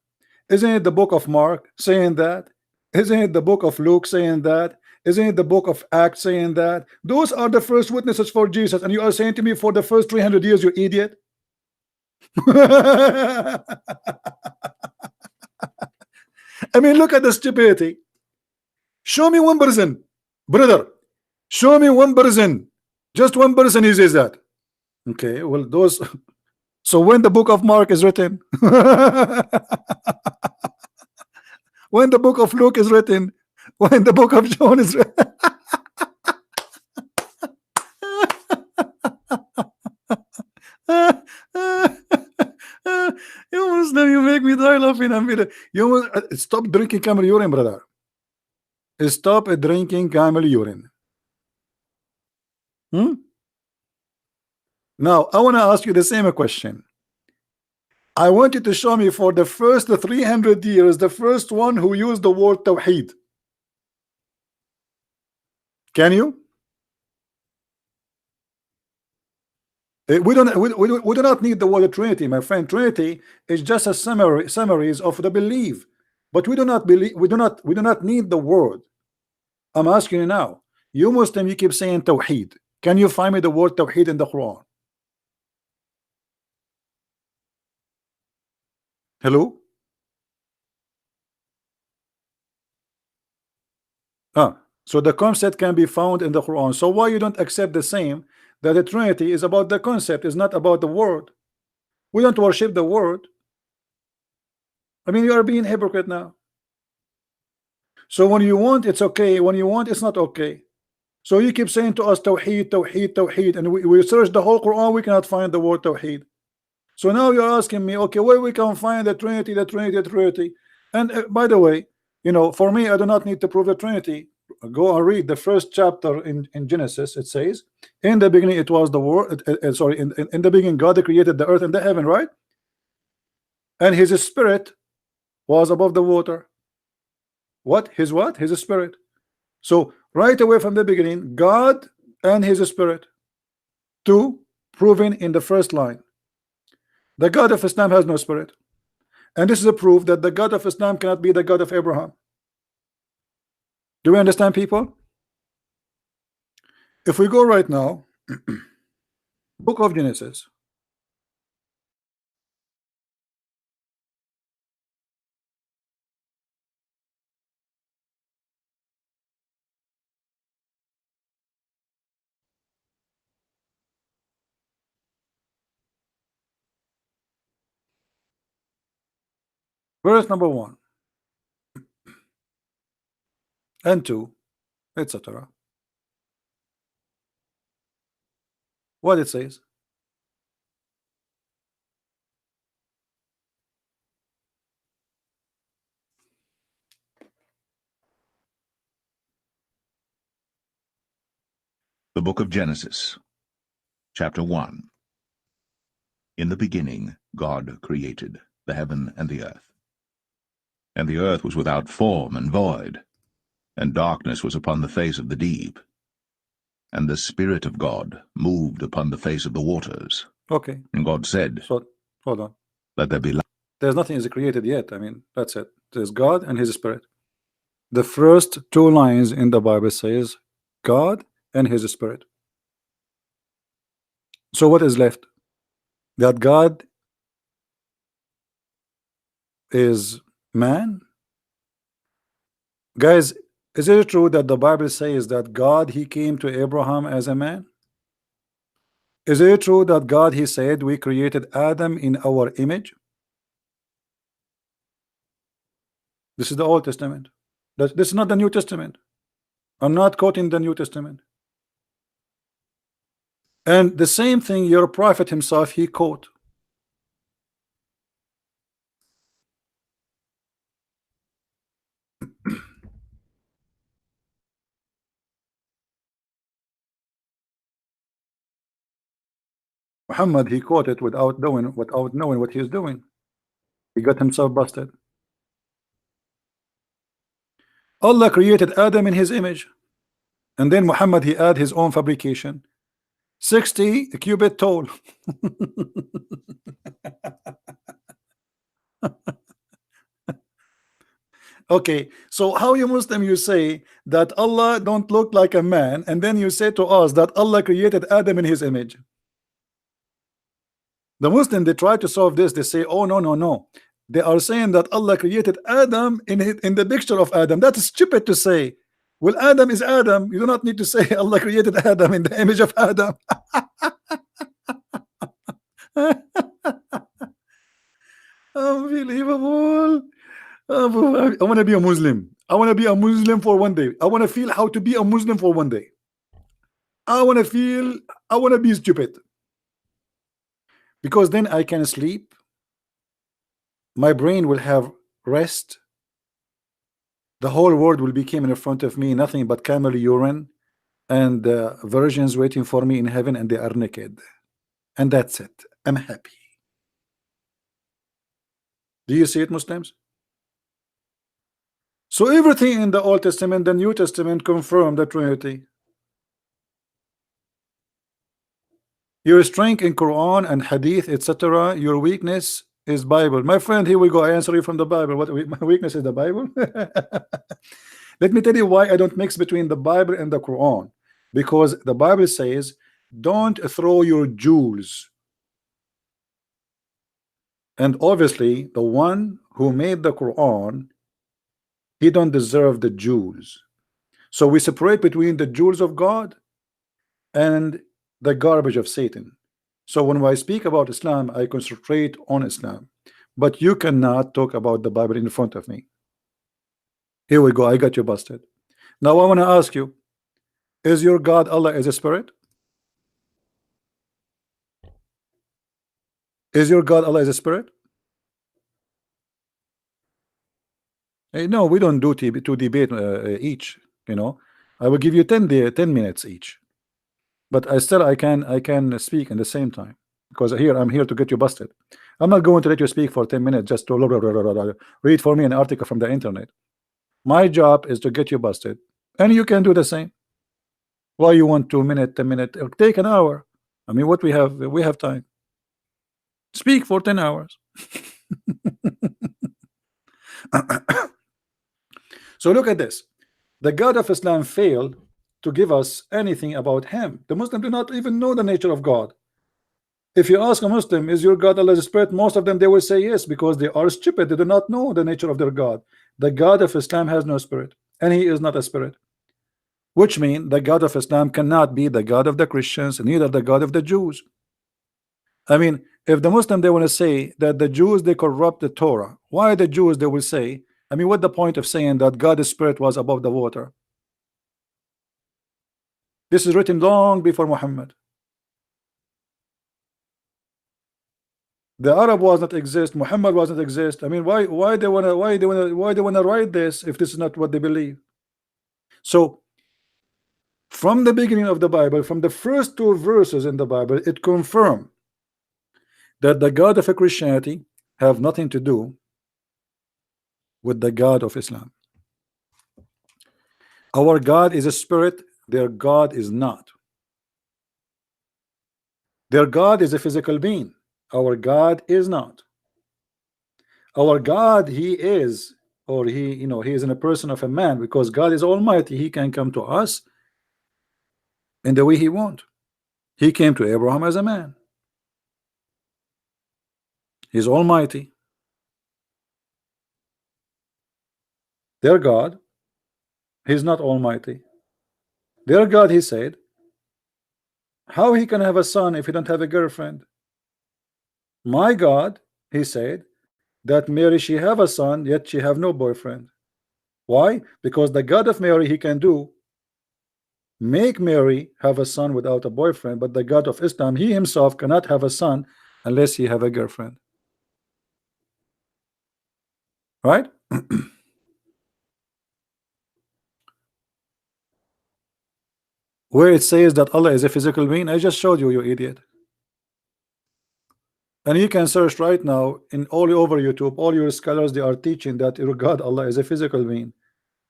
Isn't it the book of Mark saying that? Isn't it the book of Luke saying that? Isn't it the book of Acts saying that? Those are the first witnesses for Jesus, and you are saying to me for the first 300 years, you idiot. I mean, look at the stupidity. Show me one person, brother. Show me one person. Just one person who says that. Okay, well, those. So when the book of Mark is written, when the book of Luke is written, when the book of John is written. You Muslim, you make me die laughing. You stop drinking camel urine, brother. Stop drinking camel urine. Now I want to ask you the same question. I want you to show me for the first 300 years the first one who used the word Tawheed. Can you? We do not need the word Trinity, my friend. Trinity is just a summaries of the belief, but we do not believe. We do not need the word. I'm asking you now. You Muslim, you keep saying Tawheed. Can you find me the word Tawheed in the Quran? Hello? So the concept can be found in the Quran. So why you don't accept the same, that the Trinity is about the concept, is not about the word? We don't worship the word. I mean, you are being hypocrite now. So when you want, it's okay. When you want, it's not okay. So you keep saying to us Tawheed, Tawheed, Tawheed, and we search the whole Quran, we cannot find the word Tawheed. So now you're asking me, okay, where we can find the Trinity, the Trinity, the Trinity. And by the way, you know, for me, I do not need to prove the Trinity. Go and read the first chapter in Genesis. It says, in the beginning it was the word, sorry, in the beginning God created the earth and the heaven, right? And his spirit was above the water. What? His what? His spirit. So right away from the beginning, God and his spirit. Two, proven in the first line. The God of Islam has no spirit. And this is a proof that the God of Islam cannot be the God of Abraham. Do we understand, people? If we go right now, book of Genesis. Verse number 1 and 2, etc. What it says. The book of Genesis, chapter 1. In the beginning God created the heaven and the earth. And the earth was without form and void, and darkness was upon the face of the deep. And the Spirit of God moved upon the face of the waters. Okay. And God said, So hold on. Let there be light. There's nothing is created yet. I mean, that's it. There's God and His Spirit. The first two lines in the Bible says God and His Spirit. So what is left? That God is man? Guys, is it true that the Bible says that God, He came to Abraham as a man? Is it true that God, He said, we created Adam in our image? This is the Old Testament. This is not the New Testament. I'm not quoting the New Testament. And the same thing your prophet himself, he quote. Muhammad, he quoted without knowing what he's doing. He got himself busted. Allah created Adam in his image, and then Muhammad, he add his own fabrication, 60 cubit tall. Okay, so how you Muslim, you say that Allah don't look like a man, and then you say to us that Allah created Adam in his image? The Muslim, they try to solve this. They say, oh no, they are saying that Allah created Adam in the picture of Adam. That is stupid to say. Well, Adam is Adam. You do not need to say Allah created Adam in the image of Adam. Unbelievable. I want to be a Muslim. I want to be a Muslim for one day. I want to feel how to be a Muslim for one day. I want to be stupid, because then I can sleep. My brain will have rest. The whole world will become in front of me, nothing but camel urine and virgins waiting for me in heaven, and they are naked, and that's it. I'm happy. Do you see it, Muslims? So everything in the Old Testament, the New Testament confirm the Trinity. Your strength in Quran and Hadith, etc. Your weakness is Bible. My friend, here we go. I answer you from the Bible. What my weakness is the Bible? Let me tell you why I don't mix between the Bible and the Quran. Because the Bible says, don't throw your jewels. And obviously, the one who made the Quran, he don't deserve the jewels. So we separate between the jewels of God and the garbage of Satan. So when I speak about Islam, I concentrate on Islam. But you cannot talk about the Bible in front of me. Here we go. I got you busted. Now I want to ask you, is your God Allah as a spirit? Is your God Allah as a spirit? Hey, no, we don't do to debate each. You know, I will give you 10 minutes each. But I can speak in the same time, because I'm here to get you busted. I'm not going to let you speak for 10 minutes just to read for me an article from the internet. My job is to get you busted, and you can do the same. Why you want 2 minutes, 10 minutes? Take an hour. I mean, what we have time. Speak for 10 hours. So look at this. The God of Islam failed to give us anything about him. The Muslim do not even know the nature of God. If you ask a Muslim, is your God Allah's spirit? Most of them, they will say yes, because they are stupid. They do not know the nature of their God. The God of Islam has no spirit, and he is not a spirit, which means the God of Islam cannot be the God of the Christians, neither the God of the Jews. I mean, if the Muslim, they want to say that the Jews, they corrupt the Torah, why the Jews, they will say, I mean, what the point of saying that God's spirit was above the water? This is written long before Muhammad. The Arab was not exist. Muhammad was not exist. I mean, why they wanna write this if this is not what they believe? So From the beginning of the Bible, from the first 2 verses in the Bible, it confirms that the God of Christianity have nothing to do with the God of Islam. Our God is a spirit, their God is not. Their God is a physical being, our God is not. Our God, he is, or he, he is in a person of a man, because God is almighty. He can come to us in the way he wants. He came to Abraham as a man. He's almighty. Their God, he's not almighty. Their God, he said, how he can have a son if he don't have a girlfriend? My God, he said, that Mary, she have a son, yet she have no boyfriend. Why? Because the God of Mary, he can do make Mary have a son without a boyfriend, but the God of Islam, he himself cannot have a son unless he have a girlfriend. Right? Where it says that Allah is a physical being, I just showed you, you idiot. And you can search right now in all over YouTube, all your scholars, they are teaching that your God Allah is a physical being.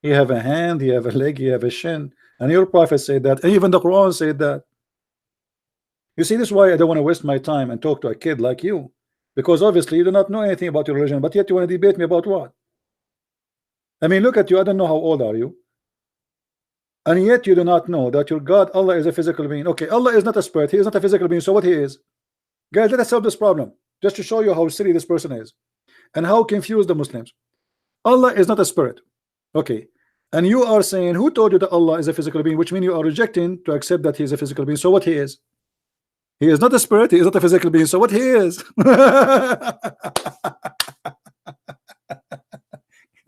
He have a hand, he have a leg, he have a shin, and your prophet said that, and even the Quran said that. You see, this is why I don't want to waste my time and talk to a kid like you, because obviously you do not know anything about your religion, but yet you want to debate me about what? I mean, look at you, I don't know how old are you, and yet you do not know that your God Allah is a physical being. Okay, Allah is not a spirit, he is not a physical being, so what he is? Guys, let us solve this problem, just to show you how silly this person is and how confused the Muslims. Allah is not a spirit. Okay, and you are saying, who told you that Allah is a physical being? Which means you are rejecting to accept that he is a physical being. So what he is? He is not a spirit, he is not a physical being. So what he is?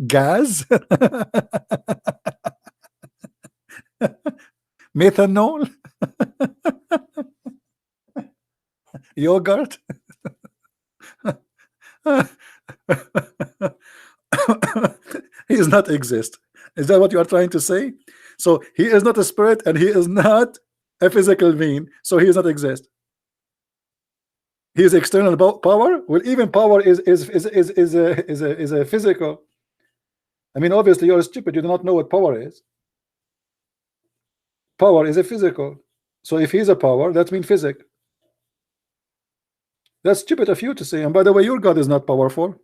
Gas? Methanol? Yogurt? He does not exist. Is that what you are trying to say? So he is not a spirit and he is not a physical being, so he does not exist. He is external power. Well, even power is a physical. I mean, obviously you're stupid, you do not know what power is. Power is a physical. So if he's a power, that means physics. That's stupid of you to say. And by the way, your God is not powerful.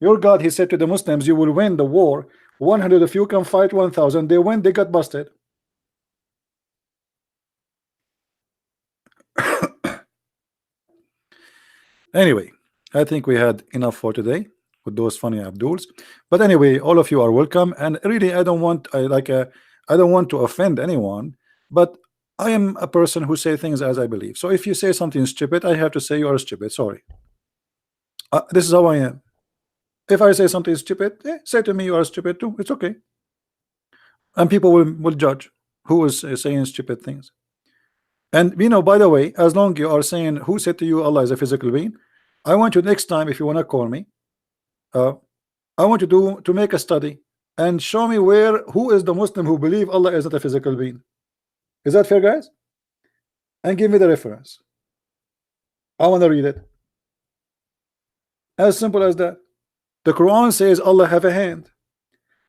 Your God, he said to the Muslims, you will win the war. 100 of you can fight 1,000. They win, they got busted. Anyway, I think we had enough for today with those funny Abduls. But anyway, all of you are welcome. And really, I don't want I don't want to offend anyone, but I am a person who say things as I believe. So if you say something stupid, I have to say you are stupid. Sorry. This is how I am. If I say something stupid, say to me you are stupid too. It's okay. And people will judge who is saying stupid things. And by the way, as long you are saying who said to you Allah is a physical being, I want you next time, if you want to call me, I want you to make a study and show me who is the Muslim who believe Allah is not a physical being. Is that fair, guys? And give me the reference. I want to read it. As simple as that. The Quran says Allah have a hand,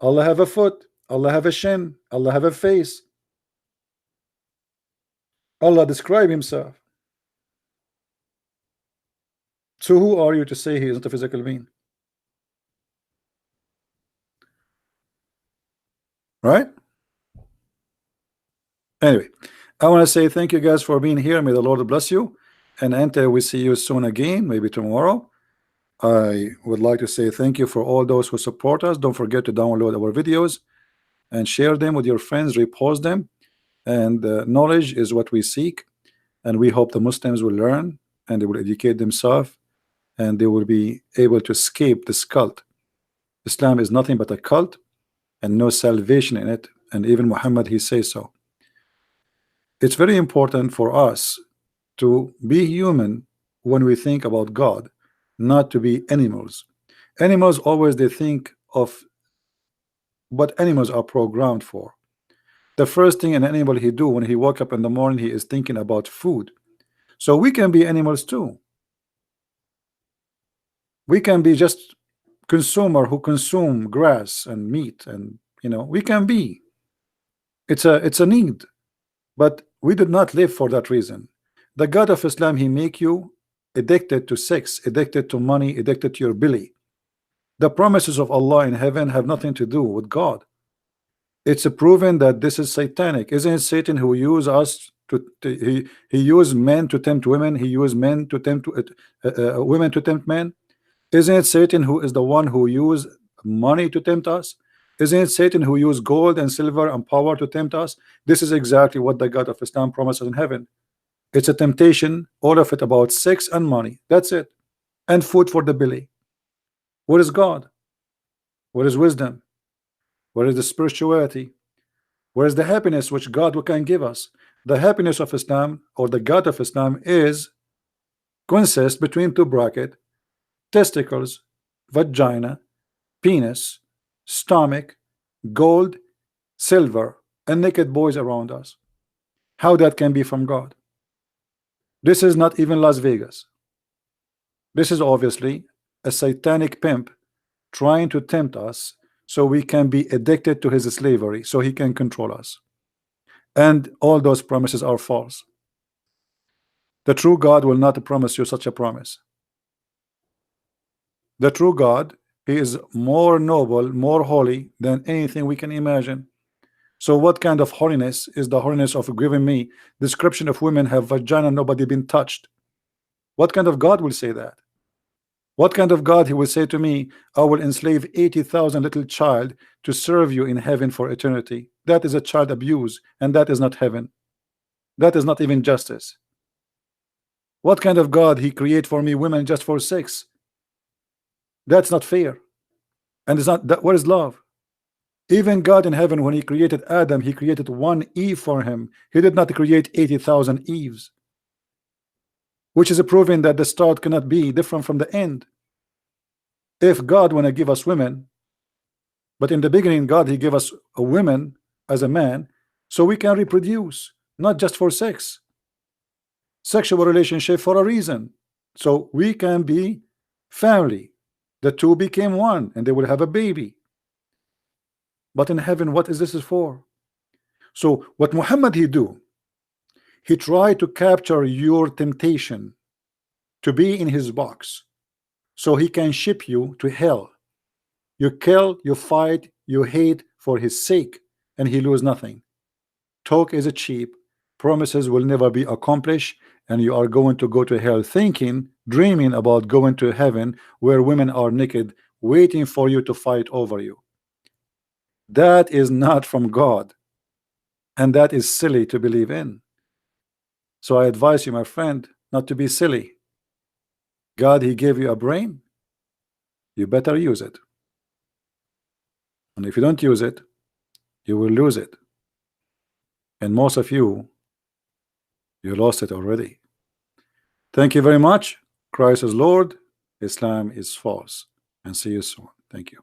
Allah have a foot, Allah have a shin, Allah have a face. Allah describe himself. So who are you to say he is not a physical being? Right? Anyway, I want to say thank you guys for being here. May the Lord bless you. And until we see you soon again, maybe tomorrow, I would like to say thank you for all those who support us. Don't forget to download our videos and share them with your friends, repost them. And knowledge is what we seek. And we hope the Muslims will learn and they will educate themselves and they will be able to escape this cult. Islam is nothing but a cult and no salvation in it. And even Muhammad, he says so. It's very important for us to be human when we think about God, not to be animals. Animals always they think of what animals are programmed for. The first thing an animal he do when he woke up in the morning, he is thinking about food. So we can be animals too. We can be just consumer who consume grass and meat, and we can be. It's a need, but we did not live for that reason. The God of Islam, he make you addicted to sex, addicted to money, addicted to your belly. The promises of Allah in heaven have nothing to do with God. It's proven that this is satanic. Isn't it Satan who used us he used men to tempt women? He used men to tempt women to tempt men. Isn't it Satan who is the one who used money to tempt us? Isn't it Satan who used gold and silver and power to tempt us? This is exactly what the God of Islam promises in heaven. It's a temptation, all of it about sex and money. That's it. And food for the belly. What is God? What is wisdom? Where is the spirituality? Where is the happiness which God can give us? The happiness of Islam, or the God of Islam, consists between two brackets: testicles, vagina, penis, stomach, gold, silver, and naked boys around us. How that can be from God? This is not even Las Vegas. This is obviously a satanic pimp trying to tempt us so we can be addicted to his slavery, so he can control us. And all those promises are false. The true God will not promise you such a promise. The true God, he is more noble, more holy than anything we can imagine. So what kind of holiness is the holiness of giving me description of women have vagina, nobody been touched? What kind of God will say that? What kind of God he will say to me, I will enslave 80,000 little child to serve you in heaven for eternity? That is a child abuse, and that is not heaven. That is not even justice. What kind of God he create for me women just for sex? That's not fair. And it's not that. What is love? Even God in heaven, when he created Adam, he created one Eve for him. He did not create 80,000 Eves, which is a proving that the start cannot be different from the end. If God want to give us women, but in the beginning God, he gave us a woman as a man so we can reproduce, not just for sex. Sexual relationship for a reason, so we can be family. The two became one and they will have a baby. But in heaven, what is this for? So what Muhammad he do? He tried to capture your temptation to be in his box so he can ship you to hell. You kill, you fight, you hate for his sake, and he lose nothing. Talk is cheap, promises will never be accomplished, and you are going to go to hell thinking, dreaming about going to heaven where women are naked waiting for you to fight over you. That is not from God, and that is silly to believe in. So I advise you, my friend, not to be silly. God, he gave you a brain, you better use it. And if you don't use it, you will lose it. And most of you lost it already. Thank you very much. Christ is Lord, Islam is false. And see you soon. Thank you.